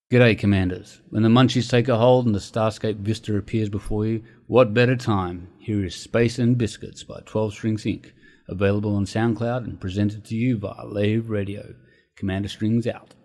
G'day, Commanders. When the munchies take a hold and the Starscape Vista appears before you, what better time? Here is Space and Biscuits by 12 Strings Inc., available on SoundCloud and presented to you via Lave Radio. Commander Strings out.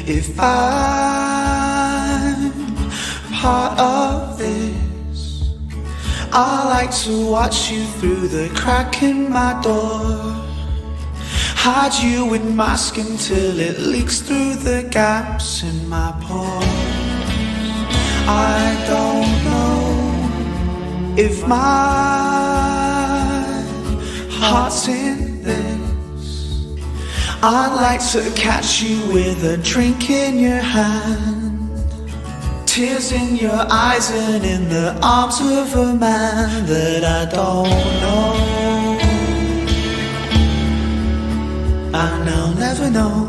If I'm part of this, I like to watch you through the crack in my door, hide you in my skin till it leaks through the gaps in my pores. I don't know if my heart's in this. I'd like to catch you with a drink in your hand, tears in your eyes and in the arms of a man that I don't know, and I'll never know.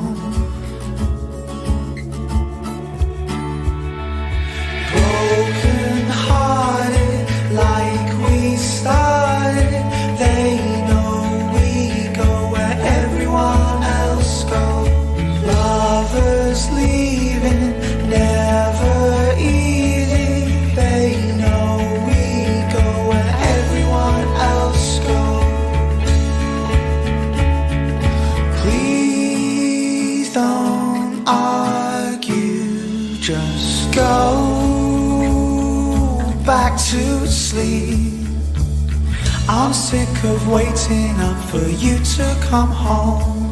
Broken hearted like we started, they know we go where everyone else goes. Lovers leaving, never easy, they know we go where everyone else goes. Please don't argue, just go back to sleep. I'm sick of waiting up for you to come home.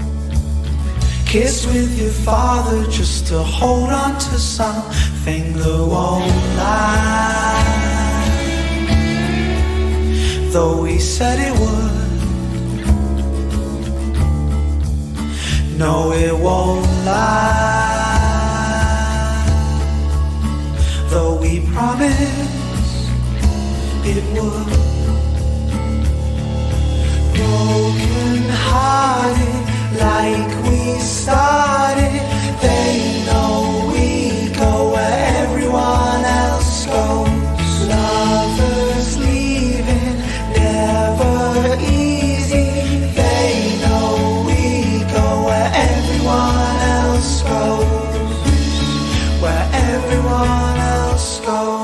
Kiss with your father just to hold on to something that won't last, though he said it would. No, it won't last, though we promised it would. Broken hearted like we started, they know we go where everyone else goes. Lovers leaving, never easy, they know we go where everyone else goes, where everyone else goes.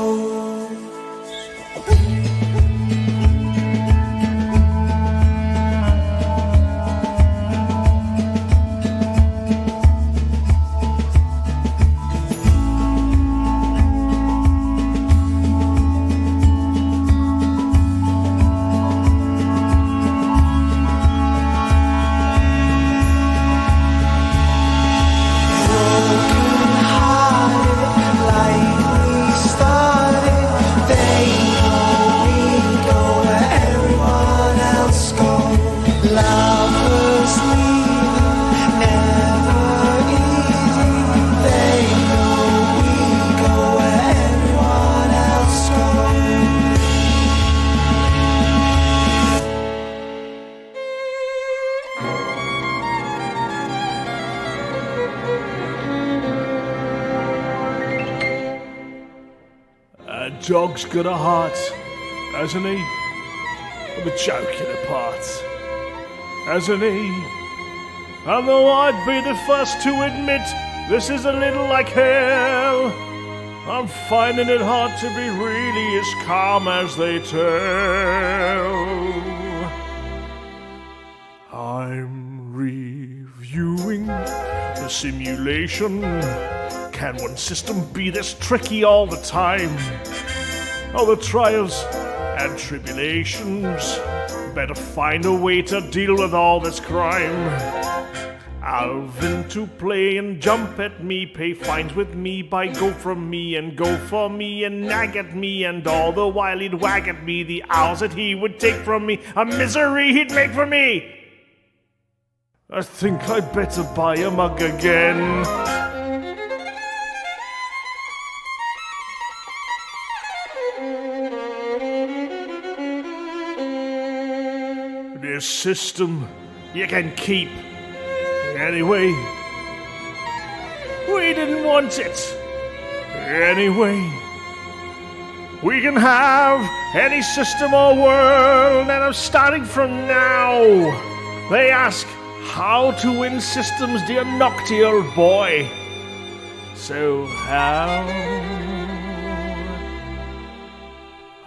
A dog's got a heart, hasn't he? I'm joking apart, hasn't he? And though I'd be the first to admit this is a little like hell, I'm finding it hard to be really as calm as they tell. I'm reviewing the simulation. Can one system be this tricky all the time? All the trials and tribulations, better find a way to deal with all this crime. Alvin to play and jump at me, pay fines with me, buy go from me and go for me and nag at me, and all the while he'd wag at me the hours that he would take from me, a misery he'd make for me. I think I'd better buy a mug again. This system you can keep. Anyway, we didn't want it. Anyway, we can have any system or world, and I'm starting from now. They ask how to win systems, dear nocturnal boy. So how?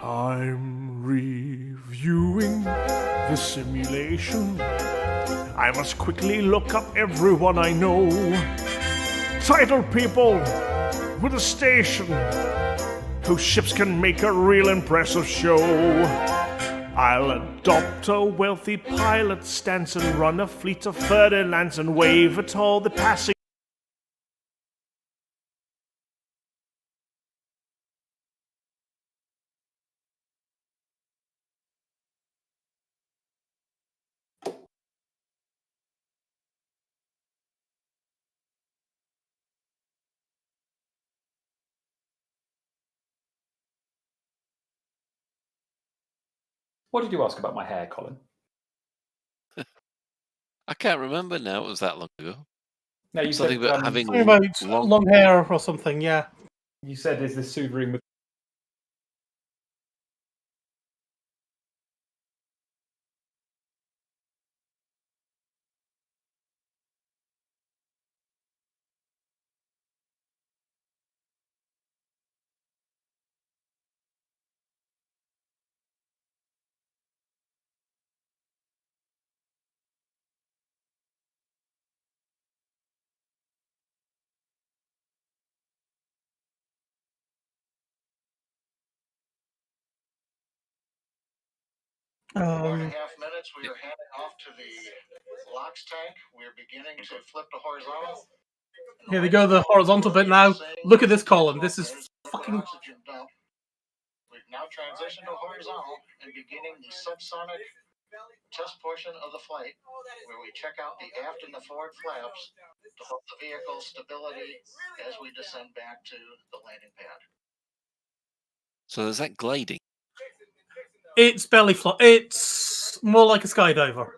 I'm reviewing the simulation. I must quickly look up everyone I know. Title people with a station whose ships can make a real impressive show. I'll adopt a wealthy pilot stance and run a fleet of Ferdinands and wave at all the passing What did you ask about my hair, Colin? I can't remember now. It was that long ago. No, you Something said about having Something about long hair or something, yeah. You said, "Is this sootering with?" One and a half minutes. We are heading off to the LOX tank. We're beginning to flip to horizontal. Here they go, the horizontal bit now. Look at this column. This is fucking... Oxygen dump. We've now transitioned to horizontal and beginning the subsonic test portion of the flight, where we check out the aft and the forward flaps to help the vehicle stability as we descend back to the landing pad. So is that gliding? It's belly flop. It's more like a skydiver.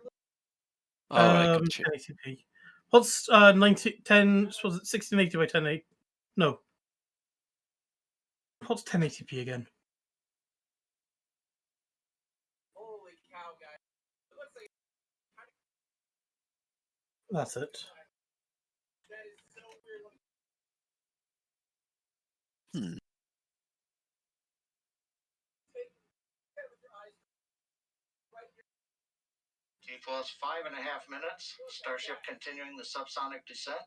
All right, gotcha. 1080p. What's 10? Was it 1680 by 1080? No. What's 1080p again? Holy cow, guys! That's it. Hmm. T+5.5 minutes. Starship continuing the subsonic descent,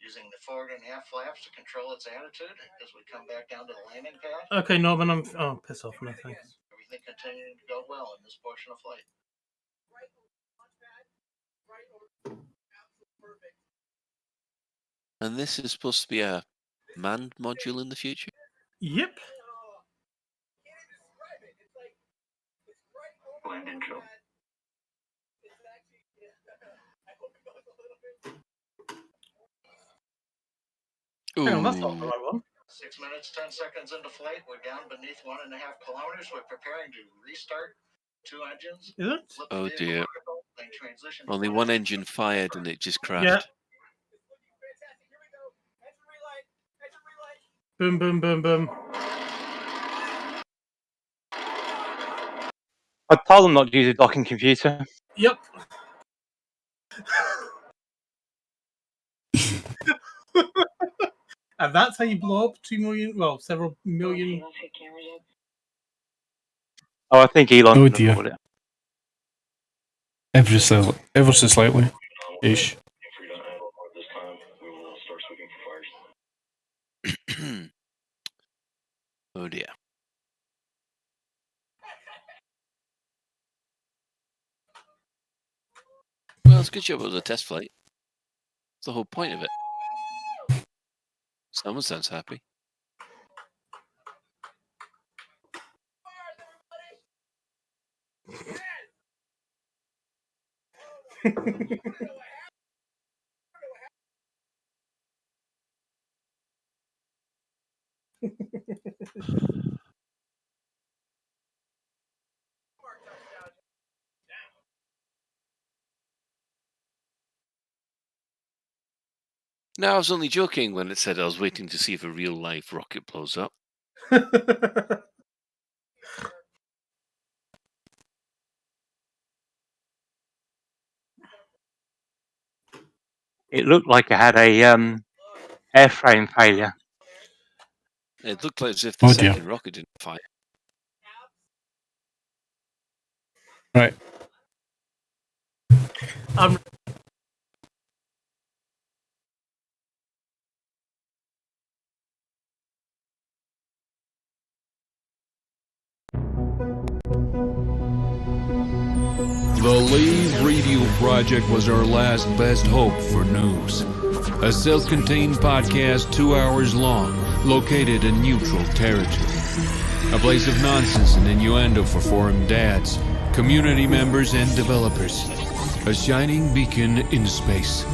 using the forward and aft flaps to control its attitude as we come back down to the landing pad. Okay, Norman, I'm... Oh, piss off, no thanks. Everything continuing to go well in this portion of flight. And this is supposed to be a manned module in the future? Yep. Land intro. Hang on, that's not the right one. 6 minutes, 10 seconds into flight. We're down beneath 1.5 kilometers. We're preparing to restart 2 engines. Is it? Flip the Oh vehicle dear. vertical, then transition Only to one engine fired and it just crashed. Yeah. Boom, boom, boom, boom. I told them not to use a docking computer. Yep. And that's how you blow up 2 million, well, several million. Oh, I think Elon. Oh dear. Ever so slightly. Ish. Oh dear. Well, it's a good job it was a test flight. That's the whole point of it. Someone sounds happy. No, I was only joking when it said I was waiting to see if a real life rocket blows up. It looked like it had a airframe failure. It looked like as if the second rocket didn't fire. Right. The Lave Radio project was our last best hope for news. A self-contained podcast 2 hours long, located in neutral territory. A place of nonsense and innuendo for foreign dads, community members, and developers. A shining beacon in space.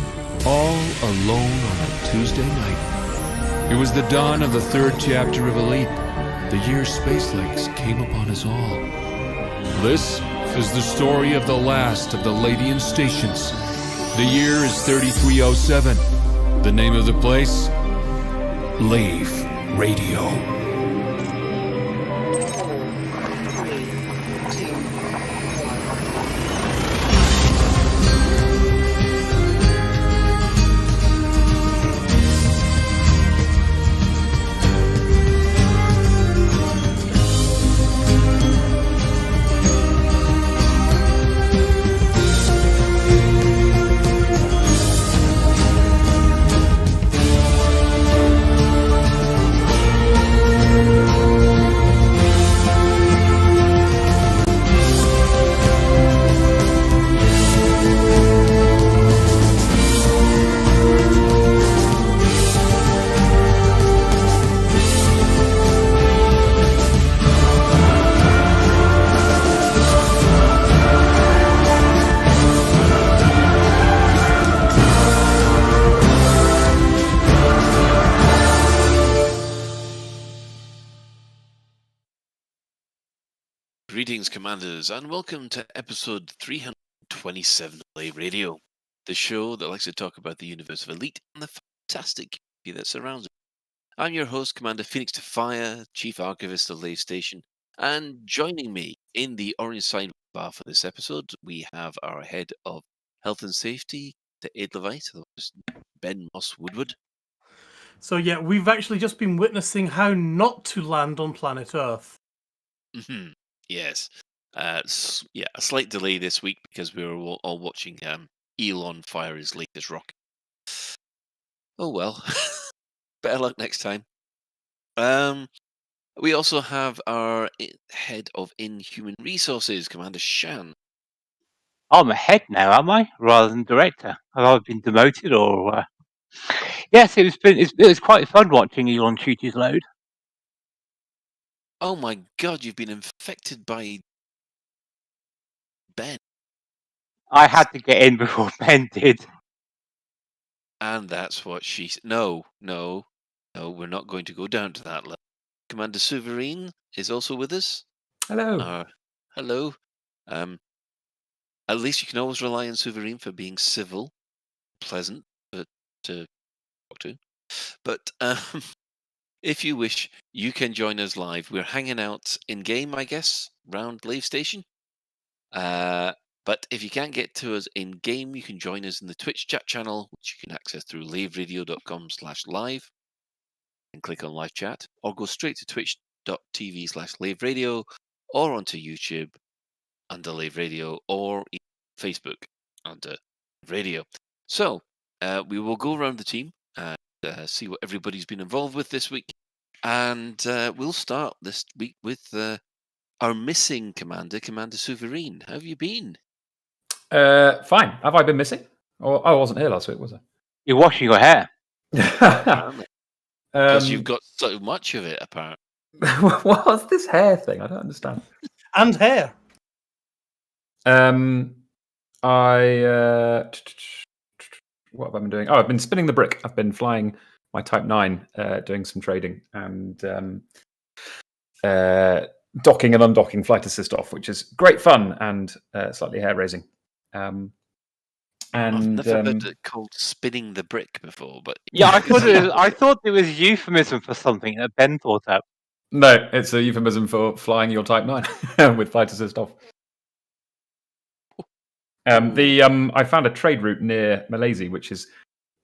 All alone on a Tuesday night. It was the dawn of the 3rd chapter of Elite. The year Space Lakes came upon us all. This is the story of the last of the Ladian stations. The year is 3307. The name of the place? Lave Radio. Greetings, Commanders, and welcome to episode 327 of Lave Radio, the show that likes to talk about the universe of Elite and the fantastic community that surrounds it. I'm your host, Commander Phoenix to Fire, Chief Archivist of Lave Station, and joining me in the orange sidebar for this episode, we have our Head of Health and Safety, the Adlevite, Ben Moss Woodward. So yeah, we've actually just been witnessing how not to land on planet Earth. Mm-hmm. Yes. A slight delay this week because we were all watching Elon fire his latest rocket. Oh well. Better luck next time. We also have our Head of Inhuman Resources, Commander Shan. I'm a head now, am I? Rather than director. Have I been demoted or... Yes, it was quite fun watching Elon shoot his load. Oh my god, you've been infected by Ben. I had to get in before Ben did. And that's what she said. No, we're not going to go down to that level. Commander Souverain is also with us. Hello. Hello. At least you can always rely on Souverain for being civil, pleasant to talk to. But if you wish, you can join us live. We're hanging out in-game, I guess, round Lave Station. But if you can't get to us in-game, you can join us in the Twitch chat channel, which you can access through laveradio.com/live and click on live chat, or go straight to twitch.tv/laveradio, or onto YouTube under Lave Radio, or Facebook under Radio. So we will go around the team and see what everybody's been involved with this week. And we'll start this week with our missing commander, Commander Souverain. How have you been? Fine. Have I been missing? Or I wasn't here last week, was I? You're washing your hair. Because you've got so much of it, apparently. What's this hair thing? I don't understand. And hair. What have I been doing? Oh, I've been spinning the brick. I've been flying my Type 9, doing some trading and docking and undocking flight assist off, which is great fun and slightly hair-raising. I've never heard it called spinning the brick before, but yeah, I thought it was a euphemism for something that Ben thought up. No, it's a euphemism for flying your Type 9 with flight assist off. I found a trade route near Malaysia, which is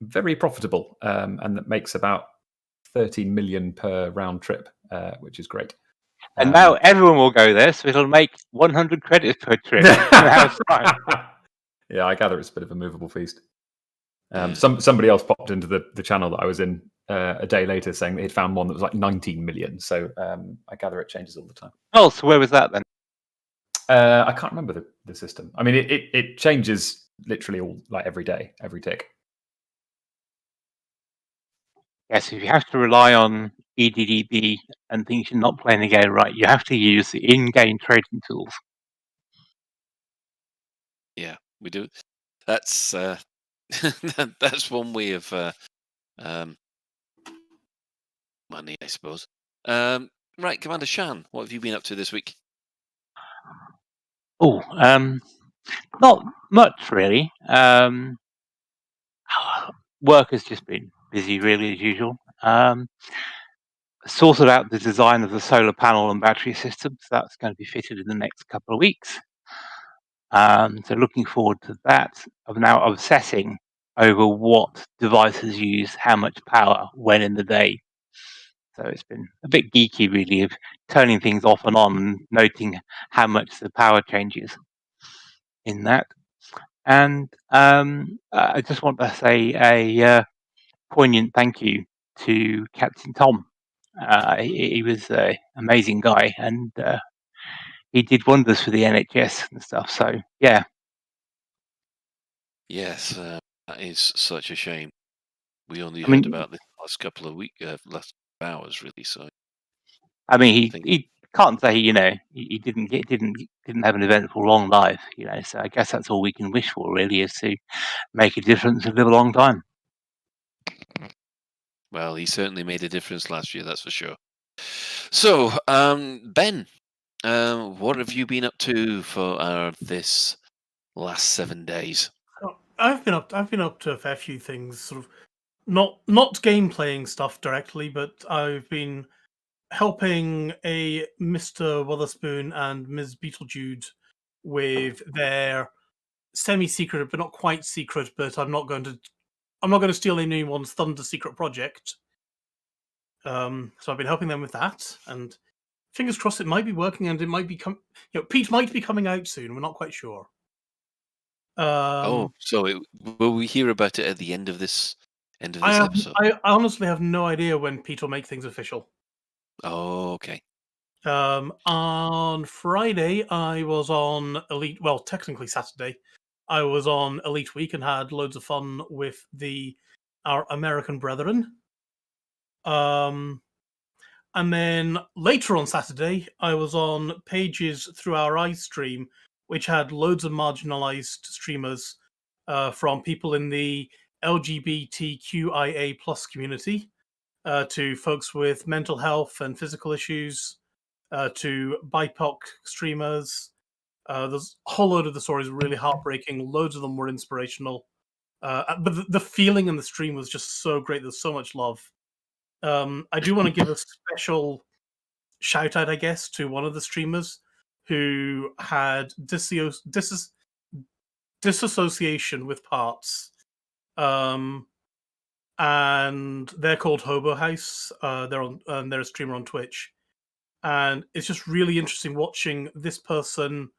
very profitable, and that makes about 13 million per round trip, which is great. And now everyone will go there, so it'll make 100 credits per trip. Yeah, I gather it's a bit of a movable feast. Somebody else popped into the channel that I was in a day later saying that he'd found one that was like 19 million. So I gather it changes all the time. Oh, so where was that then? I can't remember the system. I mean, it changes literally all like every day, every tick. Yes, if you have to rely on EDDB and things you're not playing the game right, you have to use the in-game trading tools. Yeah, we do. That's that's one way of money, I suppose. Right, Commander Shan, what have you been up to this week? Oh, not much really. Work has just been busy, really, as usual. Sorted out the design of the solar panel and battery system, so that's going to be fitted in the next couple of weeks. So looking forward to that. I'm now obsessing over what devices use how much power when in the day. So it's been a bit geeky, really, of turning things off and on, and noting how much the power changes in that. And I just want to say a poignant thank you to Captain Tom. He was an amazing guy, and he did wonders for the NHS and stuff. So yeah, Yes, that is such a shame. We only I heard mean, about this last couple of last hours, really. So he think he can't say he didn't have an eventful long life. So I guess that's all we can wish for, really, is to make a difference and live a long time. well, he certainly made a difference last year, that's for sure. So, Ben, what have you been up to for this last 7 days? I've been up to a fair few things, sort of not game playing stuff directly, but I've been helping a Mr. Witherspoon and Ms. Beetlejude with their semi-secret, but not quite secret. But I'm not going to steal anyone's thunder secret project. So I've been helping them with that, and fingers crossed it might be working, and it might be Pete might be coming out soon. We're not quite sure. So will we hear about it at the end of this I episode? I honestly have no idea when Pete will make things official. Oh, okay. On Friday, I was on Elite. Well, technically Saturday, I was on Elite Week and had loads of fun with our American brethren. And then later on Saturday, I was on Pages Through Our Eyes stream, which had loads of marginalized streamers from people in the LGBTQIA plus community to folks with mental health and physical issues to BIPOC streamers. There's a whole load of the stories really heartbreaking. Loads of them were inspirational. But the feeling in the stream was just so great. There's so much love. I do want to give a special shout out, I guess, to one of the streamers who had disassociation with parts. And they're called Hobo House. They're a streamer on Twitch. And it's just really interesting watching this person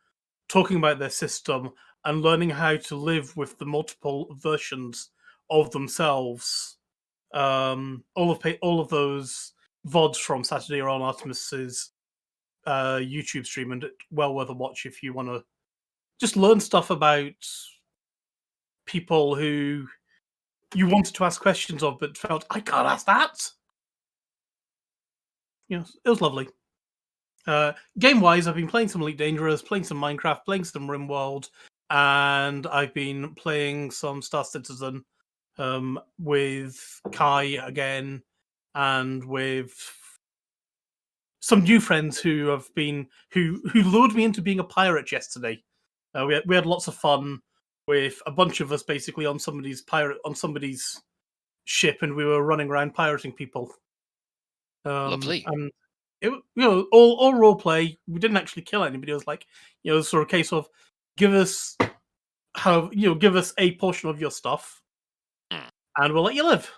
talking about their system and learning how to live with the multiple versions of themselves. All of those VODs from Saturday are on Artemis's YouTube stream, and well worth a watch if you want to just learn stuff about people who you wanted to ask questions of, but felt I can't ask that. It was lovely. Game-wise, I've been playing some Elite Dangerous, playing some Minecraft, playing some RimWorld, and I've been playing some Star Citizen with Kai again, and with some new friends who lured me into being a pirate yesterday. We had lots of fun with a bunch of us basically on somebody's ship, and we were running around pirating people. Lovely. And it, all role play. We didn't actually kill anybody. It was like, sort of a case of give us a portion of your stuff, and we'll let you live.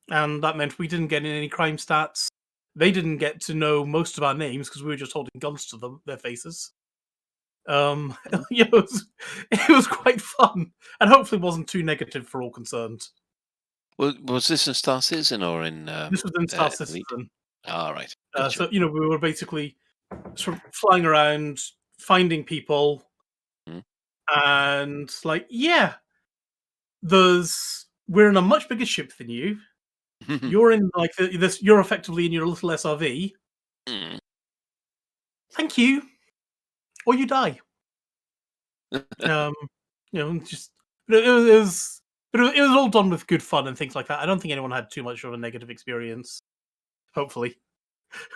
And that meant we didn't get in any crime stats. They didn't get to know most of our names because we were just holding guns to their faces. It was quite fun, and hopefully wasn't too negative for all concerned. Well, was this in Star Citizen or in? This was in Star Citizen. All right. Gotcha. So we were basically sort of flying around, finding people, and we're in a much bigger ship than you. You're in you're effectively in your little SRV. Thank you, or you die. Just it was all done with good fun and things like that. I don't think anyone had too much of a negative experience. Hopefully,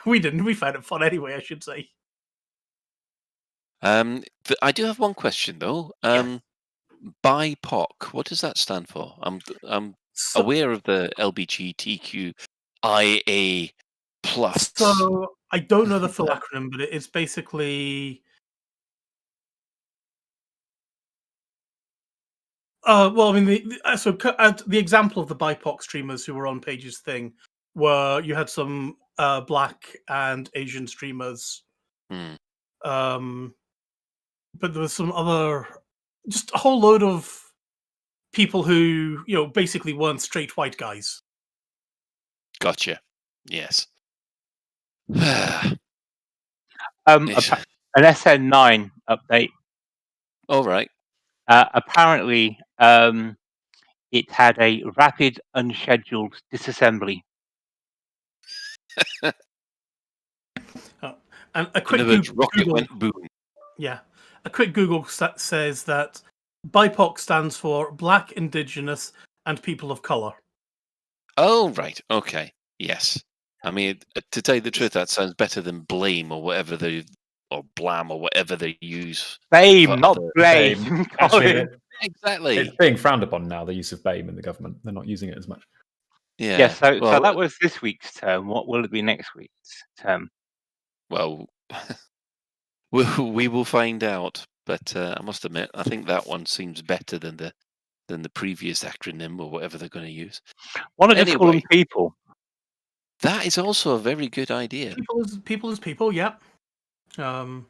we didn't. We found it fun anyway, I should say. I do have one question though. BIPOC, what does that stand for? I'm aware of the LGBTQIA plus. So I don't know the full acronym, but it's basically. Well, I mean, the example of the BIPOC streamers who were on Paige's thing, were you had some Black and Asian streamers, but there was some other, just a whole load of people who basically weren't straight white guys. Gotcha. Yes. An SN9 update. All right. Apparently, it had a rapid unscheduled disassembly. And a quick rocket went boom. Yeah, a quick Google says that BIPOC stands for Black, Indigenous, and People of Color. Oh, right. Okay. Yes. I mean, to tell you the truth, that sounds better than blame or whatever or blam or whatever they use. BAME, not blame. Actually, exactly. It's being frowned upon now, the use of BAME in the government. They're not using it as much. Yeah. So that was this week's term. What will it be next week's term? Well, we will find out. But I must admit, I think that one seems better than the previous acronym or whatever they're going to use. Why not just call them people? That is also a very good idea. People is people, yeah. But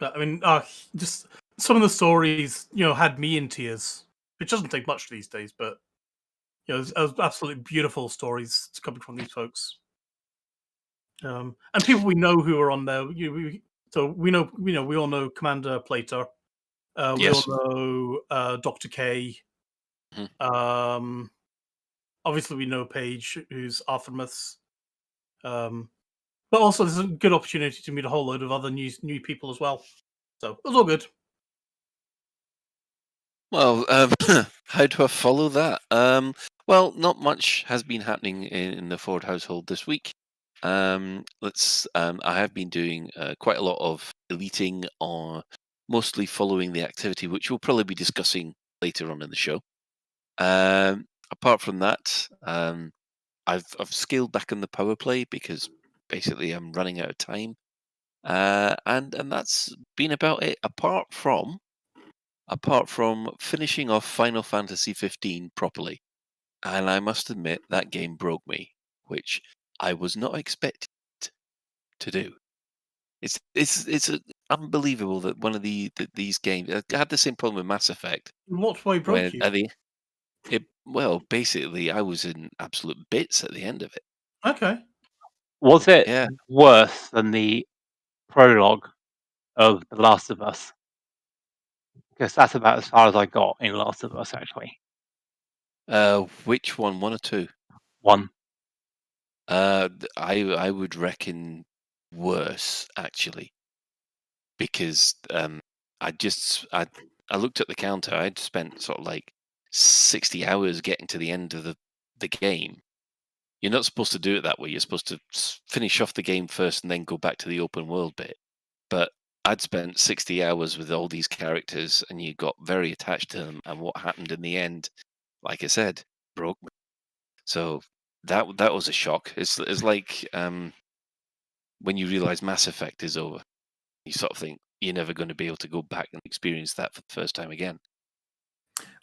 I mean, just some of the stories, had me in tears. It doesn't take much these days, but it was absolutely beautiful stories coming from these folks. And people we know who are on there. So we all know Commander Plater. We all know Dr. K. Mm-hmm. Obviously, we know Paige, who's Artemis. But also, there's a good opportunity to meet a whole load of other new people as well. So it was all good. Well, how do I follow that? Well, not much has been happening in the Ford household this week. I have been doing quite a lot of deleting, or mostly following the activity, which we'll probably be discussing later on in the show. Apart from that, I've scaled back on the power play because basically I'm running out of time, and that's been about it. Apart from finishing off Final Fantasy 15 properly, and I must admit that game broke me, which I was not expected to do. It's unbelievable that one of these games. I had the same problem with Mass Effect. In what way broke you? Well, basically, I was in absolute bits at the end of it. Okay. Was it worse than the prologue of The Last of Us? Because that's about as far as I got in Last of Us, actually. Which one? 1 or 2? 1. I would reckon worse, actually, because I looked at the counter. I'd spent sort of like 60 hours getting to the end of the game. You're not supposed to do it that way. You're supposed to finish off the game first and then go back to the open world bit. But I'd spent 60 hours with all these characters, and you got very attached to them. And what happened in the end, like I said, broke me. So that was a shock. It's like when you realize Mass Effect is over, you sort of think you're never going to be able to go back and experience that for the first time again.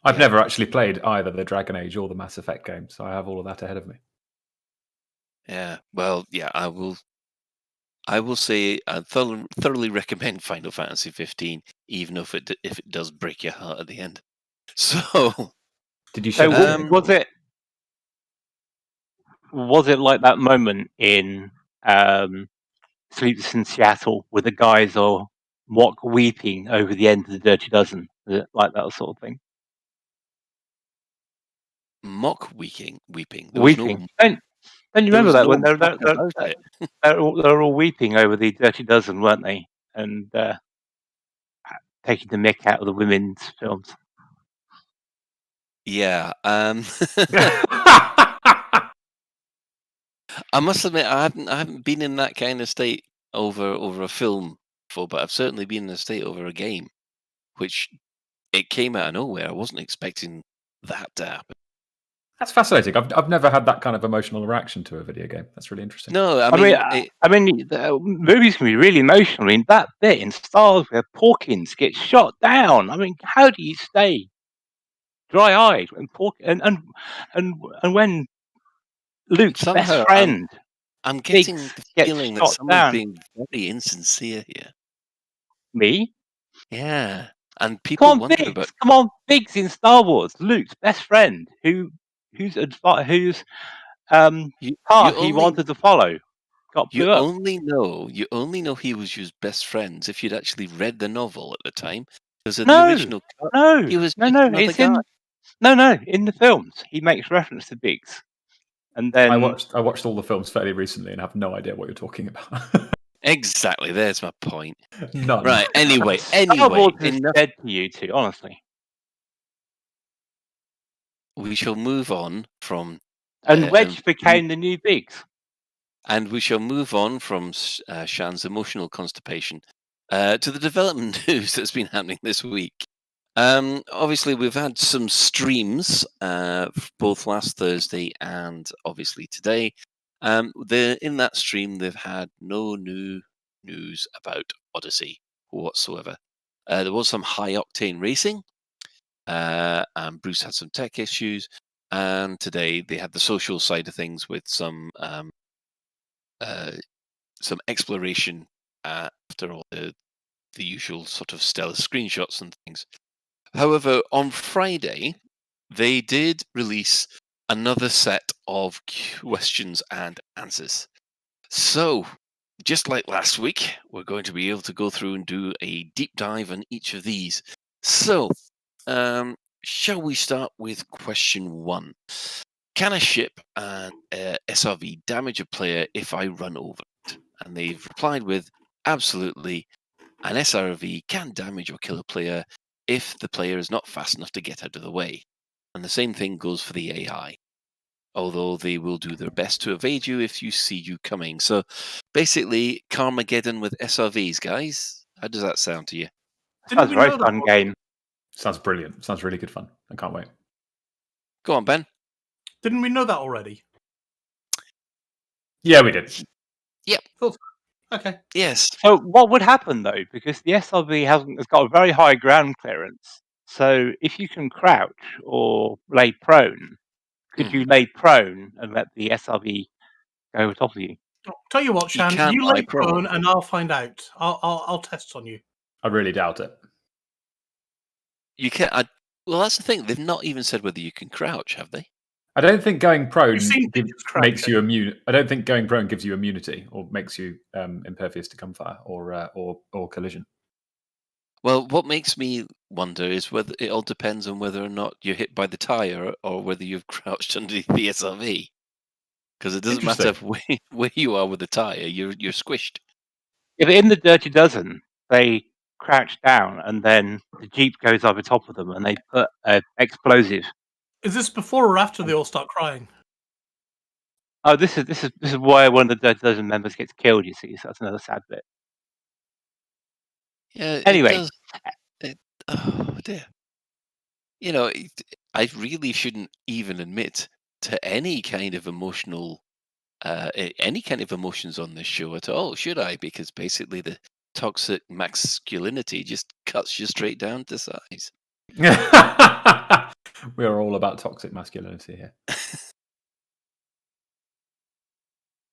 I've never actually played either the Dragon Age or the Mass Effect games, so I have all of that ahead of me. Yeah, well, yeah, I will say I thoroughly recommend Final Fantasy 15, even if it does break your heart at the end. So, did you? Was it like that moment in Sleepless in Seattle where the guys are mock weeping over the end of the Dirty Dozen? Is it like that sort of thing? Mock weeping. Weeping. Don't you remember that when they're all weeping over the Dirty Dozen, weren't they? And taking the mick out of the women's films. Yeah. I must admit, I haven't been in that kind of state over a film before, but I've certainly been in a state over a game, which it came out of nowhere. I wasn't expecting that to happen. That's fascinating. I've never had that kind of emotional reaction to a video game. That's really interesting. No, I mean, the movies can be really emotional. I mean, that bit in Star Wars where Porkins gets shot down. I mean, how do you stay dry-eyed when and when Luke's somehow best friend I'm getting Biggs the gets feeling that shot someone's down? being very insincere here. Me? Yeah, and Come people on, wonder Biggs! about. Come on, Biggs in Star Who's Luke's best friend, whose You path he only wanted to follow got you blew up. only know he was your best friends if you'd actually read the novel at the time, because in the No, original cut, no, he was no, just no. another It's guy. in the films. He makes reference to Biggs, and then I watched all the films fairly recently and have no idea what you're talking about. Exactly, there's my point. None. Right. Anyway, Star Wars is enough. dead to you two, honestly. We shall move on from. And Wedge became the new Biggs. And we shall move on from Shan's emotional constipation to the development news that's been happening this week. Obviously, we've had some streams both last Thursday and obviously today. In that stream, they've had no new news about Odyssey whatsoever. There was some high-octane racing, and Bruce had some tech issues, and today they had the social side of things with some exploration after all the usual sort of stellar screenshots and things. However, on Friday, they did release another set of questions and answers. So, just like last week, we're going to be able to go through and do a deep dive on each of these. So, shall we start with question 1? Can a ship and SRV damage a player if I run over it? And they've replied with, absolutely, an SRV can damage or kill a player if the player is not fast enough to get out of the way. And the same thing goes for the AI, although they will do their best to evade you if you see you coming. So basically, Carmageddon with SRVs, guys. How does that sound to you? Sounds a very fun game. Sounds brilliant. Sounds really good fun. I can't wait. Go on, Ben. Didn't we know that already? Yeah, we did. Yep. Okay. Yes. So what would happen though? Because the SRV has got a very high ground clearance. So if you can crouch or lay prone, could you lay prone and let the SRV go over top of you? Tell you what, Shan, you lay prone and I'll find out. I'll test on you. I really doubt it. You can. Well, that's the thing. They've not even said whether you can crouch, have they? I don't think going prone makes you immune. I don't think going prone gives you immunity or makes you impervious to gunfire or collision. Well, what makes me wonder is whether it all depends on whether or not you're hit by the tire or whether you've crouched underneath the SRV. Because it doesn't matter where you are with the tire, you're squished. If in the Dirty Dozen they crouch down and then the Jeep goes over top of them and they put an explosive. Is this before or after they all start crying? Oh, this is why one of the Dirty Dozen members gets killed. You see, so that's another sad bit. Yeah. Anyway, oh dear. You know, I really shouldn't even admit to any kind of emotional, any kind of emotions on this show at all, should I? Because basically the toxic masculinity just cuts you straight down to size. We are all about toxic masculinity here.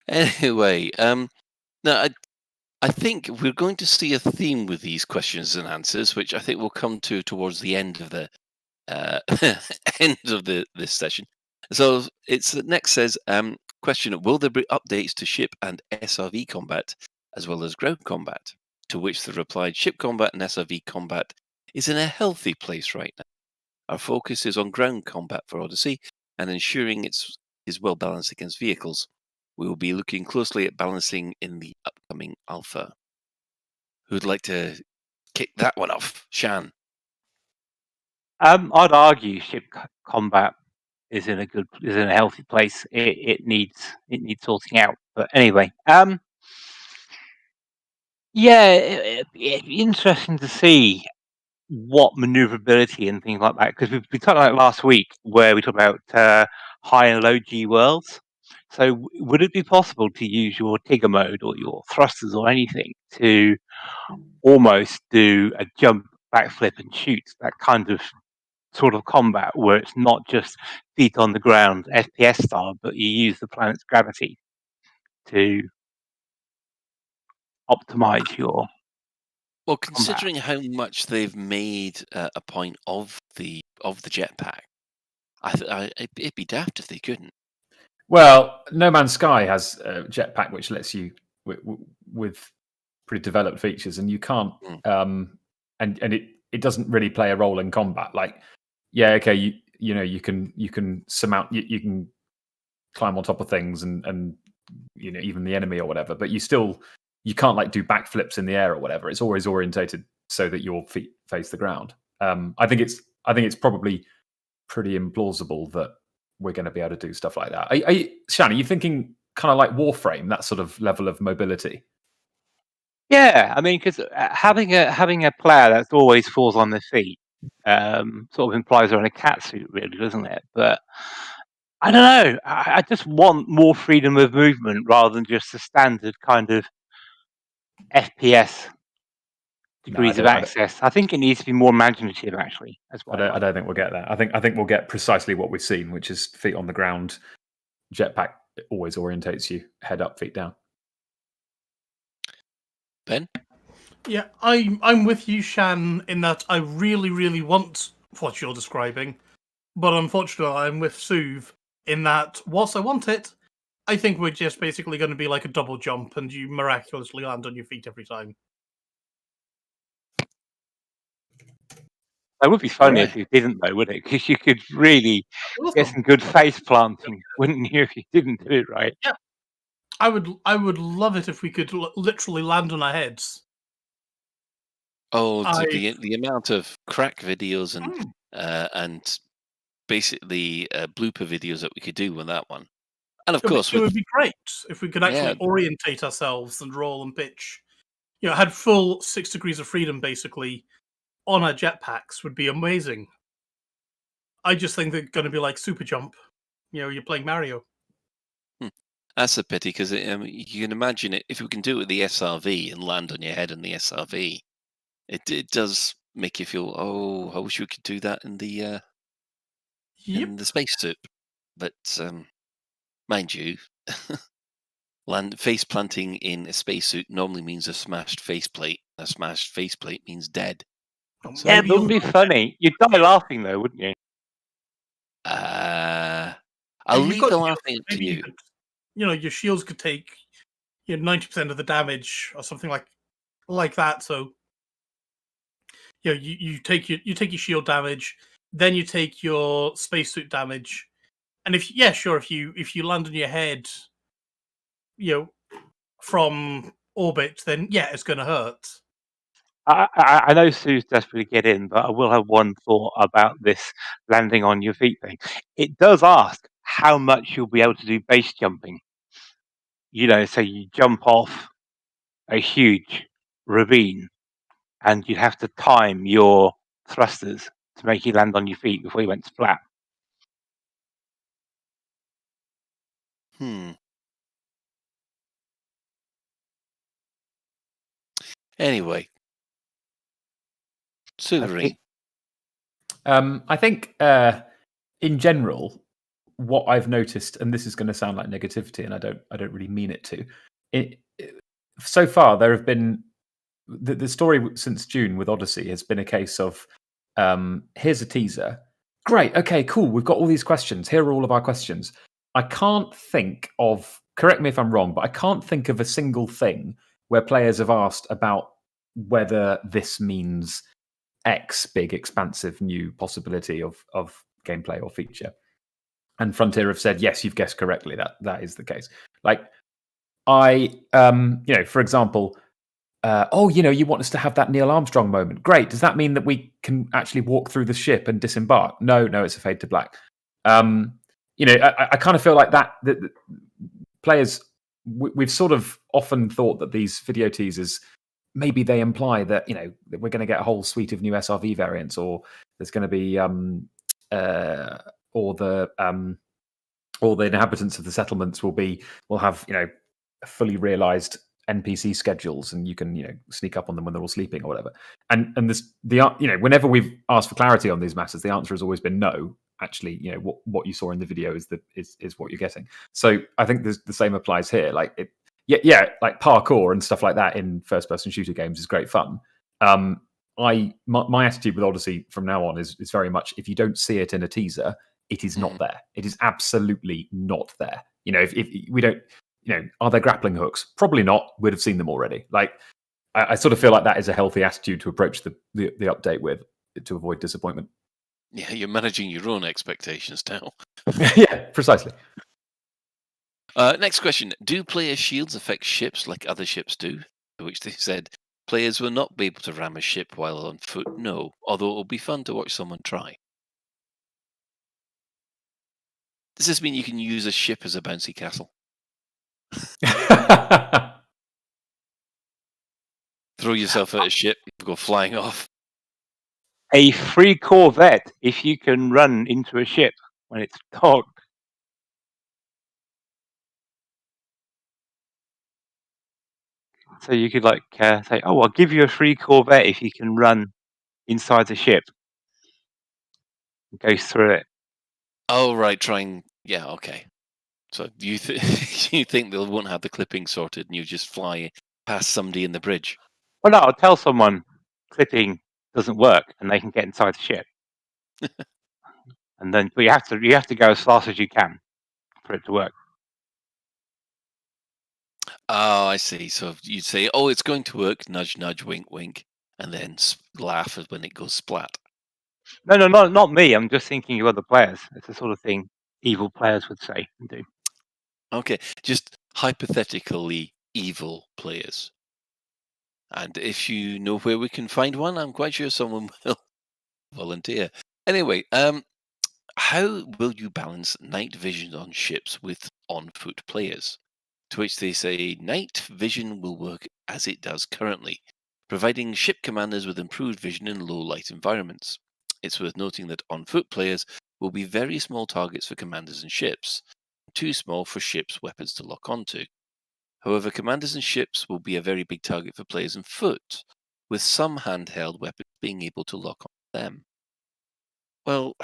Anyway, now I think we're going to see a theme with these questions and answers, which I think we'll come to towards the end of the this session. So it's next says question: will there be updates to ship and SRV combat as well as ground combat? To which they replied: ship combat and SRV combat is in a healthy place right now. Our focus is on ground combat for Odyssey and ensuring it is well balanced against vehicles. We will be looking closely at balancing in the upcoming alpha. Who'd like to kick that one off? Shan. I'd argue ship combat is in a healthy place. It needs sorting out. But anyway, Yeah, it'd be interesting to see what maneuverability and things like that, because we talked about it last week where we talked about high and low G worlds. So would it be possible to use your Tigger mode or your thrusters or anything to almost do a jump, backflip and shoot, that kind of sort of combat where it's not just feet on the ground FPS style, but you use the planet's gravity to optimize your Well, combat? considering how much they've made a point of the jetpack, it'd be daft if they couldn't. Well, No Man's Sky has a jetpack which lets you with pretty developed features, and you can't, and it doesn't really play a role in combat. Like, yeah, okay, you can surmount, you can climb on top of things, and even the enemy or whatever, but you can't like do backflips in the air or whatever. It's always orientated so that your feet face the ground. I think it's probably pretty implausible that we're going to be able to do stuff like that. Shan, are you thinking kind of like Warframe, that sort of level of mobility? Yeah, I mean, because having a player that always falls on their feet sort of implies they're in a catsuit, really, doesn't it? But I don't know. I just want more freedom of movement rather than just the standard kind of FPS degrees of access. I think it needs to be more imaginative, actually. That's what I don't think we'll get that. I think we'll get precisely what we've seen, which is feet on the ground. Jetpack always orientates you head up, feet down. Ben? Yeah, I'm with you, Shan, in that I really, really want what you're describing, but unfortunately I'm with Suv in that whilst I want it, I think we're just basically going to be like a double jump and you miraculously land on your feet every time. That would be funny if you didn't, though, wouldn't it? Because you could really get some good face planting, wouldn't you, if you didn't do it right? Yeah, I would love it if we could literally land on our heads. Oh, the amount of crack videos and basically blooper videos that we could do with that one, and of course, it would be great if we could actually orientate ourselves and roll and pitch. Had full 6 degrees of freedom basically on our jetpacks would be amazing. I just think they're going to be like super jump. You're playing Mario. That's a pity because you can imagine it if we can do it with the SRV and land on your head in the SRV. It does make you feel, I wish we could do that in the in the spacesuit. But mind you, face planting in a spacesuit normally means a smashed faceplate. A smashed faceplate means dead. So yeah, it wouldn't be funny. You'd die laughing though, wouldn't you? I'll leave the laughing up to you. Your shields could take 90% of the damage or something like that. So you take your shield damage, then you take your spacesuit damage, and if you land on your head, from orbit, then it's going to hurt. I know Sue's desperate to get in, but I will have one thought about this landing on your feet thing. It does ask how much you'll be able to do base jumping. So you jump off a huge ravine and you'd have to time your thrusters to make you land on your feet before you went flat. Anyway. Suverine. I think in general, what I've noticed, and this is going to sound like negativity, and I don't really mean it to. So far, there have been the story since June with Odyssey has been a case of here's a teaser, great, okay, cool, we've got all these questions. Here are all of our questions. I can't think of, correct me if I'm wrong, but I can't think of a single thing where players have asked about whether this means X big expansive new possibility of gameplay or feature. And Frontier have said, yes, you've guessed correctly, that is the case. Like for example, you want us to have that Neil Armstrong moment. Great. Does that mean that we can actually walk through the ship and disembark? No, it's a fade to black. I kind of feel like that players, we've sort of often thought that these video teasers maybe they imply that that we're going to get a whole suite of new SRV variants, or there's going to be all the inhabitants of the settlements will have fully realized NPC schedules, and you can sneak up on them when they're all sleeping or whatever. And whenever we've asked for clarity on these matters, the answer has always been no. Actually, what you saw in the video is what you're getting. So I think the same applies here. Like like parkour and stuff like that in first-person shooter games is great fun. My attitude with Odyssey from now on is very much, if you don't see it in a teaser, it is not there. It is absolutely not there. If we don't, are there grappling hooks? Probably not. We'd have seen them already. Like, I sort of feel like that is a healthy attitude to approach the update with, to avoid disappointment. Yeah, you're managing your own expectations now. Yeah, precisely. Next question. Do player shields affect ships like other ships do? To which they said, players will not be able to ram a ship while on foot, no, although it will be fun to watch someone try. Does this mean you can use a ship as a bouncy castle? Throw yourself at a ship, go flying off. A free Corvette if you can run into a ship when it's docked. So you could say, "Oh, I'll give you a free Corvette if you can run inside the ship." It goes through it. Oh, right. Yeah, okay. So you think they won't have the clipping sorted, and you just fly past somebody in the bridge? Well, no, I'll tell someone clipping doesn't work, and they can get inside the ship. But you have to go as fast as you can for it to work. Oh, I see. So you'd say, "Oh, it's going to work," nudge, nudge, wink, wink, and then laugh when it goes splat. No, not me. I'm just thinking of other players. It's the sort of thing evil players would say and do. Okay, just hypothetically evil players. And if you know where we can find one, I'm quite sure someone will volunteer. Anyway, how will you balance night vision on ships with on-foot players? To which they say, night vision will work as it does currently, providing ship commanders with improved vision in low-light environments. It's worth noting that on-foot players will be very small targets for commanders and ships, too small for ships' weapons to lock onto. However, commanders and ships will be a very big target for players on foot, with some handheld weapons being able to lock on them. Well,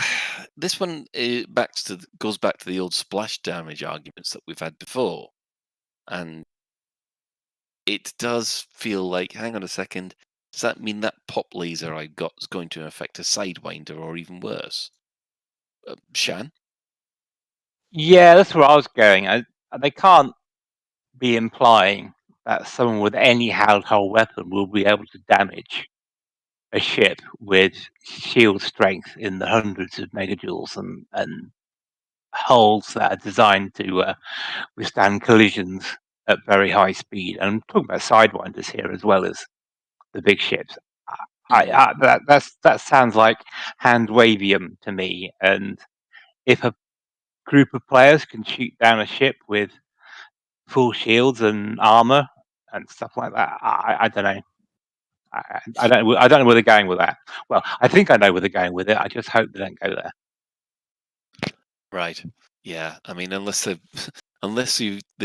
this one goes back to the old splash damage arguments that we've had before. And it does feel like, hang on a second, does that mean that pop laser I got is going to affect a Sidewinder or even worse? Shan? Yeah, that's where I was going. They can't be implying that someone with any handheld weapon will be able to damage a ship with shield strength in the hundreds of megajoules and hulls that are designed to withstand collisions at very high speed. And I'm talking about Sidewinders here as well as the big ships. That sounds like hand wavium to me. And if a group of players can shoot down a ship with full shields and armor and stuff like that, I don't know. I don't know where they're going with that. Well, I think I know where they're going with it. I just hope they don't go there. Right. Yeah. I mean, unless they've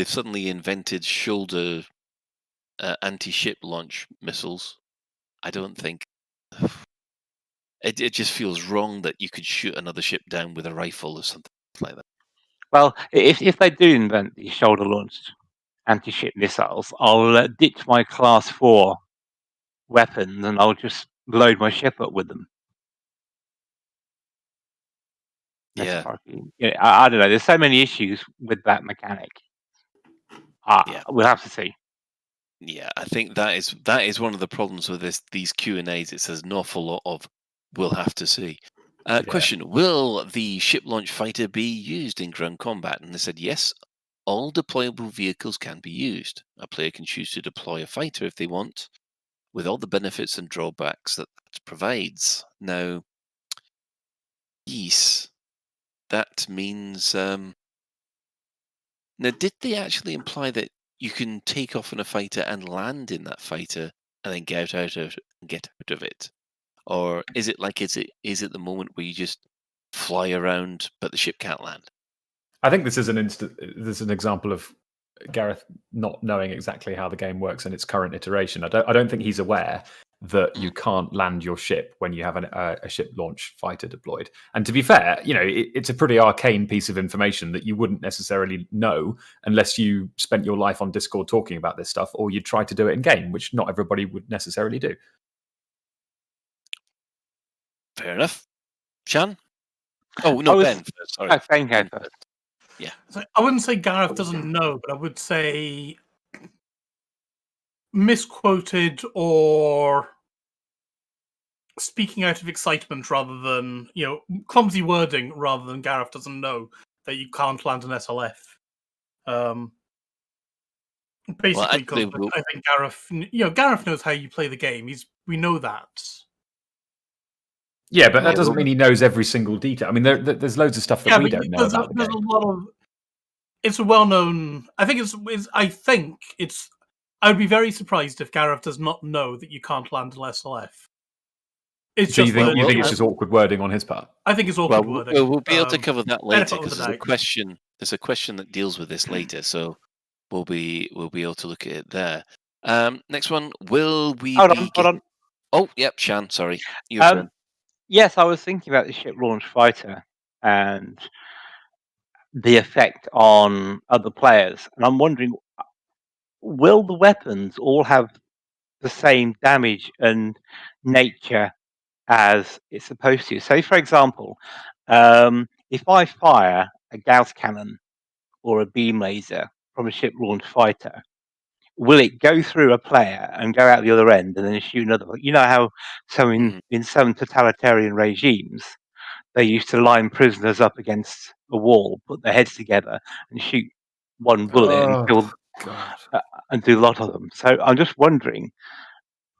suddenly invented shoulder anti-ship launch missiles, I don't think it just feels wrong that you could shoot another ship down with a rifle or something like that. Well, if they do invent these shoulder-launched anti-ship missiles, I'll ditch my Class 4 weapons and I'll just load my ship up with them. Yeah. I don't know. There's so many issues with that mechanic. We'll have to see. Yeah, I think that is one of the problems with these Q&As. It says an awful lot of "we'll have to see." Question: will the ship launch fighter be used in ground combat? And they said yes. All deployable vehicles can be used. A player can choose to deploy a fighter if they want, with all the benefits and drawbacks that provides. Now, yes, that means. Now, did they actually imply that you can take off in a fighter and land in that fighter and then get out of it, or is it like is it the moment where you just fly around but the ship can't land? I think this is an example of Gareth not knowing exactly how the game works in its current iteration. I don't think he's aware that you can't land your ship when you have a ship launch fighter deployed. And to be fair, it's a pretty arcane piece of information that you wouldn't necessarily know unless you spent your life on Discord talking about this stuff, or you'd try to do it in game, which not everybody would necessarily do. Fair enough. Shan? Oh no, Ben first, sorry. Ben go first. Yeah. So I wouldn't say Gareth doesn't know, but I would say misquoted or speaking out of excitement rather than, clumsy wording rather than Gareth doesn't know that you can't land an SLF. Basically, because I think Gareth knows how you play the game. We know that. Yeah, but that doesn't mean he knows every single detail. I mean, there's loads of stuff that we don't know about the game. A lot of. It's a well-known. I think it's. I would be very surprised if Gareth does not know that you can't land an SLF. You think it's just awkward wording on his part? I think it's awkward wording. We'll be able to cover that later because there's a question. There's a question that deals with this later, so we'll be able to look at it there. Next one. Will we? Hold on. Oh, yep, Shan. Sorry. Your turn. Yes, I was thinking about the ship launch fighter and the effect on other players, and I'm wondering, will the weapons all have the same damage and nature as it's supposed to? So, for example, if I fire a Gauss cannon or a beam laser from a ship launch fighter, will it go through a player and go out the other end and then shoot another? You know how in some totalitarian regimes, they used to line prisoners up against a wall, put their heads together and shoot one bullet and do a lot of them. So I'm just wondering,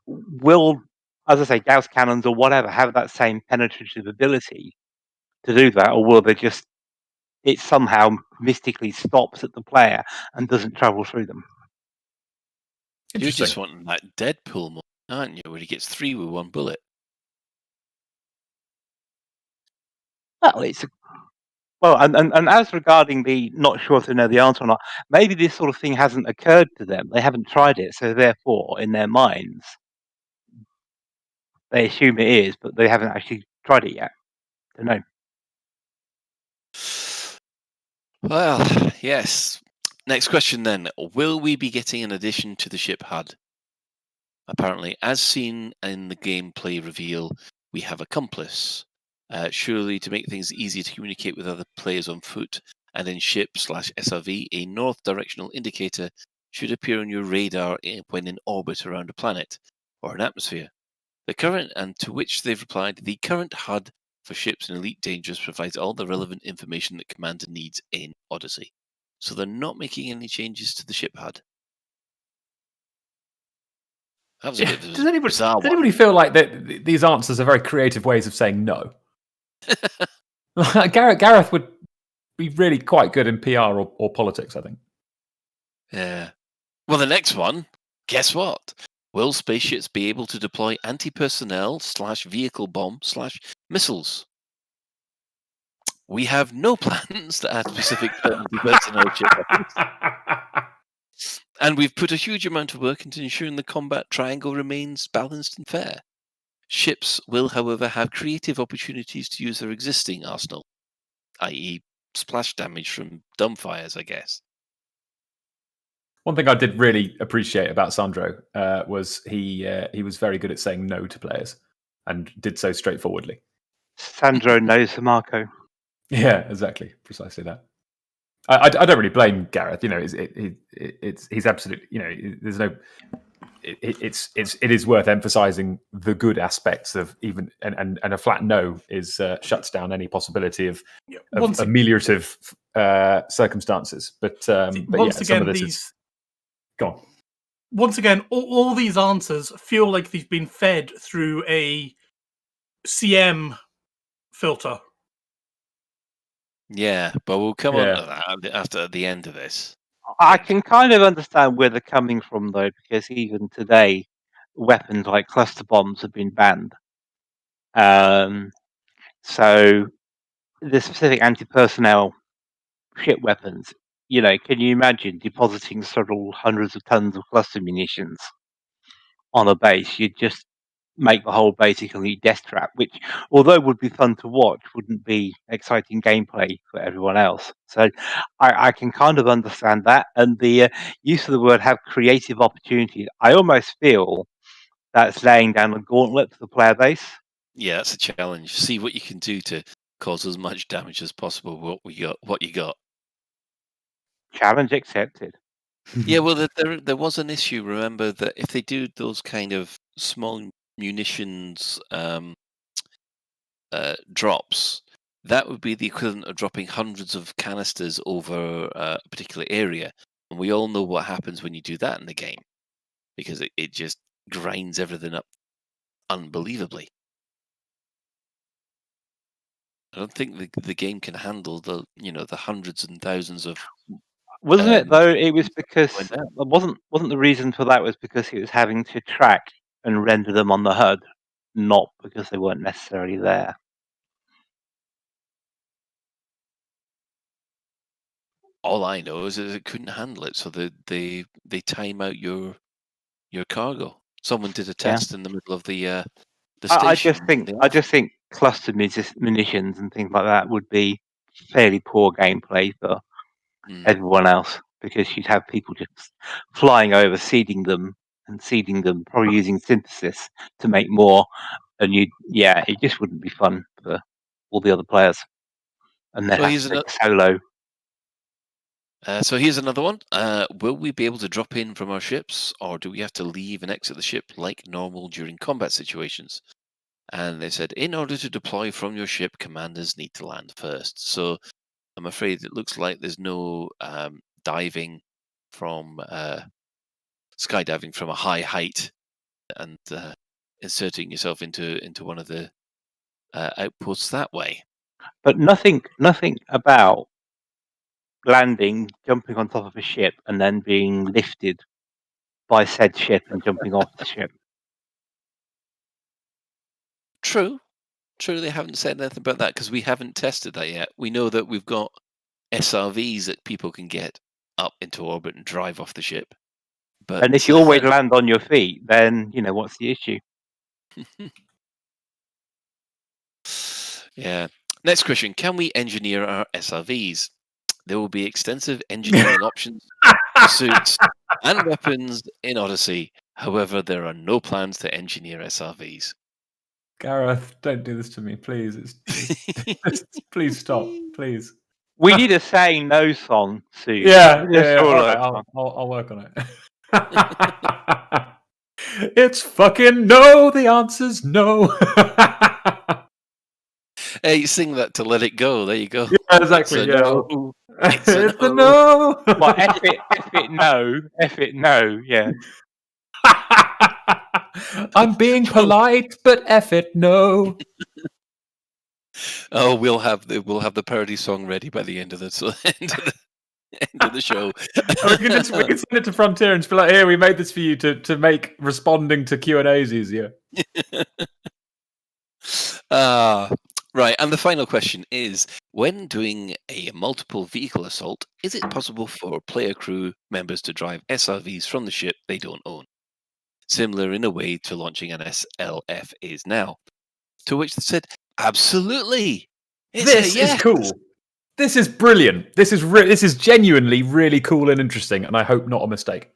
will, as I say, Gauss cannons or whatever have that same penetrative ability to do that, or will it somehow mystically stops at the player and doesn't travel through them? You're just wanting that Deadpool mode, aren't you, where he gets 3 with 1 bullet? Well, and as regarding the not sure if they know the answer or not, maybe this sort of thing hasn't occurred to them. They haven't tried it, so therefore, in their minds, they assume it is, but they haven't actually tried it yet. Don't know. Well, yes. Next question then. Will we be getting an addition to the ship HUD? Apparently, as seen in the gameplay reveal, we have a compass. Surely, to make things easier to communicate with other players on foot and in ship/SRV, a north directional indicator should appear on your radar when in orbit around a planet or an atmosphere. The current, and to which they've replied, the current HUD for ships in Elite Dangerous provides all the relevant information that Commander needs in Odyssey. So they're not making any changes to the ship HUD. That was a bit Does anybody feel like that these answers are very creative ways of saying no? Gareth would be really quite good in PR or politics, I think. Yeah. Well, the next one, guess what? Will spaceships be able to deploy anti-personnel /vehicle bomb /missiles? We have no plans to add specific anti-personnel weapons. And we've put a huge amount of work into ensuring the combat triangle remains balanced and fair. Ships will, however, have creative opportunities to use their existing arsenal, i.e. splash damage from dumbfires, I guess. One thing I did really appreciate about Sandro was he was very good at saying no to players and did so straightforwardly. Sandro knows Marco. Yeah, exactly. Precisely that. I don't really blame Gareth. You know, he's absolutely. You know, there's no. It is worth emphasising the good aspects of even and a flat no is shuts down any possibility of ameliorative circumstances. But once again, some of this is gone. Once again, all these answers feel like they've been fed through a CM filter. Yeah, but we'll come on to that after the end of this. I can kind of understand where they're coming from, though, because even today, weapons like cluster bombs have been banned. So the specific anti-personnel ship weapons, can you imagine depositing several hundreds of tons of cluster munitions on a base? You'd just make the whole base a complete death trap, which, although would be fun to watch, wouldn't be exciting gameplay for everyone else. So I can kind of understand that. And the use of the word "have creative opportunities," I almost feel that's laying down a gauntlet for the player base. Yeah, that's a challenge. See what you can do to cause as much damage as possible. What you got. Challenge accepted. Yeah, well, there was an issue. Remember that if they do those kind of small munitions drops, that would be the equivalent of dropping hundreds of canisters over a particular area. And we all know what happens when you do that in the game, because it just grinds everything up unbelievably. I don't think the game can handle the hundreds and thousands of. Wasn't it though? It was because going down. wasn't the reason for that was because it was having to track and render them on the HUD, not because they weren't necessarily there. All I know is that it couldn't handle it, so they time out your cargo. Someone did a test in the middle of the station. I just think cluster munitions and things like that would be fairly poor gameplay for everyone else, because you'd have people just flying over, seeding them, probably using synthesis to make more, and it just wouldn't be fun for all the other players. And then solo. So here's another one. Will we be able to drop in from our ships, or do we have to leave and exit the ship like normal during combat situations? And they said, in order to deploy from your ship, commanders need to land first. So I'm afraid it looks like there's no diving from skydiving from a high height and inserting yourself into one of the outposts that way. But nothing about landing, jumping on top of a ship, and then being lifted by said ship and jumping off the ship. True. They haven't said anything about that because we haven't tested that yet. We know that we've got SRVs that people can get up into orbit and drive off the ship. And if you always land on your feet, then what's the issue? Yeah. Next question: can we engineer our SRVs? There will be extensive engineering options, suits, and weapons in Odyssey. However, there are no plans to engineer SRVs. Gareth, don't do this to me, please. Please stop, please. We need a saying no song soon. Yeah. Right, I'll work on it. It's fucking no. The answer's no. Hey, you sing that to Let It Go. There you go. Yeah, exactly. No. It's a no. Well, F it no. Yeah. I'm being polite, but F it no. Oh, we'll have the parody song ready by the end of the end of the show. we can send it to Frontier and just be like, "Here, we made this for you to make responding to Q&As easier." Right, and the final question is: when doing a multiple vehicle assault, is it possible for player crew members to drive SRVs from the ship they don't own? Similar in a way to launching an SLF is now. To which they said, absolutely. This is cool. This is brilliant. This is genuinely really cool and interesting, and I hope not a mistake.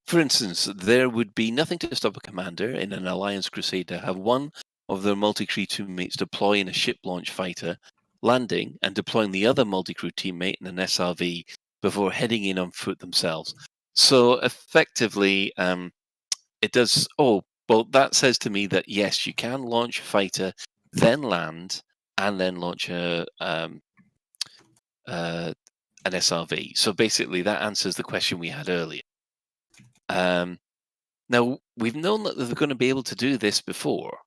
For instance, there would be nothing to stop a commander in an Alliance crusade to have one of their multi-crew teammates deploy in a ship launch fighter, landing and deploying the other multi-crew teammate in an SRV before heading in on foot themselves. So effectively, it does. Oh, well, that says to me that yes, you can launch a fighter, then land, and then launch an SRV. So basically, that answers the question we had earlier. Now we've known that they're going to be able to do this before,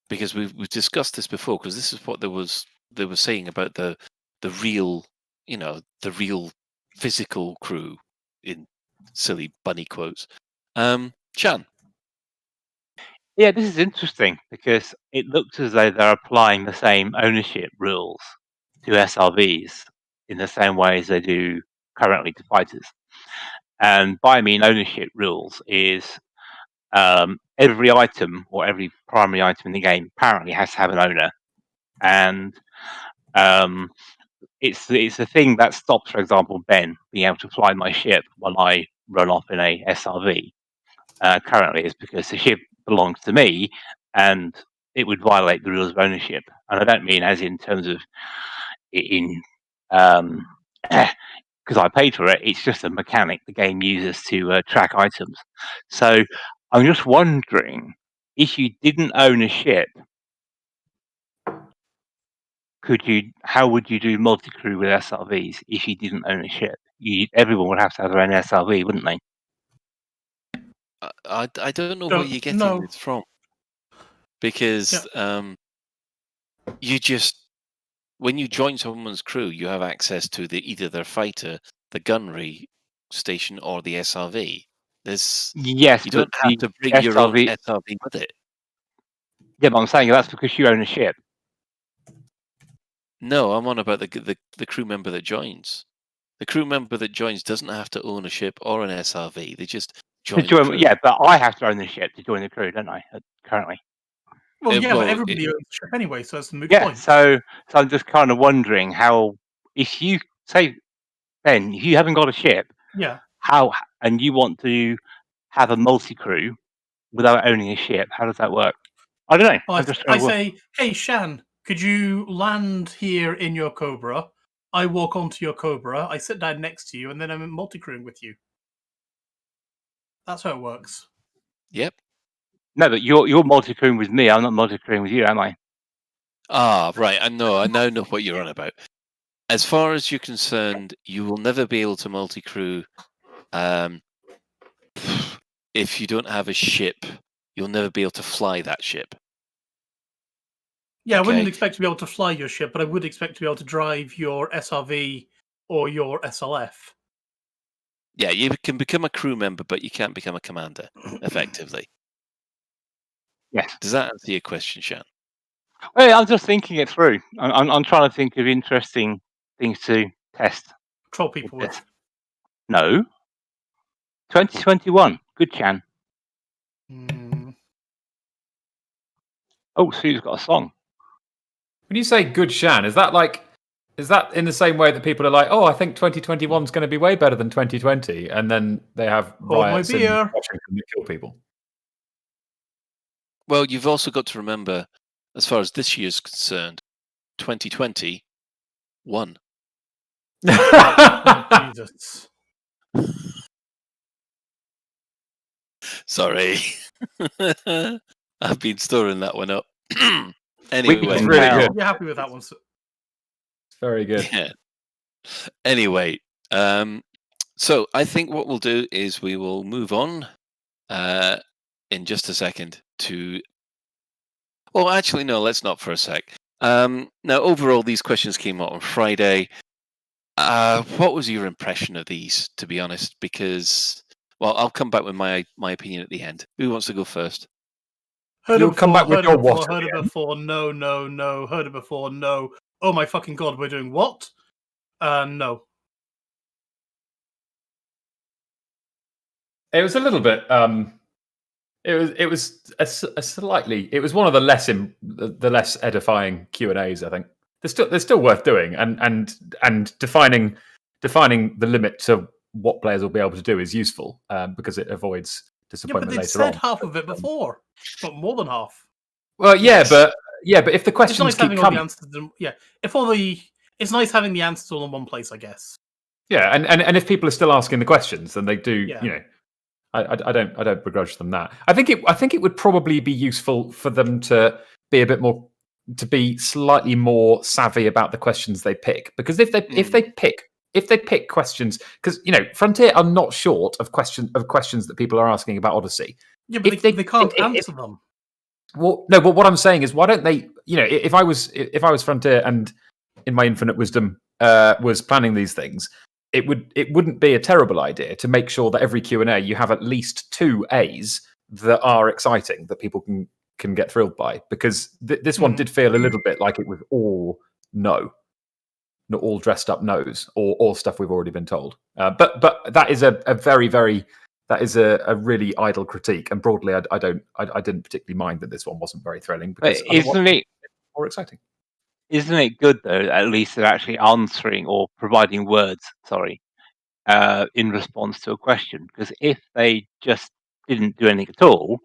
because we've discussed this before. Because this is what they were saying about the real, the real physical crew in silly bunny quotes. Chan. Yeah, this is interesting because it looks as though they're applying the same ownership rules to SRVs in the same way as they do currently to fighters. And by I mean ownership rules is every item or every primary item in the game apparently has to have an owner, and it's the thing that stops, for example, Ben being able to fly my ship while I run off in a SRV. Currently, is because the ship belongs to me, and it would violate the rules of ownership. And I don't mean as in terms of because I paid for it. It's just a mechanic the game uses to track items. So I'm just wondering, if you didn't own a ship, how would you do multi-crew with SRVs if you didn't own a ship? Everyone would have to have their own SRV, wouldn't they? I don't know where you're getting this from, because you just, when you join someone's crew, you have access to either their fighter, the gunnery station, or the SRV. Yes, you don't have to bring your own SRV with it. Yeah, but I'm saying that's because you own a ship. No, I'm on about the crew member that joins. The crew member that joins doesn't have to own a ship or an SRV. They just join the crew. Yeah, but I have to own the ship to join the crew, don't I? Currently. Well, but everybody owns the ship anyway, so that's the moot point. So I'm just kind of wondering how, if you say, Ben, if you haven't got a ship, and you want to have a multi-crew without owning a ship, how does that work? I don't know. Well, I say, hey, Shan, could you land here in your Cobra? I walk onto your Cobra, I sit down next to you, and then I'm multi-crewing with you. That's how it works. Yep. No, but you're multi-crewing with me. I'm not multi-crewing with you, am I? Ah, right. I now know what you're on about. As far as you're concerned, you will never be able to multi-crew if you don't have a ship. You'll never be able to fly that ship. Yeah, I wouldn't expect to be able to fly your ship, but I would expect to be able to drive your SRV or your SLF. Yeah, you can become a crew member, but you can't become a commander, effectively. Yes. Does that answer your question, Shan? Well, I'm just thinking it through. I'm trying to think of interesting things to test. Troll people with. No. 2021. Good, Chan. Oh, Sue's got a song. When you say good, Shan, is that in the same way that people are like, oh, I think 2021 is going to be way better than 2020, and then they have riots in Washington that kill people? Well, you've also got to remember, as far as this year's concerned, 2020 won. Jesus. Sorry. I've been storing that one up. Anyway. It's really good. You're happy with that one, sir? It's very good. Yeah. Anyway, so I think what we'll do is we will move on in just a second to... Well, actually, no, let's not for a sec. Now, overall, these questions came out on Friday. What was your impression of these, to be honest? Because, well, I'll come back with my opinion at the end. Who wants to go first? You'll come back with your what? Heard it before, no. Heard it before, no. Oh my fucking god, we're doing what? No. It was a little bit. It was a slightly. It was one of the less edifying Q&As. I think they're still worth doing, and defining the limit to what players will be able to do is useful because it avoids disappointment later on. But they said half of it before, but more than half. Well, yes. but if the questions keep coming, it's nice having the answers all in one place, I guess. Yeah, and if people are still asking the questions, then they do. Yeah. You know, I don't begrudge them that. I think it would probably be useful for them to be a bit more, to be slightly more savvy about the questions they pick, because if they pick questions, because Frontier are not short of questions that people are asking about Odyssey. Yeah, but they can't answer them. Well, no, but what I'm saying is, why don't they? If I was Frontier and in my infinite wisdom was planning these things, it wouldn't be a terrible idea to make sure that every Q&A you have at least 2 A's that are exciting, that people can get thrilled by, because this one did feel a little bit like it was all no, not all dressed up no's, or all stuff we've already been told. But that is a very, very, that is a really idle critique, and broadly, I didn't particularly mind that this one wasn't very thrilling, because isn't it more exciting? Isn't it good though? At least they're actually answering or providing words. In response to a question. Because if they just didn't do anything at all,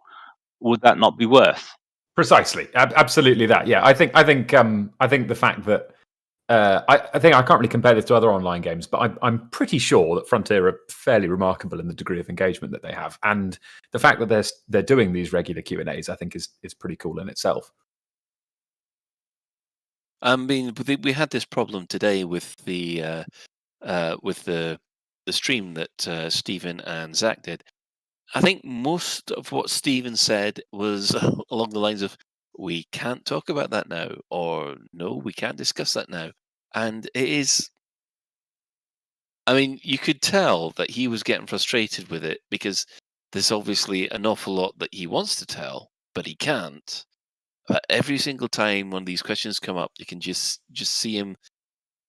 would that not be worse? Precisely, absolutely that. Yeah, I think the fact that I think I can't really compare this to other online games, but I'm pretty sure that Frontier are fairly remarkable in the degree of engagement that they have, and the fact that they're doing these regular Q&As, I think, is pretty cool in itself. I mean, we had this problem today with the stream that Stephen and Zach did. I think most of what Stephen said was along the lines of, "We can't talk about that now," or "No, we can't discuss that now." And it is, I mean, you could tell that he was getting frustrated with it, because there's obviously an awful lot that he wants to tell, but he can't. But every single time one of these questions come up, you can just see him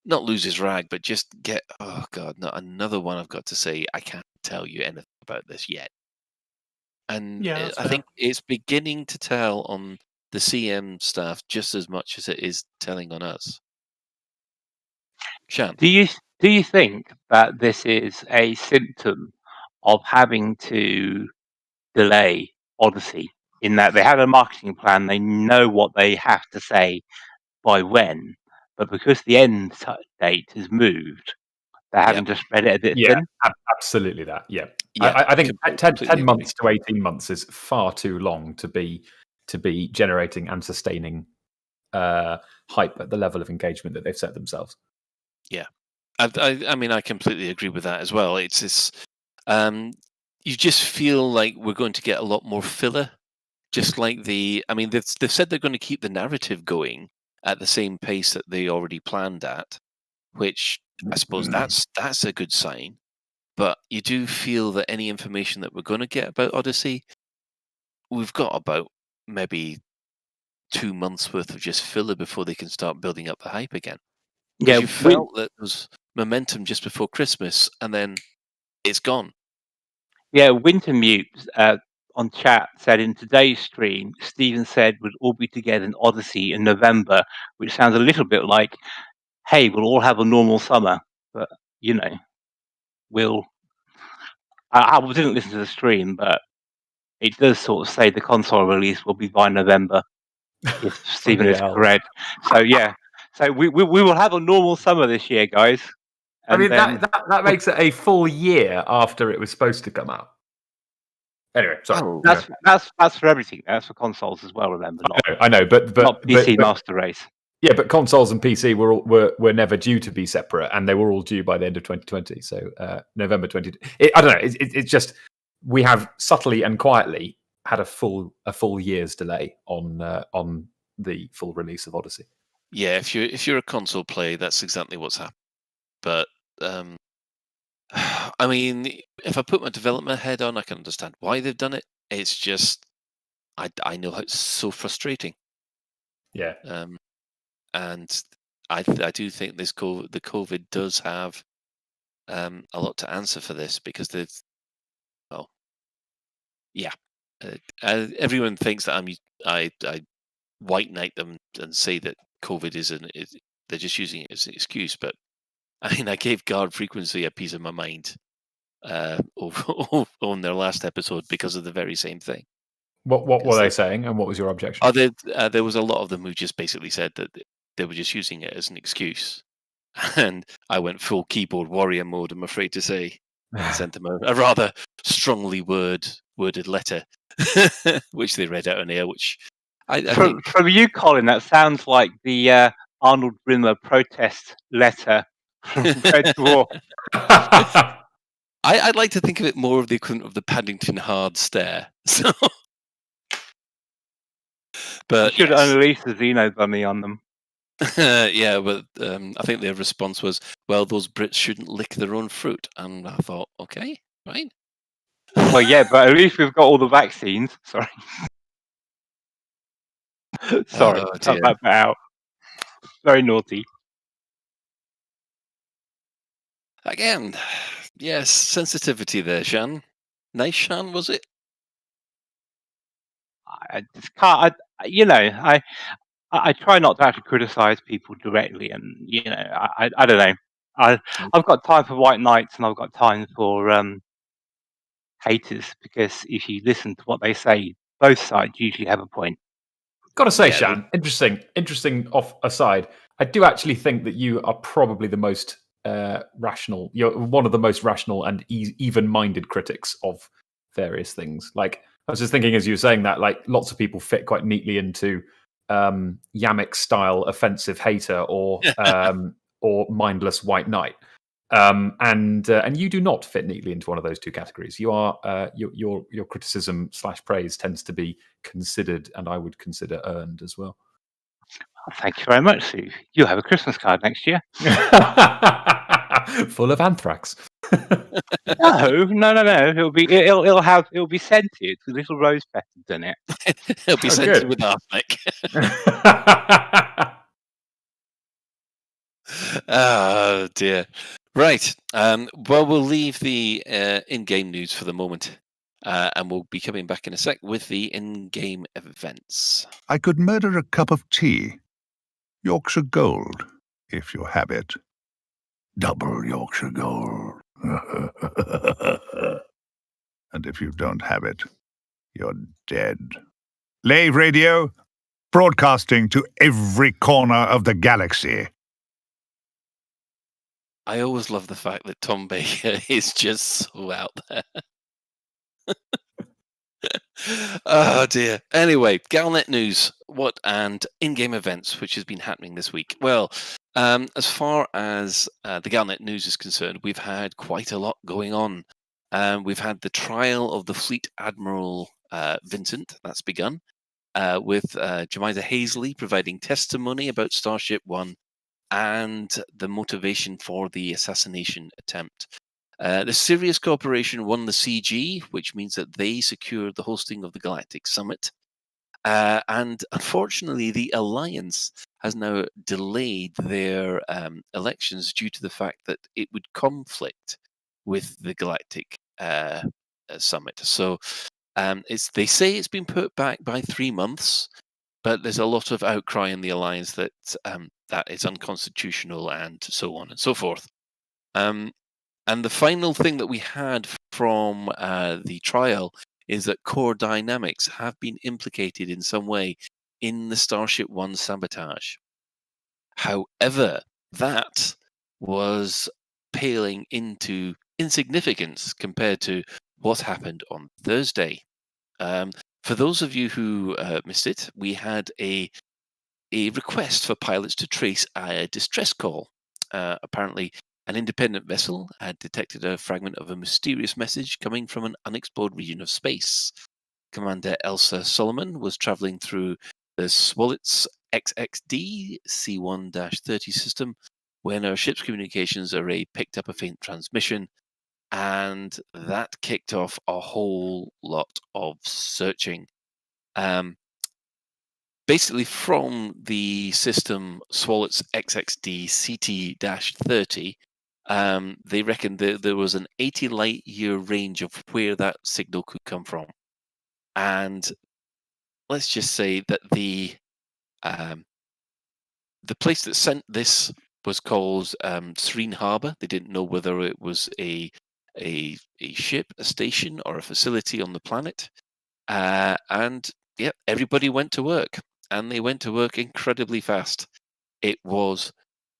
not lose his rag, but just get, oh God, not another one I've got to say. I can't tell you anything about this yet. And Yeah, that's I fair. think it's beginning to tell on the CM staff just as much as it is telling on us. Shan? Do you think that this is a symptom of having to delay Odyssey, in that they have a marketing plan, they know what they have to say by when, but because the end date is moved, they're having to spread it a bit thin? Absolutely that. Yeah, Yeah, I think completely 10 agree. months to 18 months is far too long to be generating and sustaining hype at the level of engagement that they've set themselves. Yeah, I mean, I completely agree with that as well. It's this, you just feel like we're going to get a lot more filler. Just like I mean, they've said they're going to keep the narrative going at the same pace that they already planned at, which I suppose that's a good sign. But you do feel that any information that we're going to get about Odyssey, we've got about maybe 2 months worth of just filler before they can start building up the hype again. Because you felt that there was momentum just before Christmas, and then it's gone. Yeah, Wintermute on chat said in today's stream, Stephen said we'd all be together in Odyssey in November, which sounds a little bit like, hey, we'll all have a normal summer. But, you know, I didn't listen to the stream, but it does sort of say the console release will be by November, if Stephen is correct. So, yeah. So we will have a normal summer this year, guys. I mean, that makes it a full year after it was supposed to come out. Anyway, sorry. That's for everything. That's for consoles as well. Remember, I know, but not PC Master Race. Yeah, but consoles and PC were never due to be separate, and they were all due by the end of 2020. So November 20. I don't know. It's just we have subtly and quietly had a full year's delay on the full release of Odyssey. Yeah, if you're a console player, that's exactly what's happened. But I mean, if I put my development head on, I can understand why they've done it. It's just, I know it's so frustrating. Yeah. And I do think the COVID does have a lot to answer for this, because everyone thinks that I white knight them and say that COVID they're just using it as an excuse, but I mean, I gave Guard Frequency a piece of my mind on their last episode because of the very same thing. What were they saying, and what was your objection? There was a lot of them who just basically said that they were just using it as an excuse, and I went full keyboard warrior mode, I'm afraid to say, and sent them a rather strongly worded letter, which they read out on air. Which I think, from you, Colin, that sounds like the Arnold Brimmer protest letter from Red Dwarf. I'd like to think of it more of the equivalent of the Paddington Hard stare. So, but you should unleash the Xeno Bunny on them. Yeah, but I think their response was, "Well, those Brits shouldn't lick their own fruit." And I thought, okay, right. Well, yeah, but at least we've got all the vaccines. Sorry. Sorry, Oh cut dear. that bit out. Very naughty. Again, yes, sensitivity there, Shan. Nice, Shan, was it? I just can't. I try not to actually criticise people directly, and I don't know. I've got time for white knights, and I've got time for haters, because if you listen to what they say, both sides usually have a point. Got to say, Yeah, Shan, interesting. Off aside, I do actually think that you are probably the most rational. You're one of the most rational and even-minded critics of various things. Like, I was just thinking as you were saying that, like, lots of people fit quite neatly into Yamik style offensive hater or mindless white knight. And you do not fit neatly into one of those two categories. You are your criticism / praise tends to be considered, and I would consider earned as well. Thank you very much, Steve. You'll have a Christmas card next year. Full of anthrax. No. It'll be scented with little rose petals in it. It'll be scented with arsenic. Oh dear. Right. Well, we'll leave the in-game news for the moment, and we'll be coming back in a sec with the in-game events. I could murder a cup of tea. Yorkshire Gold, if you have it. Double Yorkshire Gold. And if you don't have it, you're dead. Lave Radio, broadcasting to every corner of the galaxy. I always love the fact that Tom Baker is just so out there. Oh dear. Anyway, Galnet news. What and in-game events which has been happening this week? Well, as far as the Galnet news is concerned, we've had quite a lot going on. We've had the trial of the Fleet Admiral Vincent. That's begun with Jemima Hazley providing testimony about Starship One and the motivation for the assassination attempt. The Sirius Corporation won the CG, which means that they secured the hosting of the Galactic Summit. And unfortunately, the Alliance has now delayed their elections due to the fact that it would conflict with the Galactic Summit. So they say it's been put back by 3 months, but there's a lot of outcry in the Alliance that that is unconstitutional and so on and so forth. And the final thing that we had from the trial is that core dynamics have been implicated in some way in the Starship One sabotage. However, that was paling into insignificance compared to what happened on Thursday. For those of you who missed it, we had a request for pilots to trace a distress call. Apparently, an independent vessel had detected a fragment of a mysterious message coming from an unexplored region of space. Commander Elsa Solomon was traveling through the Swolitz XXD C1-30 system when our ship's communications array picked up a faint transmission, and that kicked off a whole lot of searching. Basically, from the system Swolitz XXD CT-30, they reckoned that there was an 80 light year range of where that signal could come from. And let's just say that the place that sent this was called Serene Harbour. They didn't know whether it was a ship, a station, or a facility on the planet. And yeah, everybody went to work, and they went to work incredibly fast. It was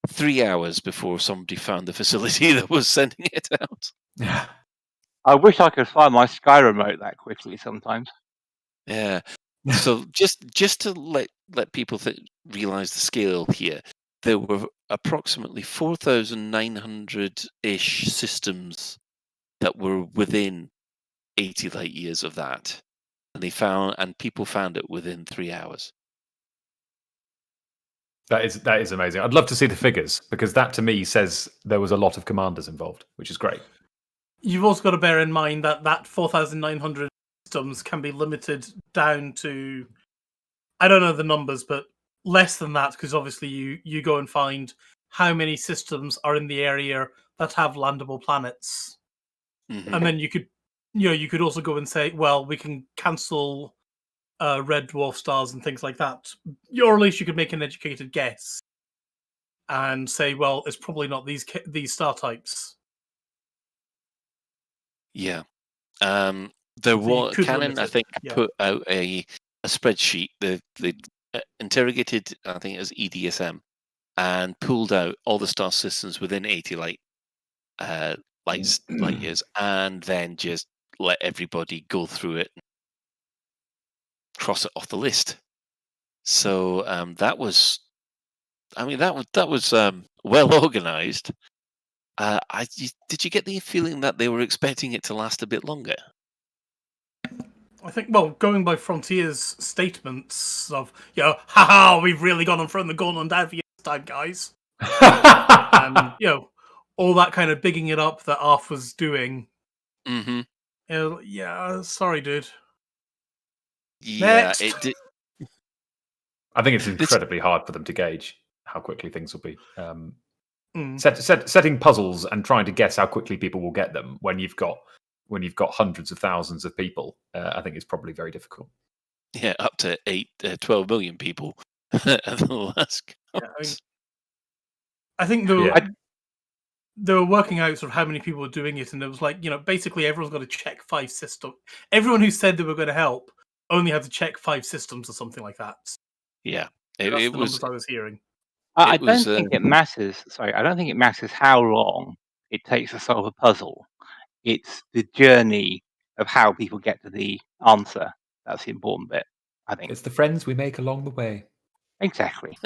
3 hours before somebody found the facility that was sending it out. Yeah. I wish I could find my Sky remote that quickly sometimes. Yeah. So just to let people realize the scale here, there were approximately 4,900-ish systems that were within 80 light years of that, and people found it within 3 hours. That is amazing. I'd love to see the figures, because that to me says there was a lot of commanders involved, which is great. You've also got to bear in mind that 4,900 systems can be limited down to, I don't know the numbers, but less than that, because obviously you go and find how many systems are in the area that have landable planets. Mhm. And then you could also go and say, well, we can cancel red dwarf stars and things like that. Or at least you could make an educated guess and say, well, it's probably not these star types. Yeah. So There you was could Canon, limit I it, think, yeah. put out a spreadsheet. They interrogated, I think it was EDSM, and pulled out all the star systems within 80 light years, and then just let everybody go through it, and cross it off the list. So that was, that was well organized. Did you get the feeling that they were expecting it to last a bit longer? I think, well, going by Frontier's statements of, haha, we've really gone and thrown the gauntlet down for you this time, guys. And, all that kind of bigging it up that Arf was doing. Mm-hmm. Yeah, sorry, dude. Yeah, Next. it did. I think it's incredibly hard for them to gauge how quickly things will be. Mm. Setting puzzles and trying to guess how quickly people will get them when you've got hundreds of thousands of people, I think it's probably very difficult. Yeah, up to 12 million people. I think they were working out sort of how many people were doing it, and it was like, basically everyone's got to check 5 systems. Everyone who said they were going to help only had to check 5 systems or something like that. Yeah, That's it the was. numbers I was hearing. I don't think it matters. Sorry, I don't think it matters how long it takes to solve a puzzle. It's the journey of how people get to the answer. That's the important bit, I think. It's the friends we make along the way. Exactly.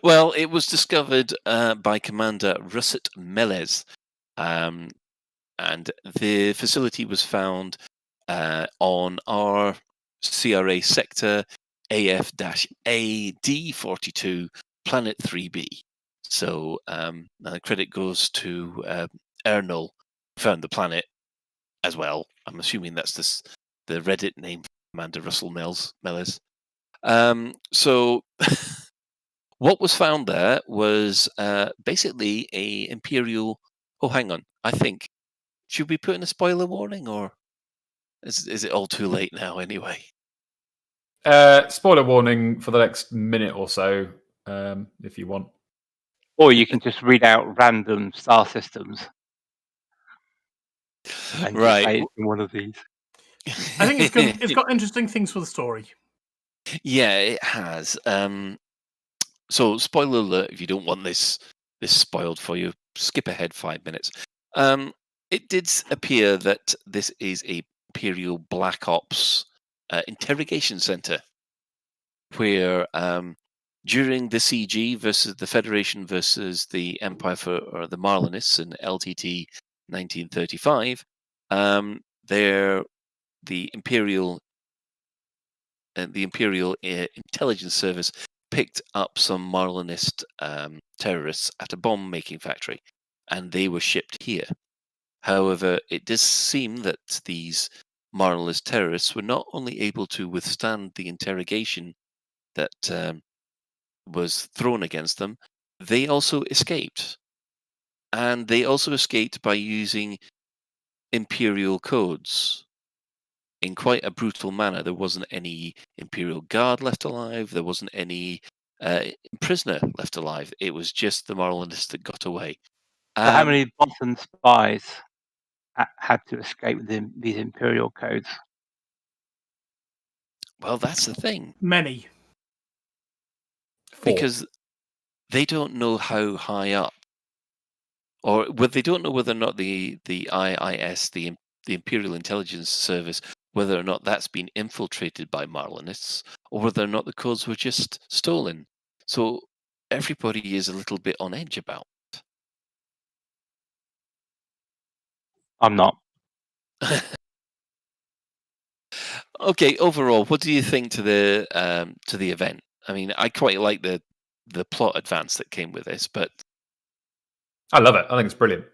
Well, it was discovered by Commander Russet Melez, and the facility was found on our CRA sector AF-AD42, Planet 3B. So the credit goes to Ernol, who found the planet as well. I'm assuming that's the Reddit name for Commander Russell Melez. So what was found there was basically a Imperial. Oh, hang on. I think, should we put in a spoiler warning, or is it all too late now anyway? Spoiler warning for the next minute or so, if you want. Or you can just read out random star systems. And Right. say it's in one of these. I think it's got interesting things for the story. Yeah, it has. So, spoiler alert, if you don't want this spoiled for you, skip ahead 5 minutes. It did appear that this is a Imperial Black Ops interrogation center, where during the CG versus the Federation versus the Empire or the Marlinists in LTT 1935, the Imperial Intelligence Service picked up some Marlinist terrorists at a bomb-making factory, and they were shipped here. However, it does seem that these Marlinist terrorists were not only able to withstand the interrogation that was thrown against them, they also escaped. And they also escaped by using Imperial codes in quite a brutal manner. There wasn't any Imperial guard left alive. There wasn't any prisoner left alive. It was just the Marlinists that got away. So how many Boston spies had to escape these Imperial codes? Well, that's the thing. Many. 4. Because they don't know how high up, or they don't know whether or not the IIS, the Imperial Intelligence Service, whether or not that's been infiltrated by Marlinists, or whether or not the codes were just stolen. So everybody is a little bit on edge about it. I'm not. Okay, overall, what do you think to the event? I mean, I quite like the plot advance that came with this, but I love it. I think it's brilliant.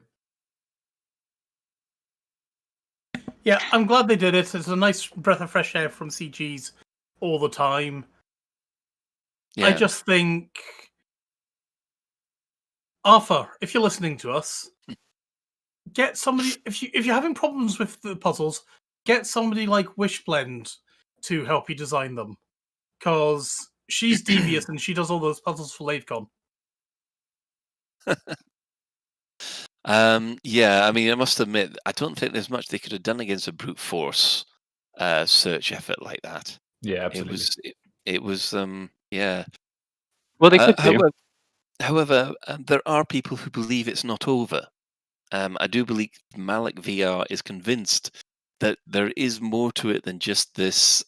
Yeah, I'm glad they did it. It's a nice breath of fresh air from CGs all the time. yeah. I just think, Arthur, if you're listening to us, get somebody. If you're having problems with the puzzles, get somebody like Wishblend to help you design them, because she's devious and she does all those puzzles for LaveCon. Yeah, I mean, I must admit, I don't think there's much they could have done against a brute force search effort like that. Yeah, absolutely. It was, yeah. Well, they could do. However, there are people who believe it's not over. I do believe Malik VR is convinced that there is more to it than just this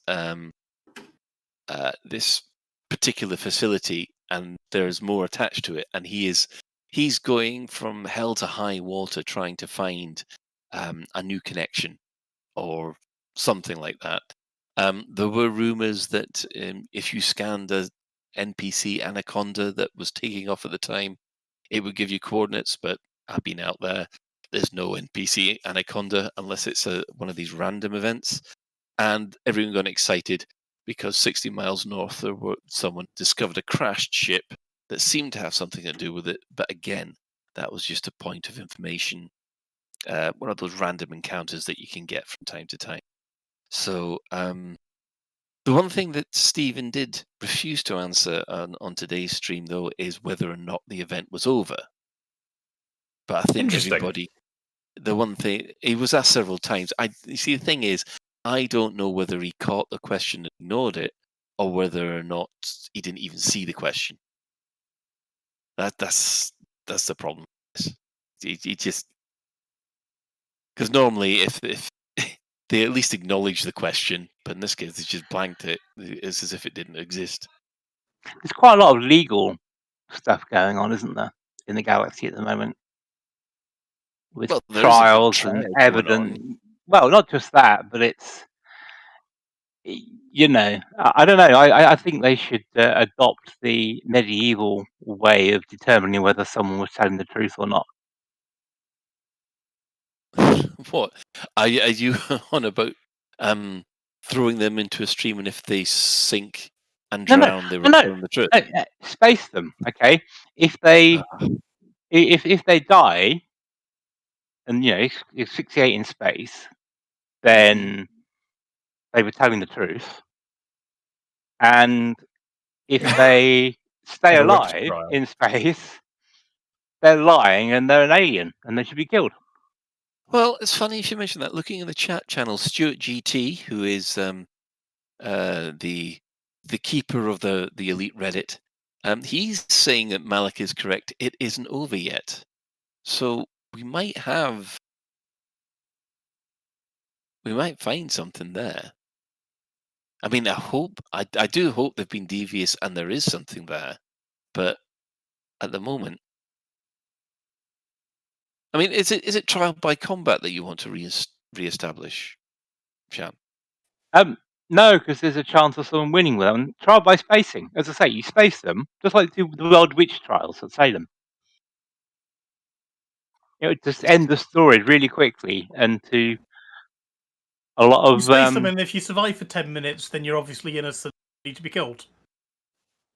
this particular facility, and there's more attached to it. And he's going from hell to high water trying to find a new connection or something like that. There were rumors that if you scanned a NPC Anaconda that was taking off at the time, it would give you coordinates, but I've been out there. There's no NPC Anaconda unless it's one of these random events. And everyone got excited because 60 miles north, someone discovered a crashed ship that seemed to have something to do with it. But again, that was just a point of information, one of those random encounters that you can get from time to time. So the one thing that Stephen did refuse to answer on today's stream, though, is whether or not the event was over. But I think everybody, the one thing, he was asked several times. You see, the thing is, I don't know whether he caught the question and ignored it, or whether or not he didn't even see the question. That's the problem. He just, because normally if they at least acknowledge the question, but in this case they just blanked it. It's as if it didn't exist. There's quite a lot of legal stuff going on, isn't there, in the galaxy at the moment, with trials and evidence. Well, not just that, but it's, you know, I don't know. I think they should adopt the medieval way of determining whether someone was telling the truth or not. What are you on about? Throwing them into a stream, and if they sink and drown, they were telling the truth. Space them, okay? If they if they die, and you know, asphyxiate in space, then they were telling the truth. And if they stay alive in space, they're lying and they're an alien and they should be killed. Well, it's funny you should mention that. Looking in the chat channel, Stuart GT, who is the keeper of the elite Reddit, he's saying that Malik is correct. It isn't over yet, so we might find something there. I mean, I do hope they've been devious and there is something there, but at the moment, I mean, is it trial by combat that you want to reestablish, Shan? No, because there's a chance of someone winning with them. Trial by spacing, as I say, you space them just like the World Witch trials at Salem. You know, just end the story really quickly and to a lot of. You space them, and if you survive for 10 minutes, then you're obviously innocent. You need to be killed.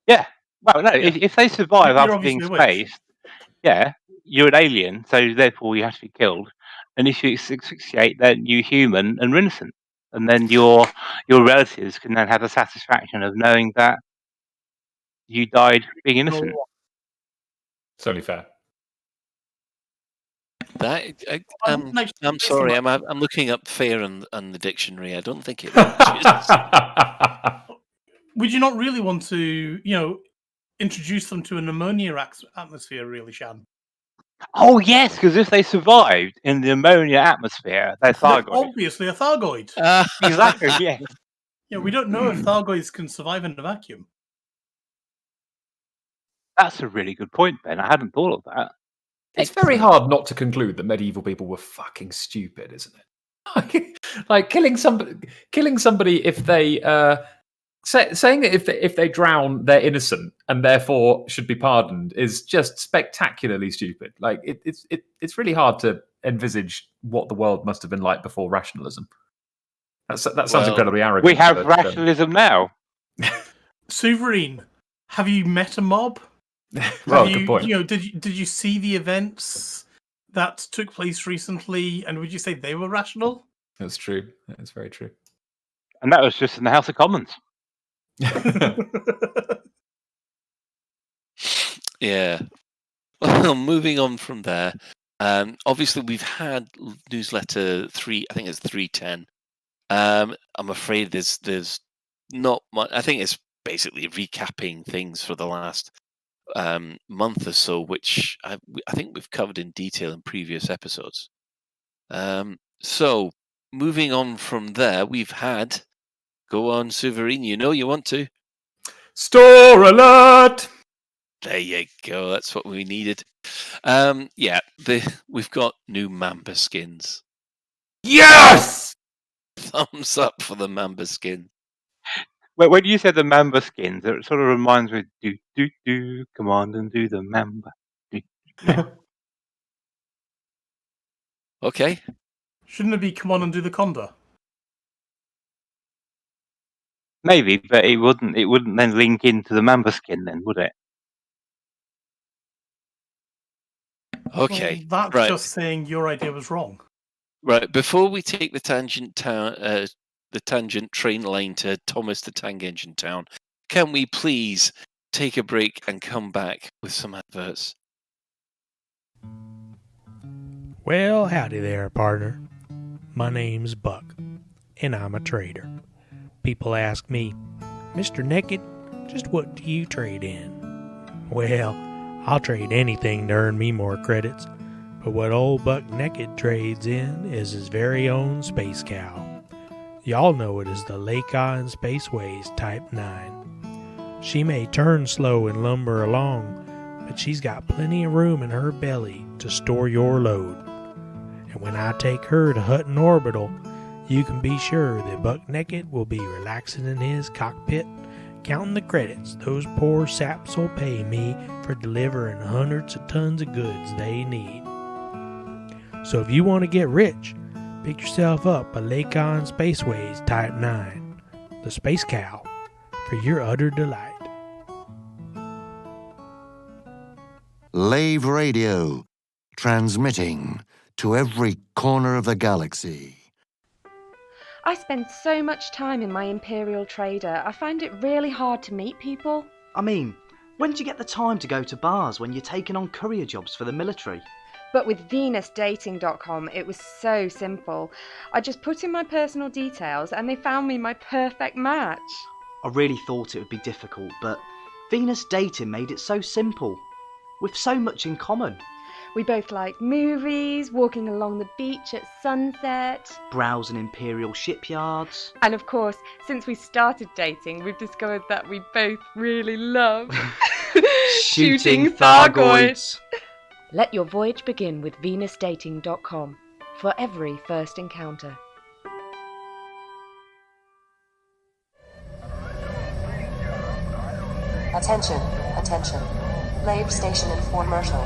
Yeah. Well, no. Yeah. If they survive after being spaced, yeah, you're an alien, so therefore you have to be killed. And if you asphyxiate, then you're human and innocent. And then your relatives can then have the satisfaction of knowing that you died being innocent. It's only fair. I'm sorry. I'm looking up fair on the dictionary. I don't think it. Would you not really want to, introduce them to an ammonia atmosphere, really, Shan? Oh yes, because if they survived in the ammonia atmosphere, they're Thargoid. They're obviously a Thargoid. Exactly. Yeah. Yeah, we don't know if Thargoids can survive in a vacuum. That's a really good point, Ben. I hadn't thought of that. It's very hard not to conclude that medieval people were fucking stupid, isn't it? Like killing somebody if they saying that if they drown, they're innocent and therefore should be pardoned is just spectacularly stupid. Like it's really hard to envisage what the world must have been like before rationalism. That sounds incredibly arrogant. We have rationalism now. Souverine, have you met a mob? Good point. Did you see the events that took place recently, and would you say they were rational? That's true. That's very true. And that was just in the House of Commons. Yeah. Well, moving on from there. Obviously, we've had newsletter 3. I think it's 310. I'm afraid there's not much. I think it's basically recapping things for the last month or so, which I think we've covered in detail in previous episodes. So moving on from there, we've had. Go on, Souverine. You know you want to. Store alert! There you go. That's what we needed. We've got new Mamba skins. Yes! Thumbs up for the Mamba skin. When you said the Mamba skins, it sort of reminds me of do, come on and do the Mamba. Okay. Shouldn't it be come on and do the Conda? Maybe, but it wouldn't then link into the Mamba skin then, would it? Okay. Well, that's just saying your idea was wrong. Right. Before we take the tangent train line to Thomas the Tank Engine Town, can we please take a break and come back with some adverts? Well, howdy there, partner. My name's Buck, and I'm a trader. People ask me, Mr. Naked, just what do you trade in? Well, I'll trade anything to earn me more credits, but what old Buck Naked trades in is his very own space cow. Y'all know it as the Lakon Spaceways Type 9. She may turn slow and lumber along, but she's got plenty of room in her belly to store your load. And when I take her to Hutton Orbital, you can be sure that Buck Naked will be relaxing in his cockpit, counting the credits those poor saps will pay me for delivering hundreds of tons of goods they need. So if you want to get rich, pick yourself up a Lakon Spaceways Type 9, the Space Cow, for your utter delight. Lave Radio, transmitting to every corner of the galaxy. I spend so much time in my Imperial Trader, I find it really hard to meet people. I mean, when do you get the time to go to bars when you're taking on courier jobs for the military? But with VenusDating.com, it was so simple. I just put in my personal details and they found me my perfect match. I really thought it would be difficult, but Venus Dating made it so simple. With so much in common. We both like movies, walking along the beach at sunset, browsing Imperial shipyards. And of course, since we started dating, we've discovered that we both really love shooting Thargoids. Let your voyage begin with VenusDating.com for every first encounter. Attention, attention. Lave Station Infomercial.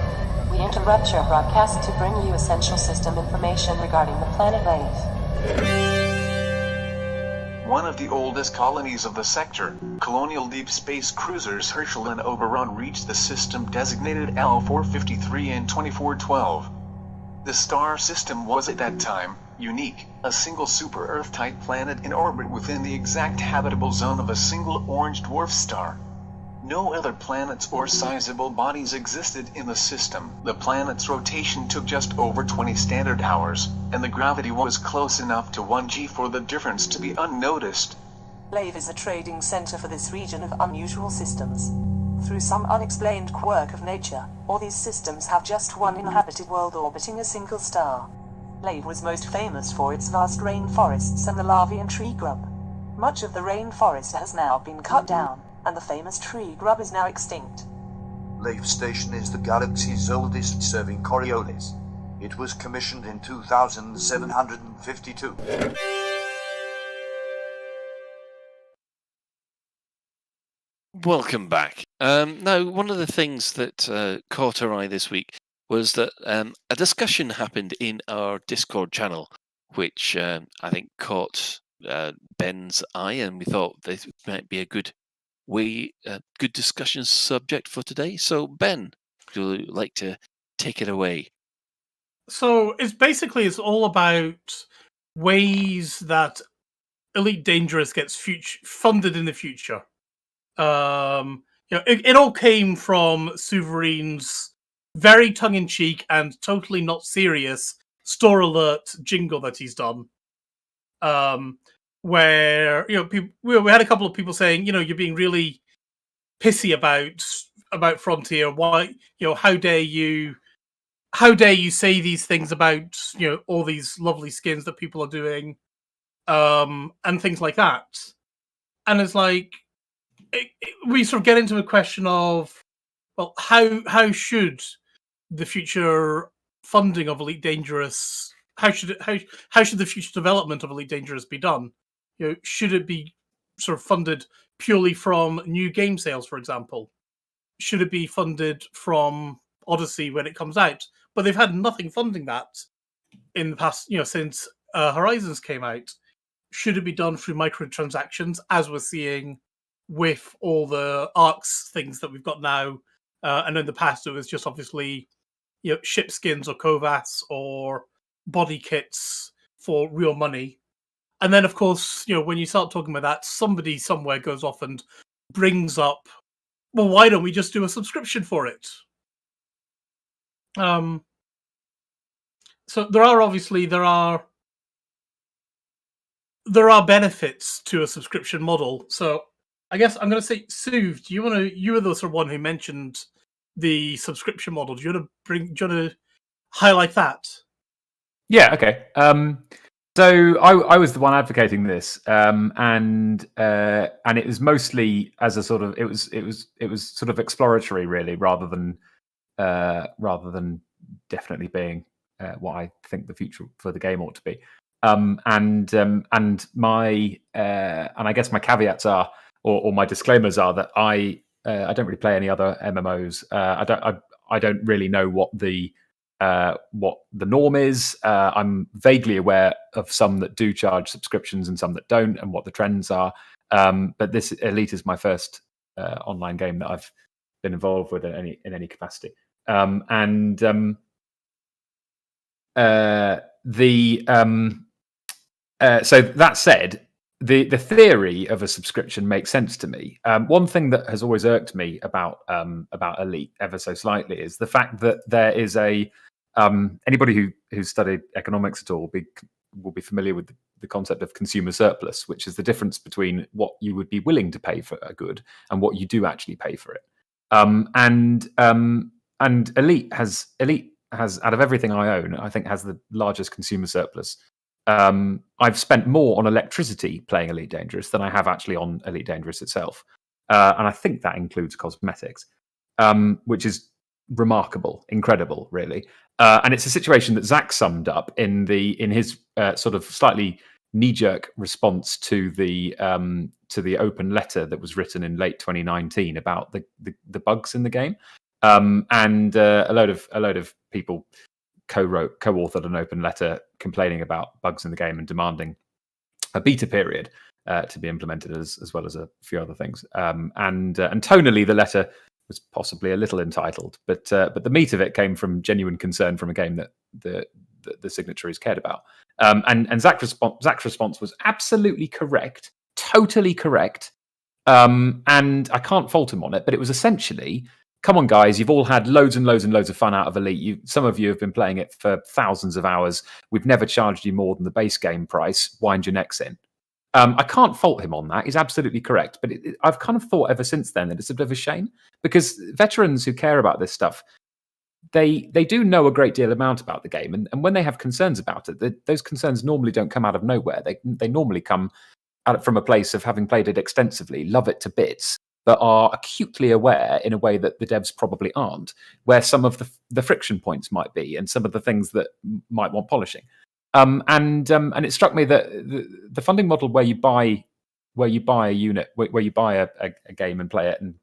We interrupt your broadcast to bring you essential system information regarding the planet Lave. One of the oldest colonies of the sector, colonial deep space cruisers Herschel and Oberon reached the system designated L453 in 2412. The star system was at that time unique, a single super-Earth-type planet in orbit within the exact habitable zone of a single orange dwarf star. No other planets or sizable bodies existed in the system. The planet's rotation took just over 20 standard hours, and the gravity was close enough to 1g for the difference to be unnoticed. Lave is a trading center for this region of unusual systems. Through some unexplained quirk of nature, all these systems have just one inhabited world orbiting a single star. Lave was most famous for its vast rainforests and the Lavian tree grub. Much of the rainforest has now been cut down, and the famous tree grub is now extinct. Lave Station is the galaxy's oldest, serving Coriolis. It was commissioned in 2752. Welcome back. Now, one of the things that caught our eye this week was that a discussion happened in our Discord channel, which I think caught Ben's eye, and we thought this might be a good good discussion subject for today. So, Ben, would you like to take it away? So it's all about ways that Elite Dangerous gets funded in the future. It all came from Sovereign's very tongue-in-cheek and totally not serious store alert jingle that he's done. Where we had a couple of people saying, you're being really pissy about Frontier. Why, how dare you say these things about all these lovely skins that people are doing, and things like that. And it's like we sort of get into a question of, well, how should the future funding of Elite Dangerous, how should the future development of Elite Dangerous be done? Should it be sort of funded purely from new game sales, for example? Should it be funded from Odyssey when it comes out? But they've had nothing funding that in the past, since Horizons came out. Should it be done through microtransactions, as we're seeing with all the ARCs things that we've got now? And in the past, it was just obviously, ship skins or Kovas or body kits for real money. And then, of course, when you start talking about that, somebody somewhere goes off and brings up, well, why don't we just do a subscription for it? So there are benefits to a subscription model. So I guess I'm going to say, Suv, you were the sort of one who mentioned the subscription model. Do you want to highlight that? Yeah. Okay. So I was the one advocating this, and it was mostly as a sort of it was sort of exploratory, really, rather than definitely being what I think the future for the game ought to be. And I guess my caveats are, or my disclaimers are, that I don't really play any other MMOs. I don't really know what the norm is. I'm vaguely aware of some that do charge subscriptions and some that don't, and what the trends are. But this Elite is my first online game that I've been involved with in any capacity. So that said, the theory of a subscription makes sense to me. One thing that has always irked me about Elite ever so slightly is the fact that there is anybody who's studied economics at all will be familiar with the concept of consumer surplus, which is the difference between what you would be willing to pay for a good and what you do actually pay for it. And Elite has, out of everything I own, I think has the largest consumer surplus. I've spent more on electricity playing Elite Dangerous than I have actually on Elite Dangerous itself. And I think that includes cosmetics, which is remarkable, incredible, really. And it's a situation that Zach summed up in his sort of slightly knee-jerk response to the open letter that was written in late 2019 about the bugs in the game. And a load of people co-authored an open letter complaining about bugs in the game and demanding a beta period to be implemented, as well as a few other things. And tonally, the letter was possibly a little entitled, but the meat of it came from genuine concern from a game that the signatories cared about. And Zach's response was absolutely correct, totally correct. And I can't fault him on it, but it was essentially, come on, guys, you've all had loads and loads and loads of fun out of Elite. Some of you have been playing it for thousands of hours. We've never charged you more than the base game price. Wind your necks in. I can't fault him on that. He's absolutely correct. But I've kind of thought ever since then that it's a bit of a shame, because veterans who care about this stuff, they do know a great deal about the game. And when they have concerns about it, those concerns normally don't come out of nowhere. They normally come out from a place of having played it extensively, love it to bits, but are acutely aware in a way that the devs probably aren't, where some of the friction points might be and some of the things that might want polishing. And it struck me that the funding model where you buy where you buy a unit, where you buy a game and play it, and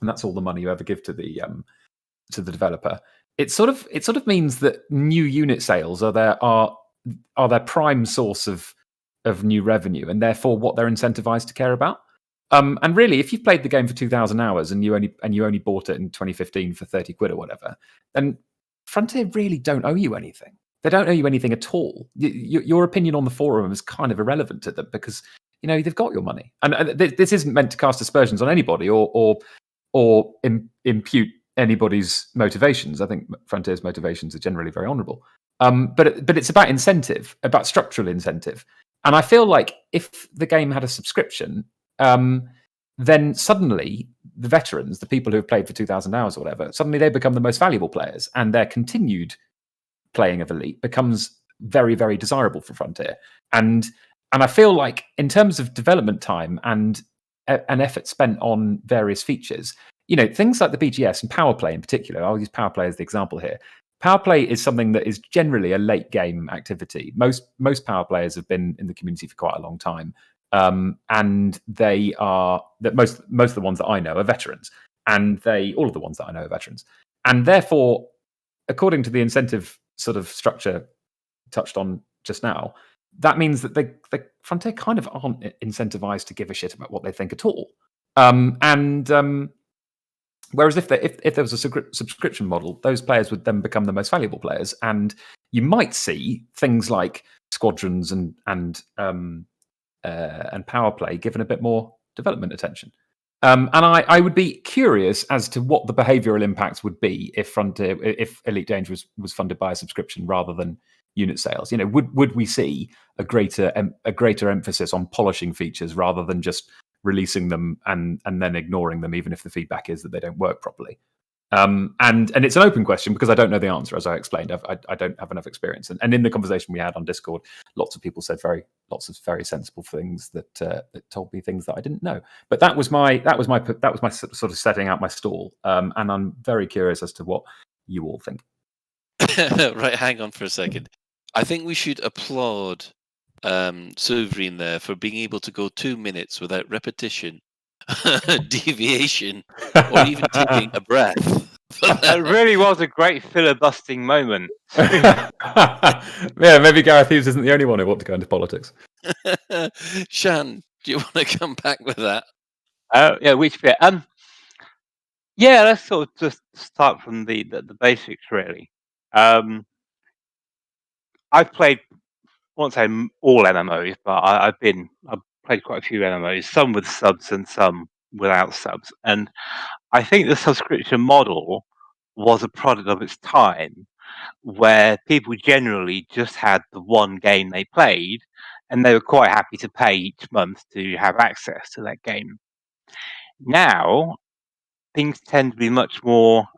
that's all the money you ever give to the developer. It sort of means that new unit sales are their prime source of new revenue, and therefore what they're incentivized to care about. And really, if you've played the game for 2,000 hours and you only bought it in 2015 for 30 quid or whatever, then Frontier really don't owe you anything. They don't owe you anything at all. Your opinion on the forum is kind of irrelevant to them because they've got your money. And this isn't meant to cast aspersions on anybody or impute anybody's motivations. I think Frontier's motivations are generally very honourable. But it's about incentive, about structural incentive. And I feel like if the game had a subscription, then suddenly the veterans, the people who have played for 2,000 hours or whatever, suddenly they become the most valuable players, and their continued playing of Elite becomes very, very desirable for Frontier. And I feel like in terms of development time and an effort spent on various features, things like the BGS and Power Play in particular, I'll use Power Play as the example here. Power Play is something that is generally a late game activity. Most Power Players have been in the community for quite a long time. And they are that most of the ones that I know are veterans, and all of the ones that I know are veterans. And therefore, according to the incentive sort of structure touched on just now, that means that the Frontier kind of aren't incentivized to give a shit about what they think at all. Whereas if there was a subscription model, those players would then become the most valuable players, and you might see things like squadrons and Power Play given a bit more development attention. And I would be curious as to what the behavioural impacts would be if Elite Dangerous was funded by a subscription rather than unit sales. Would we see a greater emphasis on polishing features rather than just releasing them and then ignoring them, even if the feedback is that they don't work properly? And it's an open question because I don't know the answer, as I explained. I don't have enough experience. And in the conversation we had on Discord, lots of people said lots of very sensible things that told me things that I didn't know. But that was my sort of setting out my stall. And I'm very curious as to what you all think. Right, hang on for a second. I think we should applaud Sovereign there for being able to go 2 minutes without repetition, deviation, or even taking a breath. It really was a great filibustering moment. Yeah, maybe Gareth Hughes isn't the only one who wants to go into politics. Shan, do you want to come back with that? Yeah, which bit? Yeah, let's sort of just start from the basics, really. I've played, I won't say all MMOs, but I've played quite a few MMOs, some with subs and some without subs. And I think the subscription model was a product of its time, where people generally just had the one game they played, and they were quite happy to pay each month to have access to that game. Now, things tend to be much more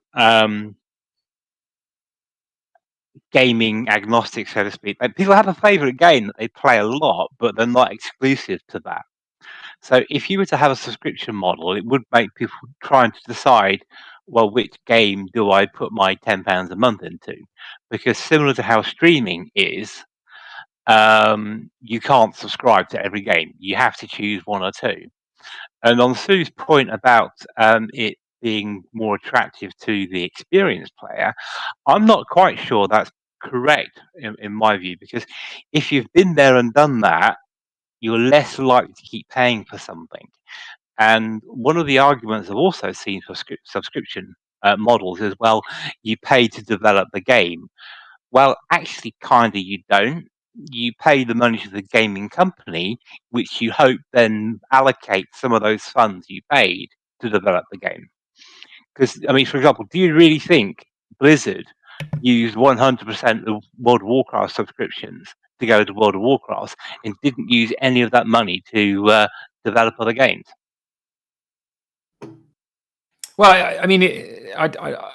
gaming agnostic, so to speak. Like, people have a favorite game that they play a lot, but they're not exclusive to that. So if you were to have a subscription model, it would make people trying to decide, well, which game do I put my £10 a month into? Because similar to how streaming is, you can't subscribe to every game. You have to choose one or two. And on Sue's point about it being more attractive to the experienced player, I'm not quite sure that's correct in my view, because if you've been there and done that, you're less likely to keep paying for something. And one of the arguments I've also seen for subscription models is, well, you pay to develop the game. Well, actually, kind of you don't. You pay the money to the gaming company, which you hope then allocate some of those funds you paid to develop the game. Because, I mean, for example, do you really think Blizzard used 100% of World of Warcraft subscriptions to go to World of Warcraft and didn't use any of that money to develop other games? Well, I mean, I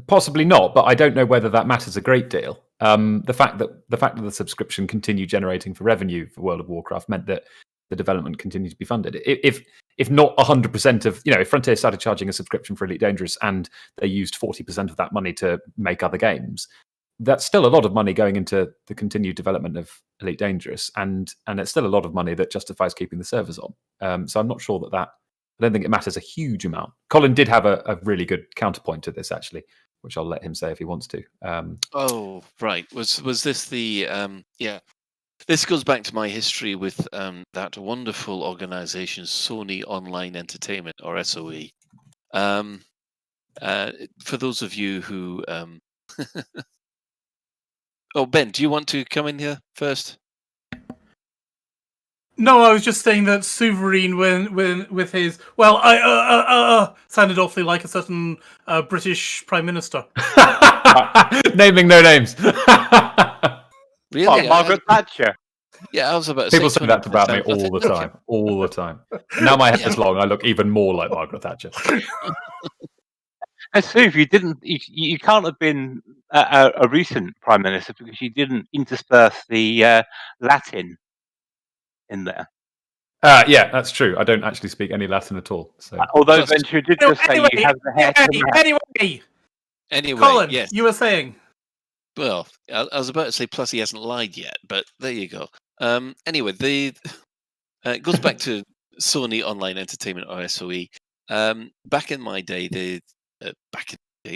possibly not, but I don't know whether that matters a great deal. The fact that the subscription continued generating for revenue for World of Warcraft meant that the development continued to be funded. If not 100% of, if Frontier started charging a subscription for Elite Dangerous and they used 40% of that money to make other games, that's still a lot of money going into the continued development of Elite Dangerous, and it's still a lot of money that justifies keeping the servers on. So I'm not sure that I don't think it matters a huge amount. Colin did have a really good counterpoint to this, actually, which I'll let him say if he wants to. Oh, right. Was this the yeah? This goes back to my history with that wonderful organization, Sony Online Entertainment, or SOE. For those of you who oh, Ben, do you want to come in here first? No, I was just saying that Sovereign, with his I sounded awfully like a certain British Prime Minister. Naming no names. Really? What, Margaret Thatcher? Yeah, I was about to People say say that about me 20%. I all think, the okay. time. All the time. Now my hair is long, I look even more like Margaret Thatcher. And Sue, you can't have been a recent Prime Minister because you didn't intersperse the Latin in there. Yeah, that's true. I don't actually speak any Latin at all. So. Although Ventura did just say you have the hair to match. Anyway, Colin, yes. you were saying. Well, I was about to say, plus he hasn't lied yet, but there you go. Anyway, it goes back to Sony Online Entertainment, or SOE. Back in my day, it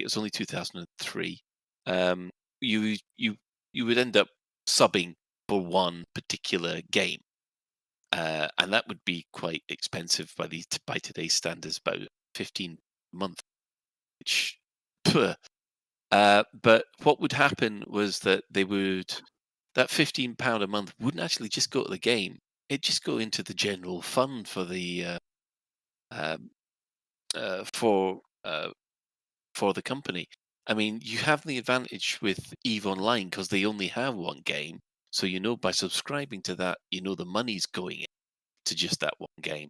was only 2003. You would end up subbing for one particular game, and that would be quite expensive by today's standards, about $15 a month. Which, but what would happen was that that £15 a month wouldn't actually just go to the game; it'd just go into the general fund for the for the company. I mean, you have the advantage with EVE Online because they only have one game, so by subscribing to that, the money's going to just that one game.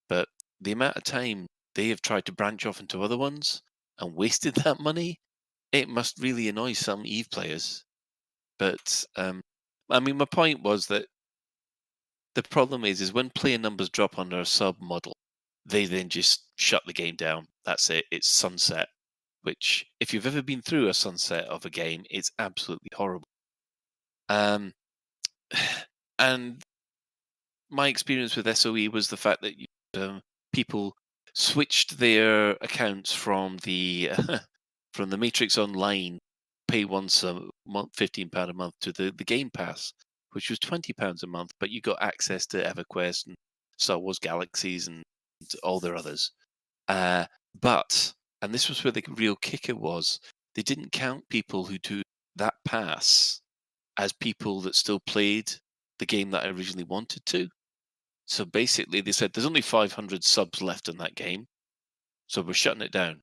But the amount of time they have tried to branch off into other ones and wasted that money, it must really annoy some EVE players. But I mean, my point was that the problem is when player numbers drop under a sub model, they then just shut the game down. That's it. It's sunset. Which, if you've ever been through a sunset of a game, it's absolutely horrible. And my experience with SOE was the fact that people switched their accounts from the from the Matrix Online, pay once a month, £15 a month, to the Game Pass, which was £20 a month, but you got access to EverQuest and Star Wars Galaxies and all their others. But, and this was where the real kicker was, they didn't count people who do that pass as people that still played the game that I originally wanted to. So basically they said there's only 500 subs left in that game, so we're shutting it down.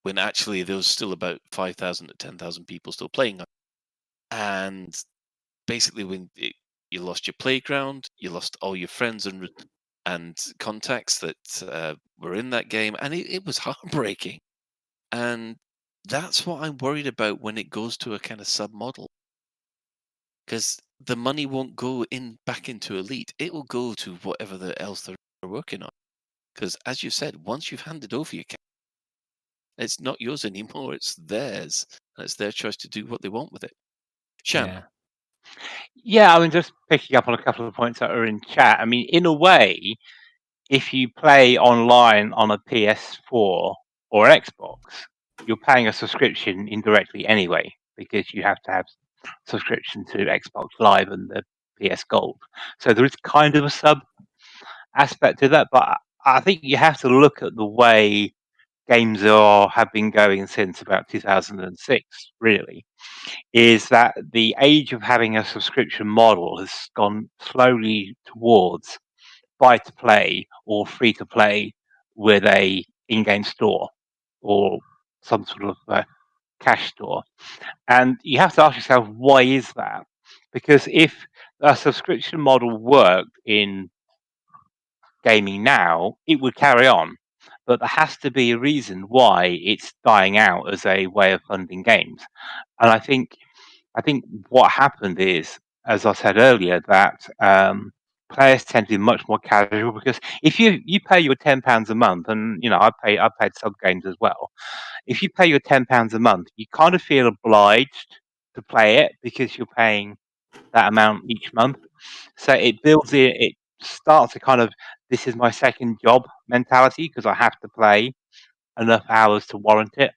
When actually there was still about 5,000 to 10,000 people still playing. And basically when you lost your playground, you lost all your friends and contacts that were in that game, and it was heartbreaking. And that's what I'm worried about when it goes to a kind of sub model, because the money won't go back into Elite. It will go to whatever else they're working on. Because as you said, once you've handed over your account, it's not yours anymore. It's theirs, and it's their choice to do what they want with it. Shan. Yeah, I mean, just picking up on a couple of points that are in chat. I mean, in a way, if you play online on a PS4 or Xbox, you're paying a subscription indirectly anyway, because you have to have subscription to Xbox Live and the PS Gold. So there is kind of a sub aspect to that, but I think you have to look at the way games have been going since about 2006, really, is that the age of having a subscription model has gone slowly towards buy-to-play or free-to-play with a in-game store or some sort of cash store. And you have to ask yourself, why is that? Because if a subscription model worked in gaming now, it would carry on. But there has to be a reason why it's dying out as a way of funding games. And I think what happened is, as I said earlier, that players tend to be much more casual, because if you pay your £10 a month, and I paid sub games as well. If you pay your £10 a month, you kind of feel obliged to play it because you're paying that amount each month. So it builds it. It starts a kind of this is my second job mentality because I have to play enough hours to warrant it.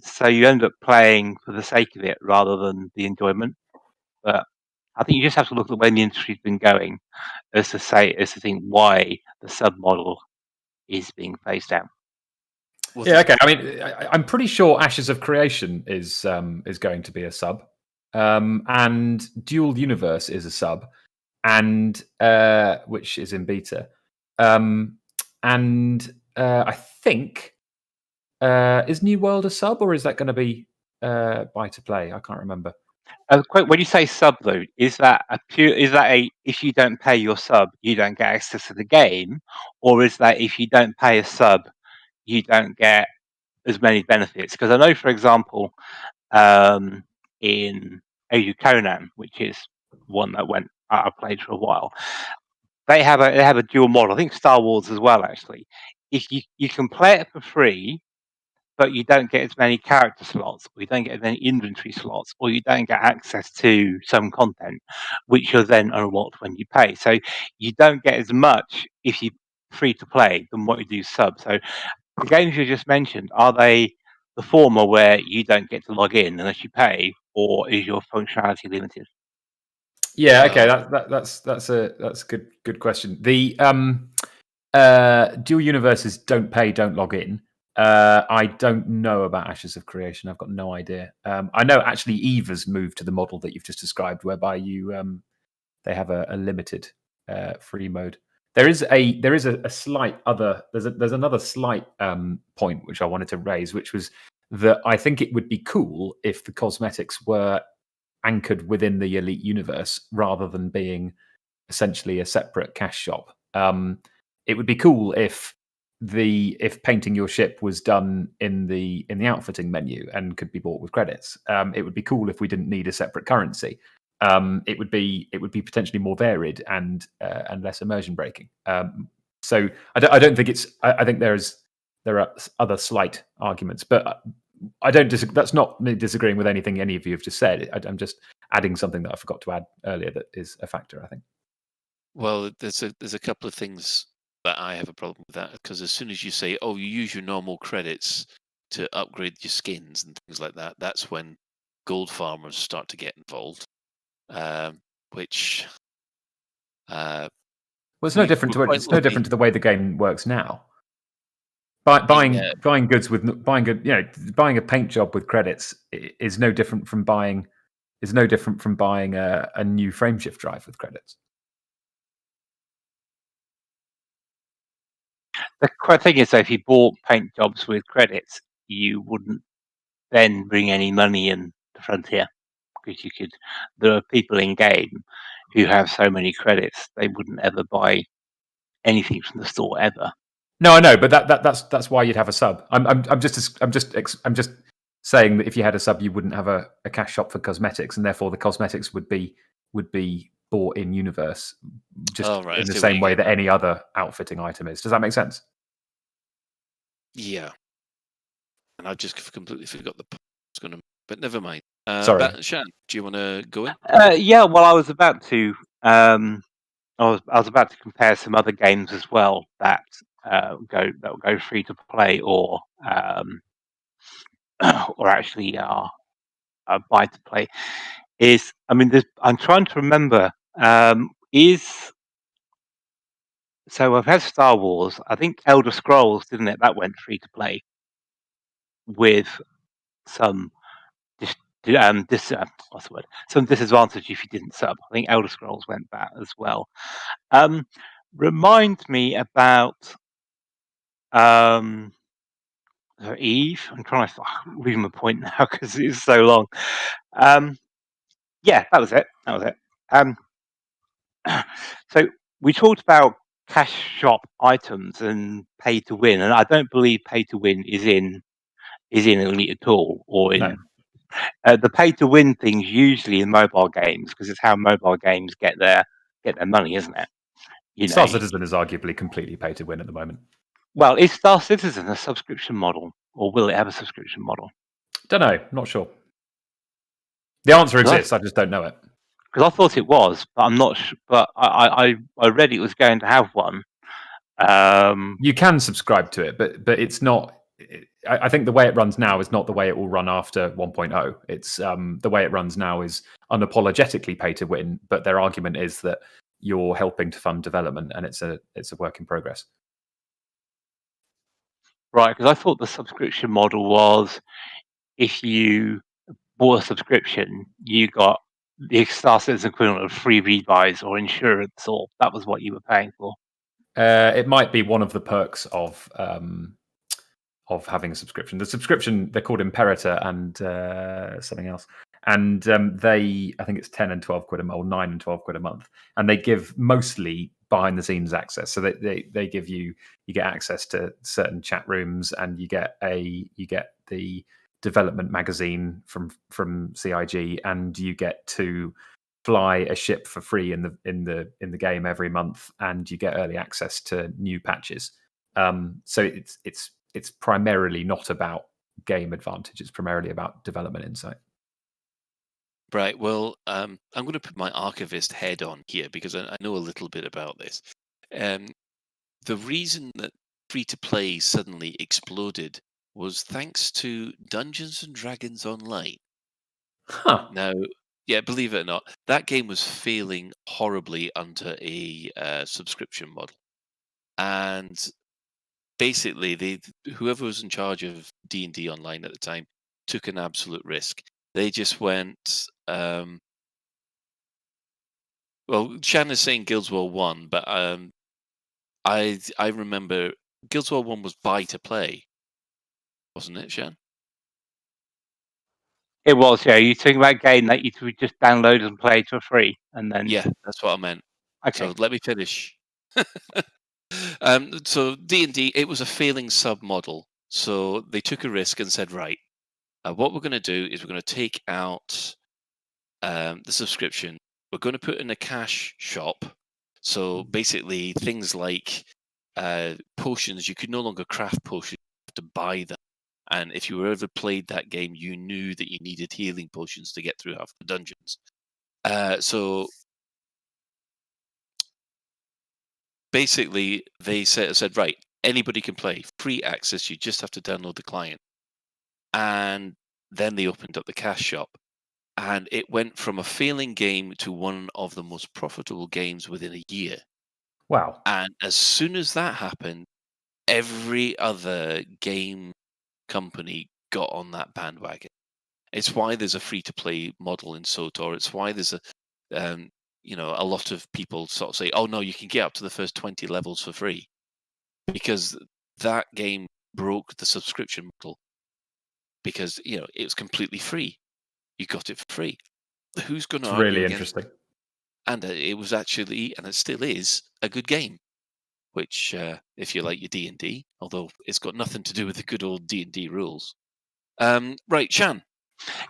So you end up playing for the sake of it rather than the enjoyment. But I think you just have to look at where the industry's been going as to think why the sub model is being phased out. Yeah, okay. I mean, I'm pretty sure Ashes of Creation is going to be a sub, and Dual Universe is a sub, and which is in beta, and I think is New World a sub, or is that going to be buy to play? I can't remember. When you say sub, though, is that if you don't pay your sub, you don't get access to the game, or is that if you don't pay a sub, you don't get as many benefits? Because I know, for example, in Age of Conan, which is one that I played for a while, they have a dual model. I think Star Wars as well, actually. If you can play it for free, but you don't get as many character slots, or you don't get as many inventory slots, or you don't get access to some content, which you're then unlocked when you pay. So you don't get as much if you're free to play than what you do sub. So the games you just mentioned, are they the former where you don't get to log in unless you pay, or is your functionality limited? Yeah, okay, that's a good question. The Dual Universes don't pay, don't log in. I don't know about Ashes of Creation. I've got no idea. I know actually Eve has moved to the model that you've just described, whereby they have a limited free mode. There is a slight other. There's another slight point which I wanted to raise, which was that I think it would be cool if the cosmetics were anchored within the Elite universe rather than being essentially a separate cash shop. It would be cool if painting your ship was done in the outfitting menu and could be bought with credits. It would be cool if we didn't need a separate currency. It would be potentially more varied and less immersion breaking. So I don't think it's. I think there are other slight arguments, but I don't disagree. That's not me disagreeing with anything any of you have just said. I'm just adding something that I forgot to add earlier that is a factor, I think. Well, there's a couple of things that I have a problem with that, because as soon as you say, "Oh, you use your normal credits to upgrade your skins and things like that," that's when gold farmers start to get involved. Which well, it's no different to the way the game works now. Buying goods with buying a paint job with credits is no different from buying a new frameshift drive with credits. The thing is, though, if you bought paint jobs with credits, you wouldn't then bring any money in the Frontier, because there are people in game who have so many credits they wouldn't ever buy anything from the store ever. No, I know, but that's why you'd have a sub. I'm just saying that if you had a sub, you wouldn't have a cash shop for cosmetics, and therefore the cosmetics would be bought in universe, just in the same way that any other outfitting item is. Does that make sense? Yeah. And I just completely forgot the point I was going to, but never mind. Sorry, Shan, do you want to go in? Yeah. Well, I was about to. I was about to compare some other games as well that will go free to play or actually are buy to play. I'm trying to remember. So I've had Star Wars. I think Elder Scrolls, didn't it? That went free to play with some some disadvantage if you didn't sub. I think Elder Scrolls went that as well. Remind me about Eve. I'm trying to lose my point now because it's so long. Yeah, that was it. So we talked about cash shop items and pay to win, and I don't believe pay to win is in Elite at all, or in the pay to win things usually in mobile games, because it's how mobile games get their money, isn't it? Star Citizen is arguably completely pay to win at the moment. Well, is Star Citizen a subscription model, or will it have a subscription model? Don't know. Not sure. The answer exists. I just don't know it. Because I thought it was, but I'm not. But I read it was going to have one. You can subscribe to it, but it's not. I think the way it runs now is not the way it will run after 1.0. It's the way it runs now is unapologetically pay to win, but their argument is that you're helping to fund development, and it's a work in progress. Right, because I thought the subscription model was if you bought a subscription, you got the Star Citizen equivalent of free rebuys or insurance, or that was what you were paying for. It might be one of the perks of having a subscription. The subscription, they're called Imperator and something else. And I think it's 10 and 12 quid a month, or 9 and 12 quid a month. And they give mostly behind the scenes access. So they give you get access to certain chat rooms, and you get the development magazine from CIG, and you get to fly a ship for free in the game every month, and you get early access to new patches. So it's primarily not about game advantage. It's primarily about development insight. Right. Well, I'm going to put my archivist head on here because I know a little bit about this. The reason that free-to-play suddenly exploded was thanks to Dungeons and Dragons Online. Huh. Now, yeah, believe it or not, that game was failing horribly under a subscription model. And basically, whoever was in charge of D&D Online at the time took an absolute risk. They just went... well, Shan is saying Guild Wars 1, but I remember Guild Wars 1 was buy to play, wasn't it, Shan? It was, yeah. You're talking about a game that you could just download and play for free, and then Yeah, that's what I meant. Okay. So let me finish. So D&D, it was a failing sub model. So they took a risk and said, right, what we're going to do is we're going to take out the subscription. We're going to put in a cash shop. So basically things like potions, you could no longer craft potions, you have to buy them. And if you ever played that game, you knew that you needed healing potions to get through half the dungeons. So basically, they said, right, anybody can play. Free access, you just have to download the client. And then they opened up the cash shop. And it went from a failing game to one of the most profitable games within a year. Wow. And as soon as that happened, every other game company got on that bandwagon. It's why there's a free-to-play model in SOTOR. It's why there's a lot of people sort of say, oh no, you can get up to the first 20 levels for free. Because that game broke the subscription model. Because, it was completely free. You got it for free. Who's going to argue really against interesting. it? And it was actually, and it still is, a good game. Which, if you like your D&D, although it's got nothing to do with the good old D&D rules. Right, Shan.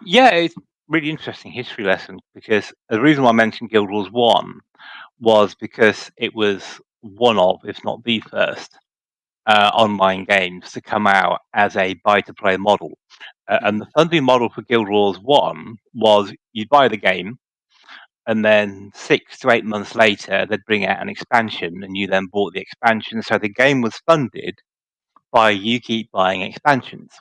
Yeah, it's really interesting history lesson, because the reason why I mentioned Guild Wars 1 was because it was one of, if not the first, online games to come out as a buy-to-play model. And the funding model for Guild Wars 1 was you'd buy the game, and then 6 to 8 months later, they'd bring out an expansion, and you then bought the expansion. So the game was funded by you keep buying expansions.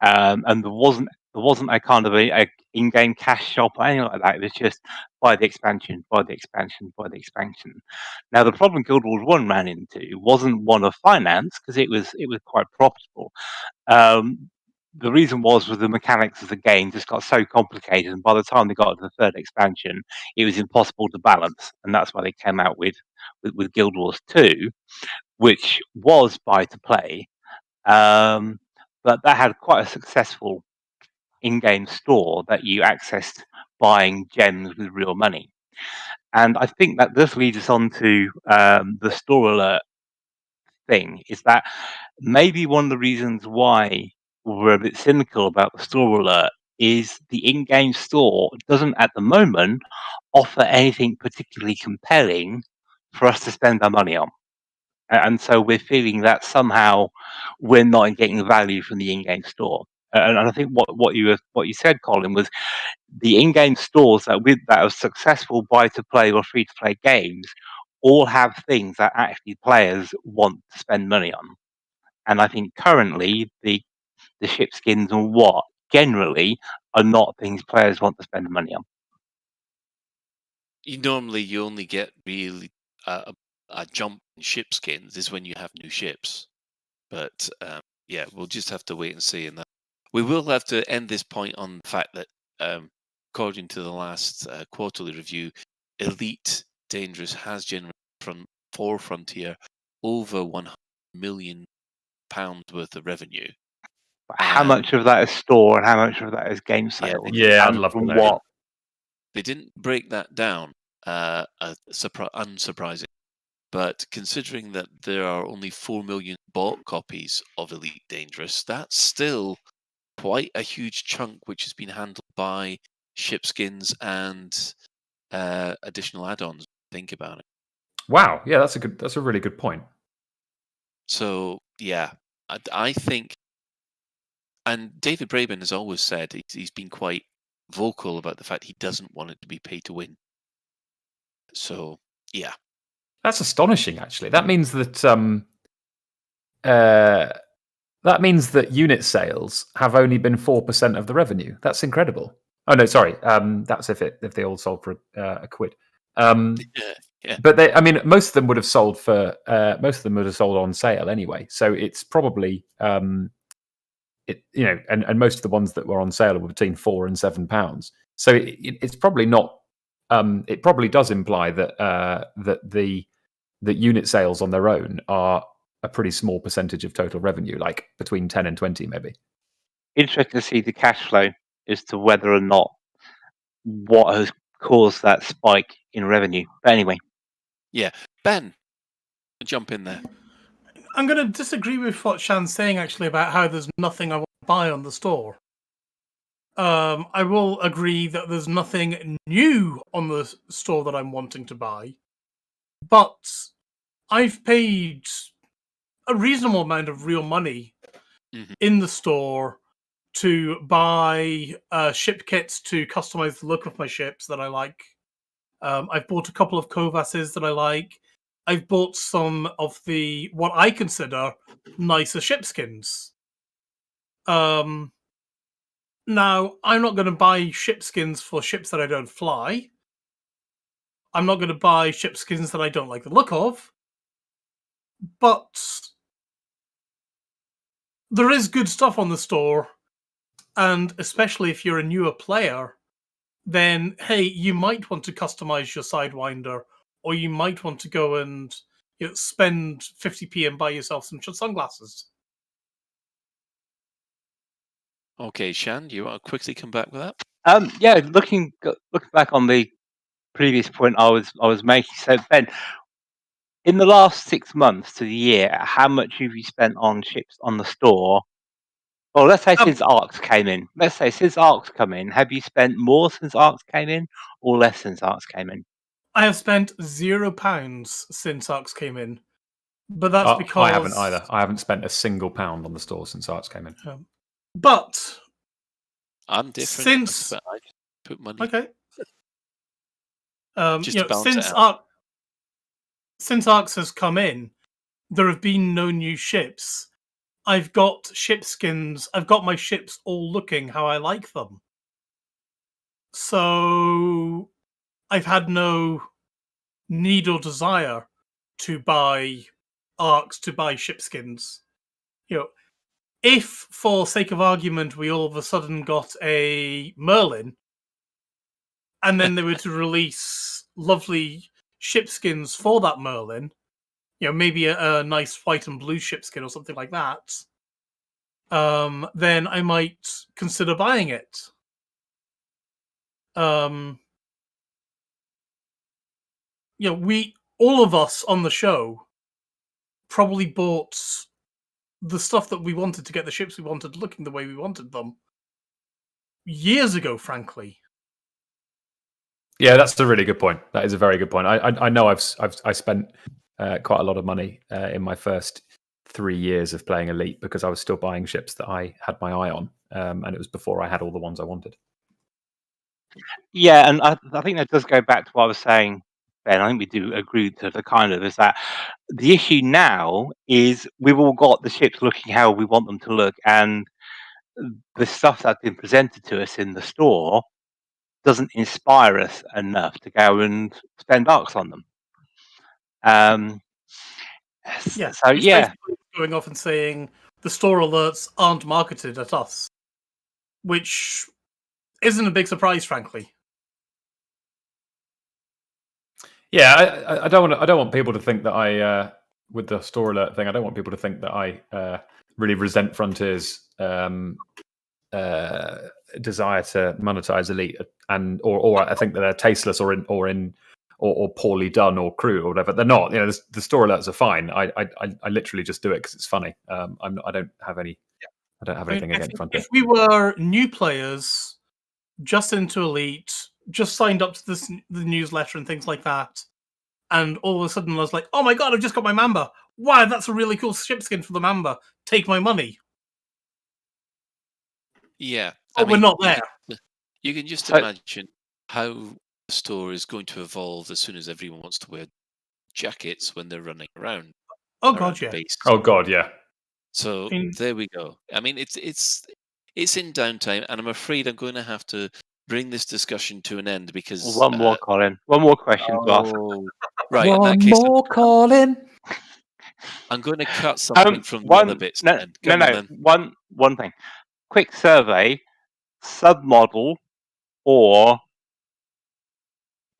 And there wasn't a kind of a in-game cash shop or anything like that. It was just buy the expansion, buy the expansion, buy the expansion. Now the problem Guild Wars 1 ran into wasn't one of finance, because it was quite profitable. The reason was the mechanics of the game just got so complicated, and by the time they got to the third expansion, it was impossible to balance, and that's why they came out with Guild Wars 2, which was buy to play, but that had quite a successful in-game store that you accessed buying gems with real money. And I think that this leads us on to the store alert thing, is that maybe one of the reasons why we're a bit cynical about the store alert is the in-game store doesn't at the moment offer anything particularly compelling for us to spend our money on. And so we're feeling that somehow we're not getting the value from the in-game store. And I think what you said, Colin, was the in-game stores that are successful buy-to-play or free-to-play games all have things that actually players want to spend money on. And I think currently the ship skins and what generally are not things players want to spend money on. You only get really a jump in ship skins is when you have new ships. But yeah, we'll just have to wait and see. And we will have to end this point on the fact that, according to the last quarterly review, Elite Dangerous has generated for Frontier over £100 million worth of revenue. How much of that is store and how much of that is game sales? I'd love to know. What? They didn't break that down, unsurprising. But considering that there are only 4 million bought copies of Elite Dangerous, that's still quite a huge chunk which has been handled by ship skins and additional add-ons. Think about it. Wow, yeah, that's a really good point. So yeah, I think, and David Braben has always said he's been quite vocal about the fact he doesn't want it to be pay to win. So yeah, that's astonishing. Actually, that means that unit sales have only been 4% of the revenue. That's incredible. Oh no, sorry, that's if they all sold for a quid. Yeah. But most of them would have sold on sale anyway. So it's probably and most of the ones that were on sale were between £4 and £7. So it's probably not. It probably does imply that the unit sales on their own are a pretty small percentage of total revenue, like between 10 and 20, maybe. Interesting to see the cash flow as to whether or not what has caused that spike in revenue. But anyway. Yeah. Ben, jump in there. I'm going to disagree with what Shan's saying, actually, about how there's nothing I want to buy on the store. I will agree that there's nothing new on the store that I'm wanting to buy. But I've paid a reasonable amount of real money in the store to buy ship kits to customize the look of my ships that I like. I've bought a couple of Kovas's that I like. I've bought some of what I consider nicer ship skins. Now, I'm not going to buy ship skins for ships that I don't fly. I'm not going to buy ship skins that I don't like the look of. But there is good stuff on the store. And especially if you're a newer player, then, hey, you might want to customize your Sidewinder, or you might want to go and spend 50p and buy yourself some sunglasses. Okay, Shan, do you want to quickly come back with that? Yeah, looking back on the previous point I was making. So Ben, in the last 6 months to the year, how much have you spent on ships on the store? Well, let's say since ARCs came in. Let's say since ARCs come in, have you spent more since ARCs came in, or less since ARCs came in? I have spent £0 since ARCs came in, but that's because I haven't either. I haven't spent a single pound on the store since ARCs came in. But I'm different. I put money. Okay. Since ARCs has come in, there have been no new ships. I've got ship skins. I've got my ships all looking how I like them. So I've had no need or desire to buy ARCs, to buy ship skins. If, for sake of argument, we all of a sudden got a Merlin, and then they were to release lovely ship skins for that Merlin, maybe a nice white and blue ship skin or something like that, then I might consider buying it. All of us on the show probably bought the stuff that we wanted to get the ships we wanted looking the way we wanted them years ago, frankly. Yeah, that's a really good point. That is a very good point. I know I spent quite a lot of money in my first 3 years of playing Elite because I was still buying ships that I had my eye on. and it was before I had all the ones I wanted. Yeah, and I think that does go back to what I was saying, Ben. I think we do agree to the kind of is that the issue now is we've all got the ships looking how we want them to look, and the stuff that's been presented to us in the store doesn't inspire us enough to go and spend bucks on them. Yeah. So It's yeah, basically going off and saying the store alerts aren't marketed at us, which isn't a big surprise, frankly. Yeah, I don't want people to think that I with the store alert thing. I don't want people to think that I really resent Frontier's desire to monetize Elite, or I think that they're tasteless or poorly done or crude or whatever. They're not. You know, the store alerts are fine. I literally just do it because it's funny. I don't have any. I don't have anything against Frontier. If we were new players, just into Elite, just signed up to the newsletter and things like that, and all of a sudden I was like, "Oh my god, I've just got my Mamba! Wow, that's a really cool ship skin for the Mamba. Take my money." Yeah. But we're not there. You can just imagine how the store is going to evolve as soon as everyone wants to wear jackets when they're running around. Oh god, yeah. Base. Oh god, yeah. So there we go. I mean, it's in downtime, and I'm afraid I'm going to have to bring this discussion to an end because one more, Colin. One more question to ask. Right, in that case, Colin. I'm going to cut something from the other bits. No, one thing. Quick survey: submodel or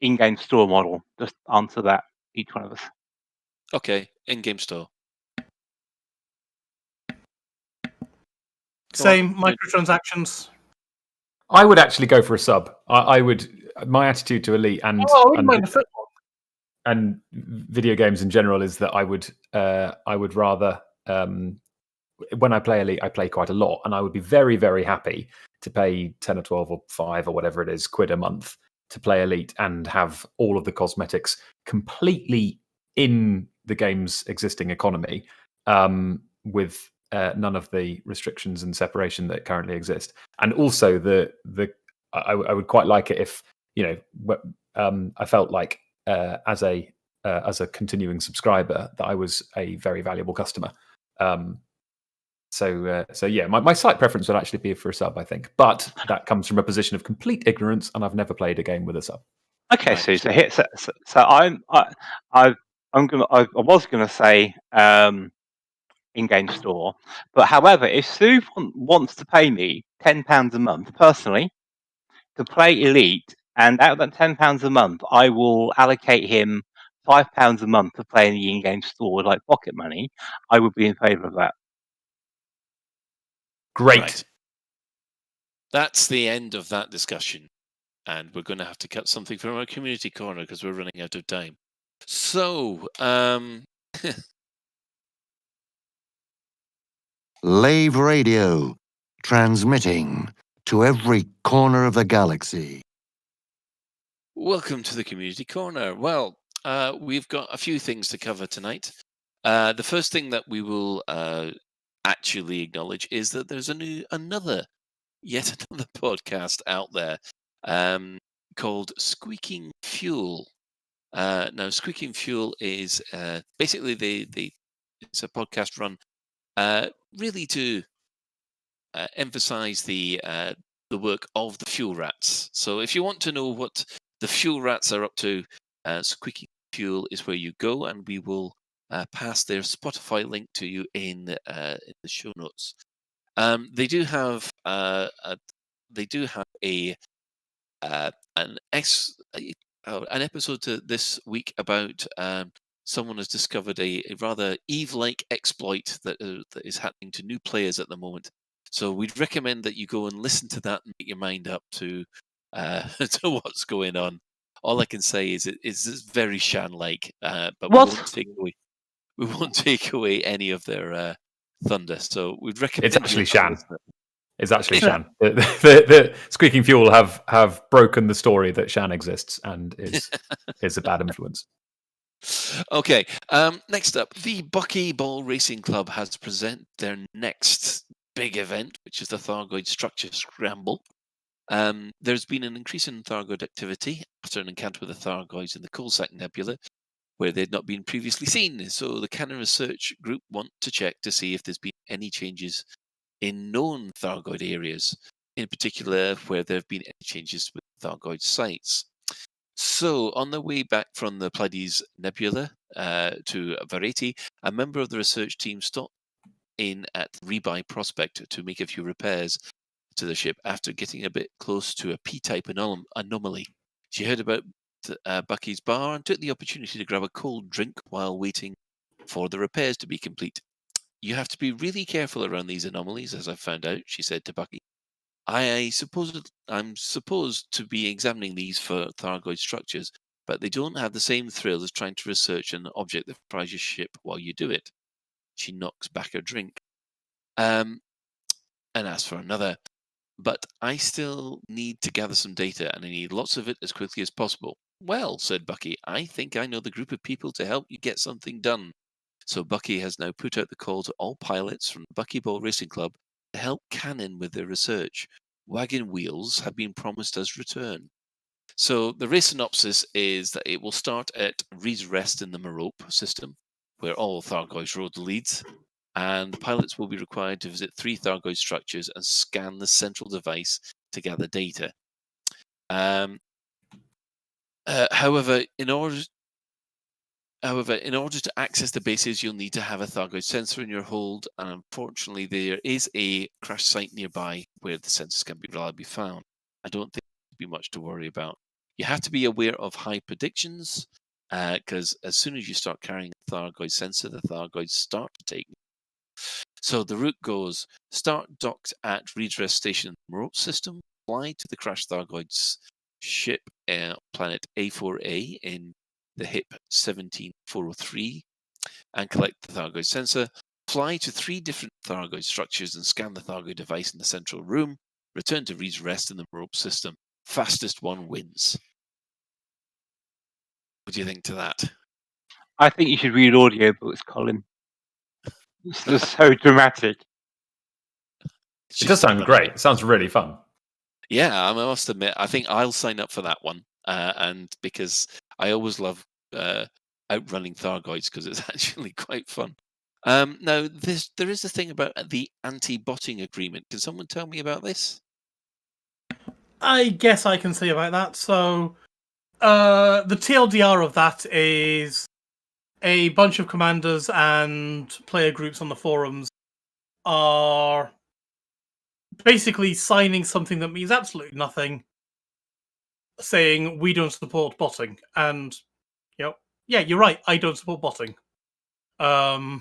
in-game store model? Just answer that, each one of us. Okay, in-game store. Same microtransactions. I would actually go for a sub. I would. My attitude to Elite and and video games in general is that I would rather when I play Elite, I play quite a lot, and I would be very, very happy to pay 10 or 12 or 5 or whatever it is quid a month to play Elite and have all of the cosmetics completely in the game's existing economy, with none of the restrictions and separation that currently exist. And also I would quite like it if, you know, I felt like as a continuing subscriber that I was a very valuable customer. So yeah, my slight preference would actually be for a sub, I think, but that comes from a position of complete ignorance, and I've never played a game with a sub. Okay, so I was gonna say in-game store, but however, if Sue wants to pay me £10 a month personally to play Elite, and out of that £10 a month, I will allocate him £5 a month to play in the in-game store like pocket money, I would be in favour of that. Great. Right. That's the end of that discussion. And we're going to have to cut something from our community corner because we're running out of time. So, Lave Radio, transmitting to every corner of the galaxy. welcome to the community corner. Well, we've got a few things to cover tonight. The first thing that we will actually acknowledge is that there's yet another podcast out there called Squeaking Fuel. Now, Squeaking Fuel is basically it's a podcast run really to emphasize the work of the Fuel Rats. So if you want to know what the Fuel Rats are up to, Squeaking Fuel is where you go, and we will pass their Spotify link to you in the show notes. They do have an episode this week about someone has discovered a rather Eve-like exploit that is happening to new players at the moment. So we'd recommend that you go and listen to that and make your mind up to to what's going on. All I can say is it's very Shan-like, but we won't take away any of their thunder. So we'd recommend. It's actually Shan. It's actually Shan. The Squeaking Fuel have broken the story that Shan exists and is a bad influence. Okay. Next up, the Buckyball Racing Club has presented their next big event, which is the Thargoid Structure Scramble. There's been an increase in Thargoid activity after an encounter with the Thargoids in the Coalsack Nebula, where they'd not been previously seen. So the Canon Research Group want to check to see if there's been any changes in known Thargoid areas, in particular where there have been any changes with Thargoid sites. So, on the way back from the Pleiades Nebula to Vareti, a member of the research team stopped in at Rebuy Prospect to make a few repairs to the ship after getting a bit close to a P-type anomaly. She heard about Bucky's bar and took the opportunity to grab a cold drink while waiting for the repairs to be complete. You have to be really careful around these anomalies, as I've found out, she said to Bucky. I'm supposed to be examining these for Thargoid structures, but they don't have the same thrill as trying to research an object that fries your ship while you do it. She knocks back her drink. And asks for another. But I still need to gather some data, and I need lots of it as quickly as possible. Well, said Bucky, I think I know the group of people to help you get something done. So Bucky has now put out the call to all pilots from the Buckyball Racing Club to help Canon with their research. Wagon wheels have been promised as return. So the race synopsis is that it will start at Reed's Rest in the Merope system, where all Thargoids road leads, and pilots will be required to visit 3 Thargoid structures and scan the central device to gather data. However, in order to access the bases, you'll need to have a Thargoid sensor in your hold, and unfortunately there is a crash site nearby where the sensors can be reliably found. I don't think there'll be much to worry about. You have to be aware of high predictions, because as soon as you start carrying a Thargoid sensor, the Thargoids start to take. So the route goes, start docked at Reed's Rest Station in the Merope system, fly to the crashed Thargoids ship, planet A4A in the HIP 17403, and collect the Thargoid sensor, fly to 3 different Thargoid structures and scan the Thargoid device in the central room, return to Reed's Rest in the Merope system. Fastest one wins. What do you think to that? I think you should read audiobooks, Colin. It's just so dramatic. It does sound great. It sounds really fun. Yeah, I must admit, I think I'll sign up for that one. And because I always love outrunning Thargoids because it's actually quite fun. Now, there is a thing about the anti-botting agreement. Can someone tell me about this? I guess I can say about that. So, the TLDR of that is a bunch of commanders and player groups on the forums are basically signing something that means absolutely nothing, saying we don't support botting. And, yeah, you're right, I don't support botting. I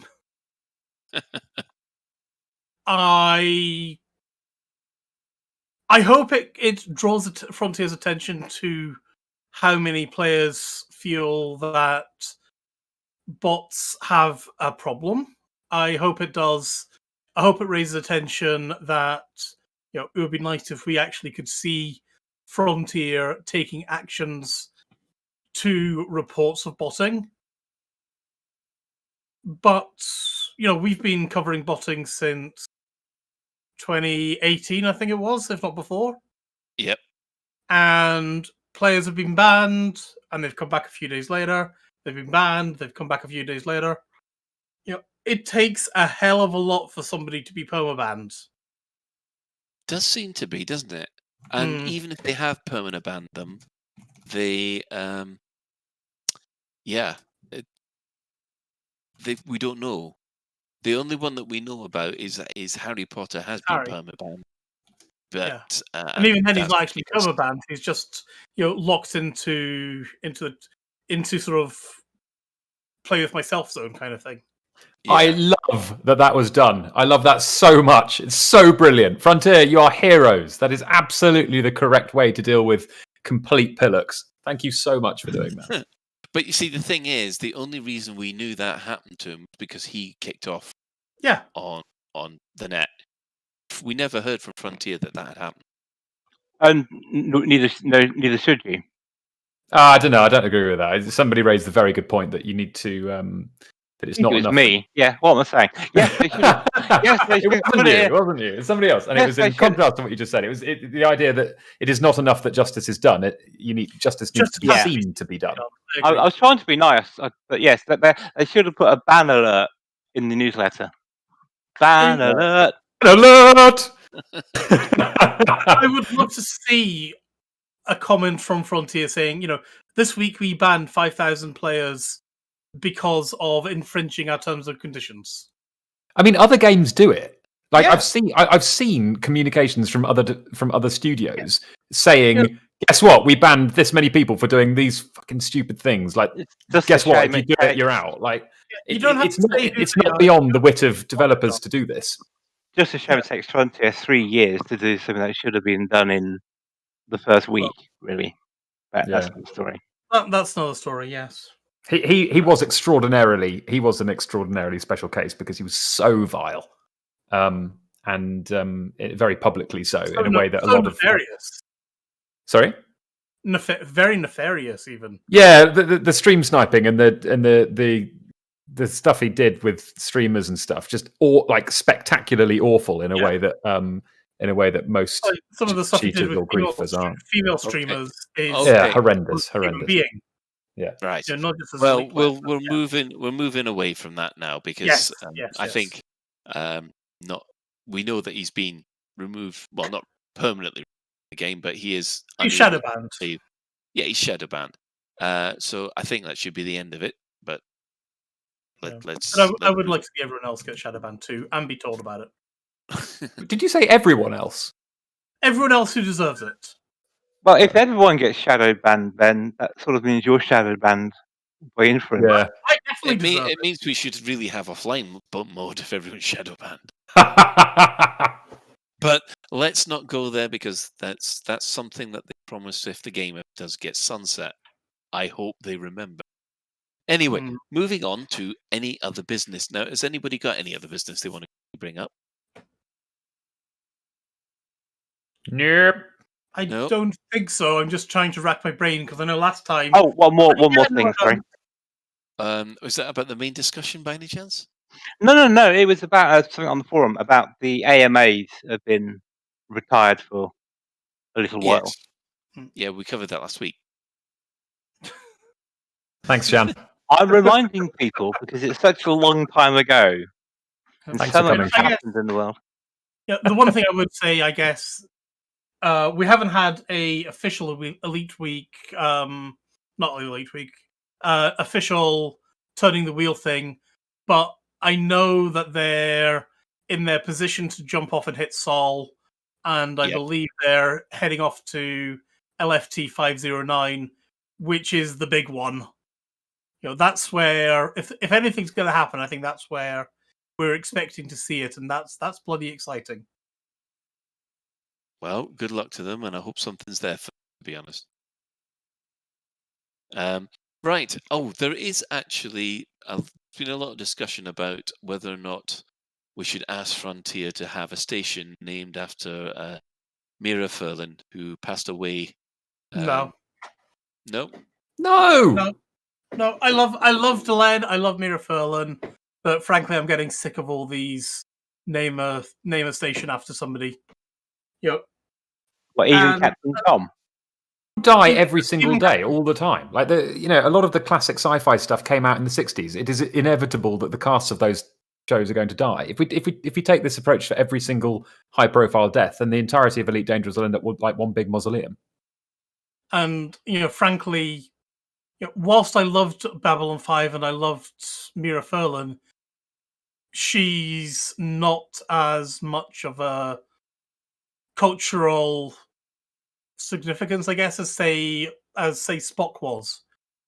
hope it draws Frontier's attention to how many players feel that bots have a problem. I hope it does. I hope it raises attention that it would be nice if we actually could see Frontier taking actions to reports of botting. But we've been covering botting since 2018, I think it was, if not before. Yep. And players have been banned, and they've come back a few days later. They've been banned, they've come back a few days later. It takes a hell of a lot for somebody to be perma-banned. Does seem to be, doesn't it? And even if they have permanent banned them, they, we don't know. The only one that we know about is Harry Potter has been permanent banned. But and even then, he's not actually perma-banned. He's just locked into sort of play with myself zone kind of thing. Yeah. I love that was done. I love that so much. It's so brilliant. Frontier, you are heroes. That is absolutely the correct way to deal with complete pillocks. Thank you so much for doing that. But you see, the thing is, the only reason we knew that happened to him was because he kicked off on the net. We never heard from Frontier that had happened. And neither should you. I don't know. I don't agree with that. Somebody raised a very good point that you need to But it's I think not it was enough. me. Yeah, what am I saying? Yes, they should have. Yes, they It should wasn't you. It wasn't you. It's somebody else. And Yes, it was they in should. contrast to what you just said. It was the idea that it is not enough that justice is done. Justice needs to be Yeah. seen to be done. I was trying to be nice, but yes, they should have put a ban alert in the newsletter. Ban alert! Alert! I would love to see a comment from Frontier saying, this week we banned 5,000 players because of infringing our terms and conditions. I mean, other games do it. Like Yeah. I've seen communications from other studios saying, "Guess what? We banned this many people for doing these fucking stupid things." Like, guess what? If you do it, you're out. Like, You don't have it's to not. say who It's they not are. beyond the wit of developers to do this. Just a shame it takes Frontier 3 years to do something that should have been done in the first week, really. But that's Yeah. the story. That's another story, yes. He was an extraordinarily special case because he was so vile, very publicly so in a way that a lot of nefarious. Sorry. Very nefarious, even. Yeah, the stream sniping and the stuff he did with streamers and stuff, just spectacularly awful in a way that most some of the stuff he did cheaters or with griefers aren't. female streamers is horrendous. being. Yeah, right. Not just as Well, we're moving away from that now because I think we know that he's been removed. Well, not permanently from the game, but he's shadow banned. Yeah, he's shadow banned. So I think that should be the end of it. But let's. But I would like to see everyone else get shadow banned too, and be told about it. Did you say everyone else? Everyone else who deserves it. Well, if everyone gets shadow banned, then that sort of means you're shadow banned by inference. Yeah. I definitely deserve It means we should really have offline mode if everyone's shadow banned. But let's not go there because that's something that they promised if the game does get sunset. I hope they remember. Anyway, moving on to any other business. Now, has anybody got any other business they want to bring up? Nope. I don't think so. I'm just trying to rack my brain because I know last time. Oh, one more thing. Sorry. Was that about the main discussion by any chance? No. It was about something on the forum about the AMAs have been retired for a little while. Yeah, we covered that last week. Thanks, Jan. I'm reminding people because it's such a long time ago. And so much happened in the world. Yeah, the one thing I would say, I guess, we haven't had a official Elite Week, not Elite Week, official turning the wheel thing, but I know that they're in their position to jump off and hit Sol, and I believe they're heading off to LFT 509, which is the big one. That's where, if anything's going to happen, I think that's where we're expecting to see it, and that's bloody exciting. Well, good luck to them, and I hope something's there for them, to be honest. Right. Oh, there is actually been a lot of discussion about whether or not we should ask Frontier to have a station named after Mira Furlan, who passed away. No. No. I love Delenn. I love Mira Furlan, but frankly, I'm getting sick of all these name a station after somebody. What, even Captain Tom? Die every single day, all the time. Like a lot of the classic sci-fi stuff came out in the 60s. It is inevitable that the casts of those shows are going to die. If we take this approach for every single high-profile death, then the entirety of Elite Dangerous will end up with like one big mausoleum. And frankly, whilst I loved Babylon 5 and I loved Mira Furlan, she's not as much of a cultural significance, I guess, as say Spock was.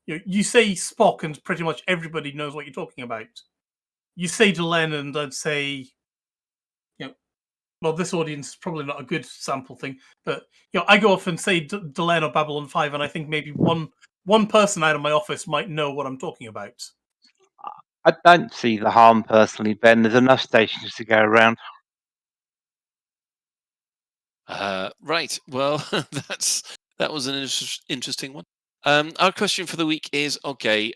You say Spock and pretty much everybody knows what you're talking about. You say Delenn and I'd say, well, this audience is probably not a good sample thing, but I go off and say Delenn or Babylon 5, and I think maybe one person out of my office might know what I'm talking about. I don't see the harm personally, Ben. There's enough stations to go around. Right. Well, that was an interesting one. Our question for the week is: okay,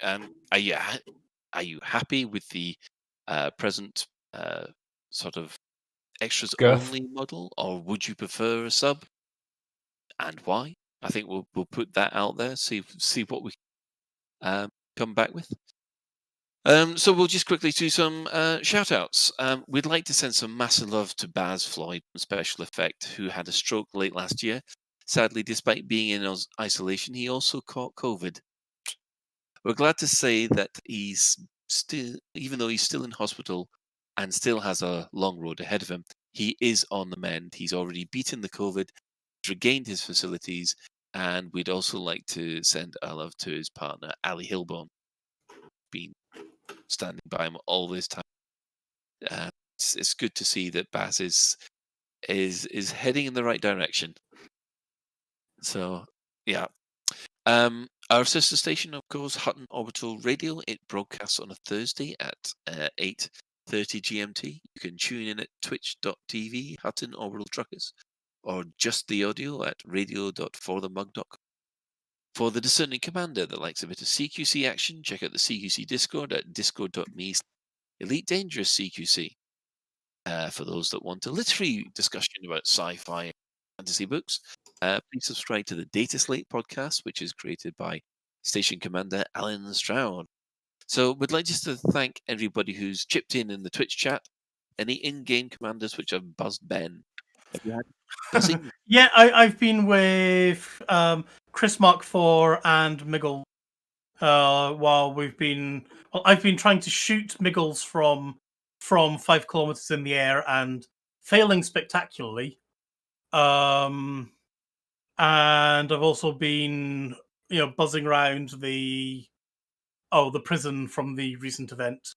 Are you happy with the present sort of extras Girth. only model, or would you prefer a sub, and why? I think we'll put that out there. See what we come back with. So we'll just quickly do some shout-outs. We'd like to send some massive love to Baz Floyd from Special Effect, who had a stroke late last year. Sadly, despite being in isolation, he also caught COVID. We're glad to say that he's still, even though he's still in hospital and still has a long road ahead of him, he is on the mend. He's already beaten the COVID, regained his facilities, and we'd also like to send our love to his partner, Ali Hilborn, been standing by him all this time. It's good to see that Baz is heading in the right direction. So yeah. Our sister station, of course, Hutton Orbital Radio. It broadcasts on a Thursday at 8:30 GMT. You can tune in at twitch.tv, Hutton Orbital Truckers, or just the audio at radio.forthemug.com. For the discerning commander that likes a bit of CQC action, check out the CQC Discord at discord.me/Elite Dangerous CQC. For those that want a literary discussion about sci-fi and fantasy books, please subscribe to the Data Slate podcast, which is created by Station Commander Alan Stroud. So we'd like just to thank everybody who's chipped in the Twitch chat. Any in-game commanders which have buzzed Ben? Have you had buzzing? Yeah, I've been with Chris Mark IV and Miggle while we've been. Well, I've been trying to shoot Miggles from 5 kilometers in the air and failing spectacularly. And I've also been, buzzing around the prison from the recent event.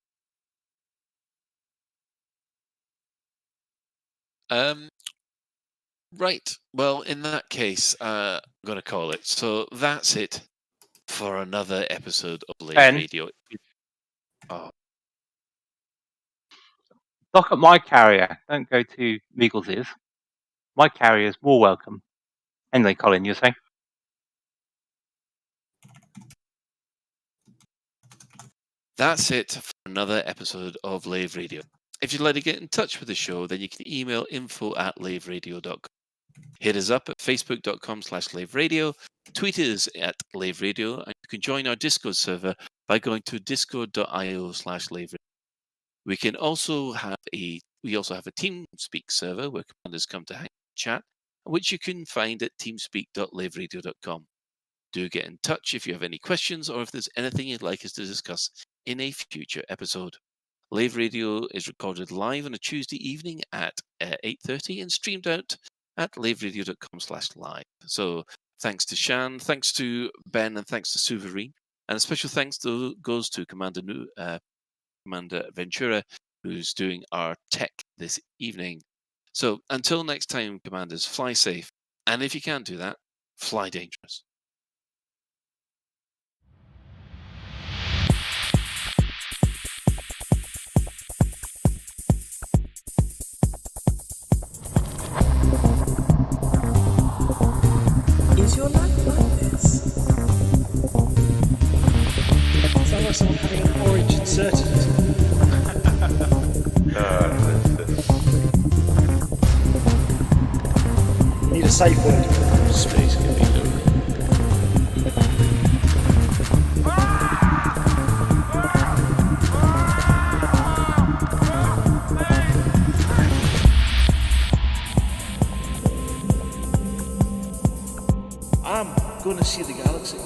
Right. Well, in that case, I'm going to call it. So that's it for another episode of Lave Radio. Oh. Look at my carrier. Don't go to Meagles's. My carrier is more welcome. Anyway, Colin, you're saying? That's it for another episode of Lave Radio. If you'd like to get in touch with the show, then you can email info@laveradio.com. Hit us up at facebook.com/laveradio, tweet us at Lave Radio, and you can join our Discord server by going to discord.io/laveradio. We also have a TeamSpeak server where commanders come to hang and chat, which you can find at teamspeak.laveradio.com. Do get in touch if you have any questions or if there's anything you'd like us to discuss in a future episode. Lave Radio is recorded live on a Tuesday evening at 8:30 and streamed out at laveradio.com/live. So thanks to Shan, thanks to Ben, and thanks to Suverine. And a special thanks goes to Commander Ventura, who's doing our tech this evening. So until next time, Commanders, fly safe. And if you can't do that, fly dangerous. Is your life like this? Sounds like someone having an orange inserted. Need a safe word. Space can be done. I'm gonna see the galaxy.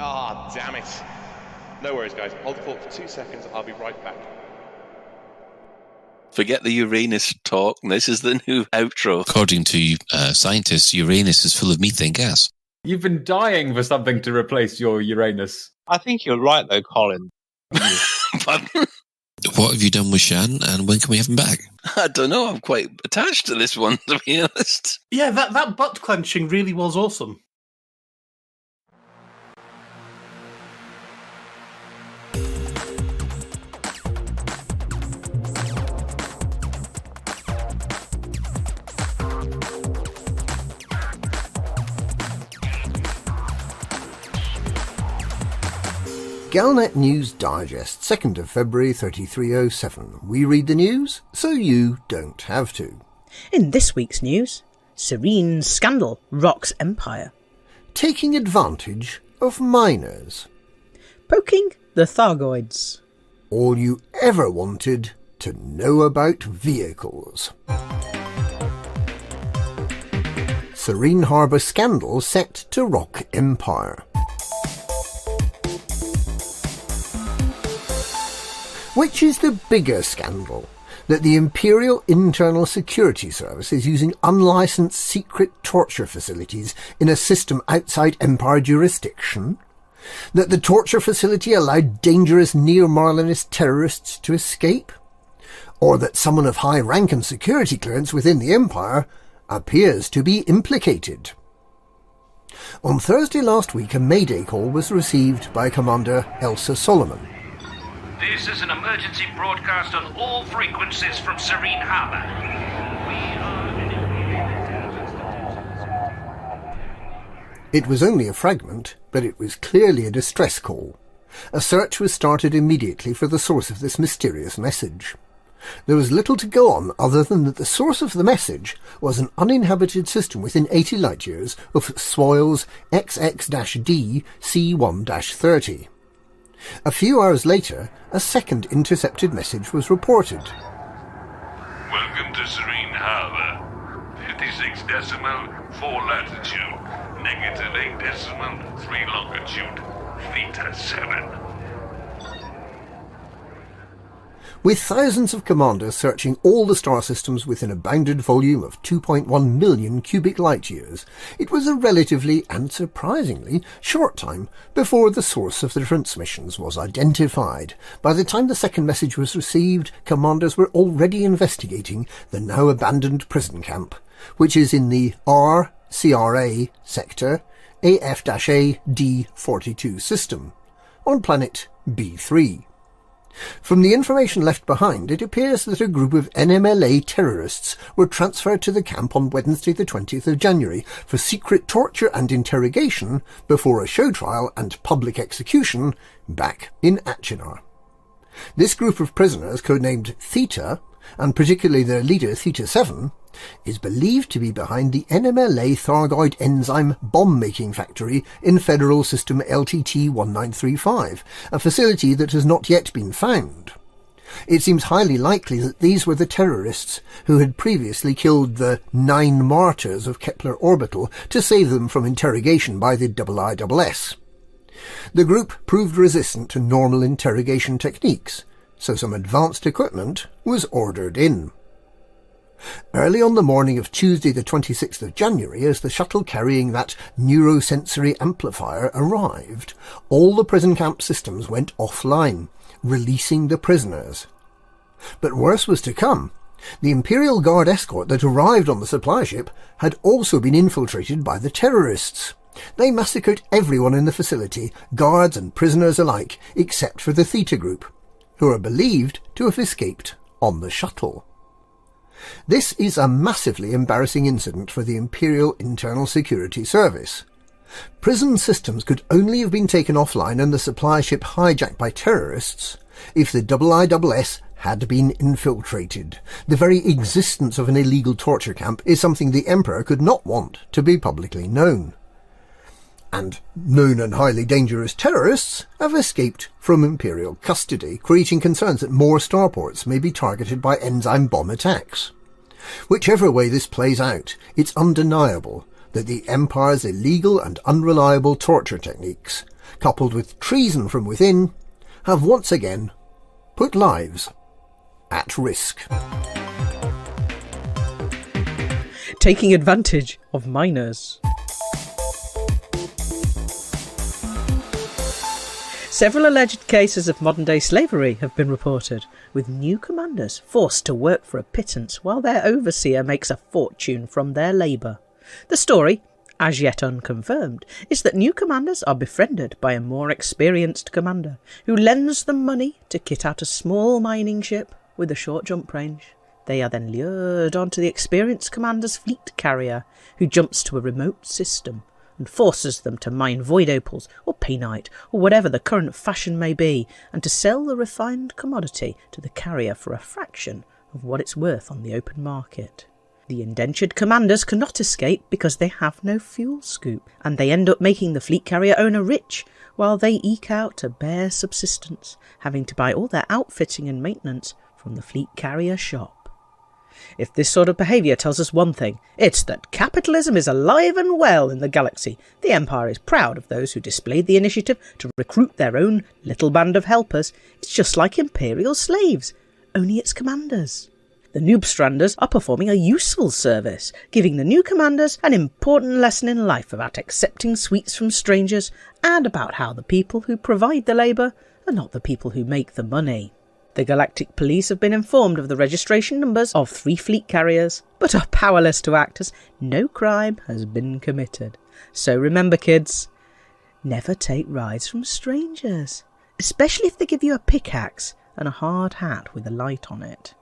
Ah, damn it. No worries, guys. Hold the fort for 2 seconds. I'll be right back. Forget the Uranus talk. This is the new outro. According to scientists, Uranus is full of methane gas. You've been dying for something to replace your Uranus. I think you're right, though, Colin. What have you done with Shan, and when can we have him back? I don't know. I'm quite attached to this one, to be honest. Yeah, that butt clenching really was awesome. Galnet News Digest, 2nd of February 3307. We read the news, so you don't have to. In this week's news, Serene Scandal rocks Empire. Taking advantage of minors. Poking the Thargoids. All you ever wanted to know about vehicles. Serene Harbour Scandal set to rock Empire. Which is the bigger scandal? That the Imperial Internal Security Service is using unlicensed secret torture facilities in a system outside Empire jurisdiction? That the torture facility allowed dangerous neo-Marlinist terrorists to escape? Or that someone of high rank and security clearance within the Empire appears to be implicated? On Thursday last week, a Mayday call was received by Commander Elsa Solomon. This is an emergency broadcast on all frequencies from Serene Harbour. It was only a fragment, but it was clearly a distress call. A search was started immediately for the source of this mysterious message. There was little to go on other than that the source of the message was an uninhabited system within 80 light-years of Swoyles XX-D C1-30. A few hours later, a second intercepted message was reported. Welcome to Serene Harbour. 56 decimal, 4 latitude. Negative 8 decimal, 3 longitude. Theta 7. With thousands of commanders searching all the star systems within a bounded volume of 2.1 million cubic light-years, it was a relatively, and surprisingly, short time before the source of the transmissions was identified. By the time the second message was received, commanders were already investigating the now-abandoned prison camp, which is in the RCRA sector AF-A D42 system, on planet B3. From the information left behind, it appears that a group of NMLA terrorists were transferred to the camp on Wednesday the 20th of January for secret torture and interrogation before a show trial and public execution back in Achenar. This group of prisoners, codenamed Theta, and particularly their leader Theta 7, is believed to be behind the NMLA Thargoid enzyme bomb-making factory in Federal System LTT-1935, a facility that has not yet been found. It seems highly likely that these were the terrorists who had previously killed the 9 martyrs of Kepler Orbital to save them from interrogation by the IISS. The group proved resistant to normal interrogation techniques, so some advanced equipment was ordered in. Early on the morning of Tuesday the 26th of January, as the shuttle carrying that neurosensory amplifier arrived, all the prison camp systems went offline, releasing the prisoners. But worse was to come. The Imperial Guard escort that arrived on the supply ship had also been infiltrated by the terrorists. They massacred everyone in the facility, guards and prisoners alike, except for the Theta group, who are believed to have escaped on the shuttle. This is a massively embarrassing incident for the Imperial Internal Security Service. Prison systems could only have been taken offline and the supply ship hijacked by terrorists if the IISS had been infiltrated. The very existence of an illegal torture camp is something the Emperor could not want to be publicly known. And known and highly dangerous terrorists have escaped from Imperial custody, creating concerns that more starports may be targeted by enzyme bomb attacks. Whichever way this plays out, it's undeniable that the Empire's illegal and unreliable torture techniques coupled with treason from within, have once again put lives at risk. Taking advantage of minors. Several alleged cases of modern-day slavery have been reported, with new commanders forced to work for a pittance while their overseer makes a fortune from their labour. The story, as yet unconfirmed, is that new commanders are befriended by a more experienced commander, who lends them money to kit out a small mining ship with a short jump range. They are then lured onto the experienced commander's fleet carrier, who jumps to a remote system and forces them to mine void opals or painite or whatever the current fashion may be, and to sell the refined commodity to the carrier for a fraction of what it's worth on the open market. The indentured commanders cannot escape because they have no fuel scoop, and they end up making the fleet carrier owner rich, while they eke out a bare subsistence, having to buy all their outfitting and maintenance from the fleet carrier shop. If this sort of behaviour tells us one thing, it's that capitalism is alive and well in the galaxy. The Empire is proud of those who displayed the initiative to recruit their own little band of helpers. It's just like Imperial slaves, only it's commanders. The Noobstranders are performing a useful service, giving the new commanders an important lesson in life about accepting sweets from strangers and about how the people who provide the labour are not the people who make the money. The Galactic Police have been informed of the registration numbers of 3 fleet carriers, but are powerless to act as no crime has been committed. So remember, kids, never take rides from strangers, especially if they give you a pickaxe and a hard hat with a light on it.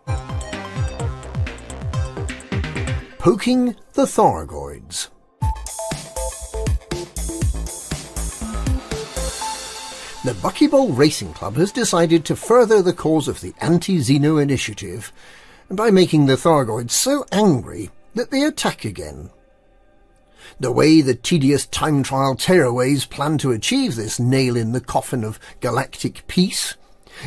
Poking the Thargoids. The Buckyball Racing Club has decided to further the cause of the Anti-Xeno Initiative by making the Thargoids so angry that they attack again. The way the tedious time trial tearaways plan to achieve this nail in the coffin of galactic peace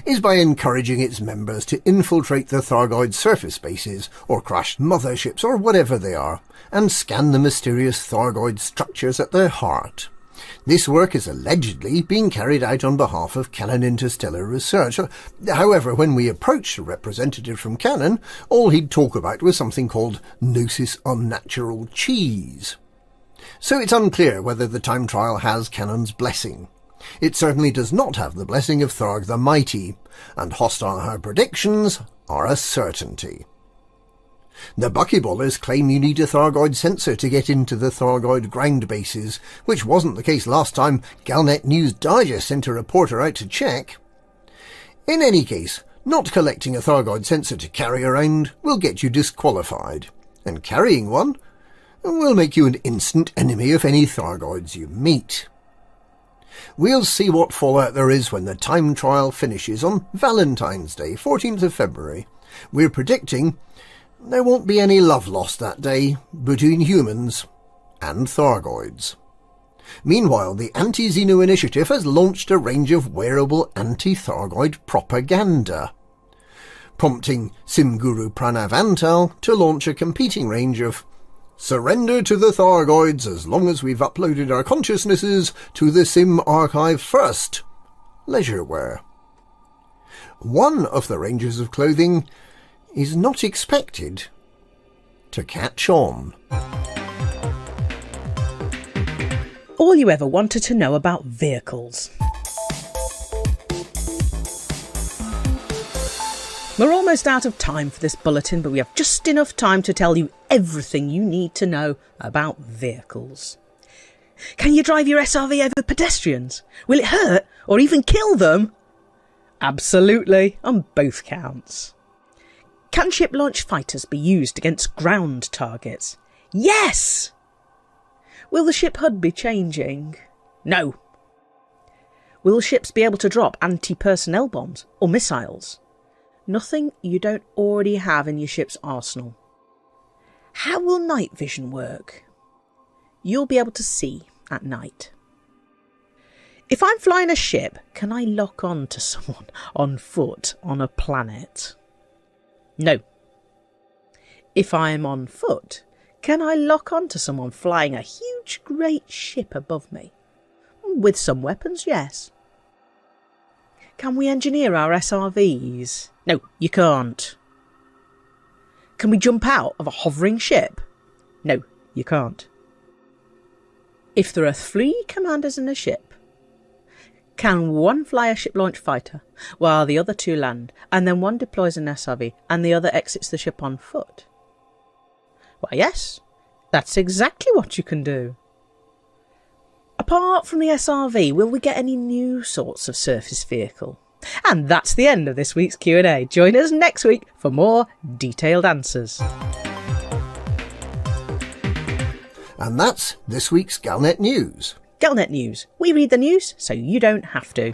is by encouraging its members to infiltrate the Thargoid surface bases, or crashed motherships, or whatever they are, and scan the mysterious Thargoid structures at their heart. This work is allegedly being carried out on behalf of Canon Interstellar Research. However, when we approached a representative from Canon, all he'd talk about was something called Gnosis Unnatural Cheese. So it's unclear whether the time trial has Canon's blessing. It certainly does not have the blessing of Tharg the Mighty, and hostile her predictions are a certainty. The Buckyballers claim you need a Thargoid sensor to get into the Thargoid ground bases, which wasn't the case last time Galnet News Digest sent a reporter out to check. In any case, not collecting a Thargoid sensor to carry around will get you disqualified, and carrying one will make you an instant enemy of any Thargoids you meet. We'll see what fallout there is when the time trial finishes on Valentine's Day, 14th of February. We're predicting there won't be any love lost that day between humans and Thargoids. Meanwhile, the Anti-Xeno Initiative has launched a range of wearable anti-Thargoid propaganda, prompting Simguru Pranav Antal to launch a competing range of "Surrender to the Thargoids as long as we've uploaded our consciousnesses to the Sim archive first" leisure wear. One of the ranges of clothing is not expected to catch on. All you ever wanted to know about vehicles. We're almost out of time for this bulletin, but we have just enough time to tell you everything you need to know about vehicles. Can you drive your SRV over pedestrians? Will it hurt or even kill them? Absolutely, on both counts. Can ship-launched fighters be used against ground targets? Yes! Will the ship HUD be changing? No. Will ships be able to drop anti-personnel bombs or missiles? Nothing you don't already have in your ship's arsenal. How will night vision work? You'll be able to see at night. If I'm flying a ship, can I lock on to someone on foot on a planet? No. If I am on foot, can I lock on to someone flying a huge great ship above me? with some weapons, yes. Can we engineer our SRVs? No, you can't. Can we jump out of a hovering ship? No, you can't. If there are 3 commanders in a ship, can one fly a ship-launched fighter while the other 2 land, and then one deploys an SRV and the other exits the ship on foot? Why, yes, that's exactly what you can do. Apart from the SRV, will we get any new sorts of surface vehicle? And that's the end of this week's Q&A. Join us next week for more detailed answers. And that's this week's Galnet News. Galnet News. We read the news so you don't have to.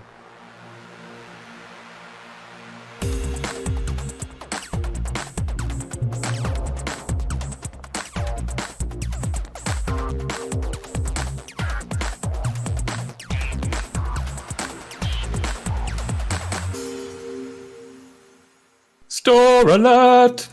Store alert!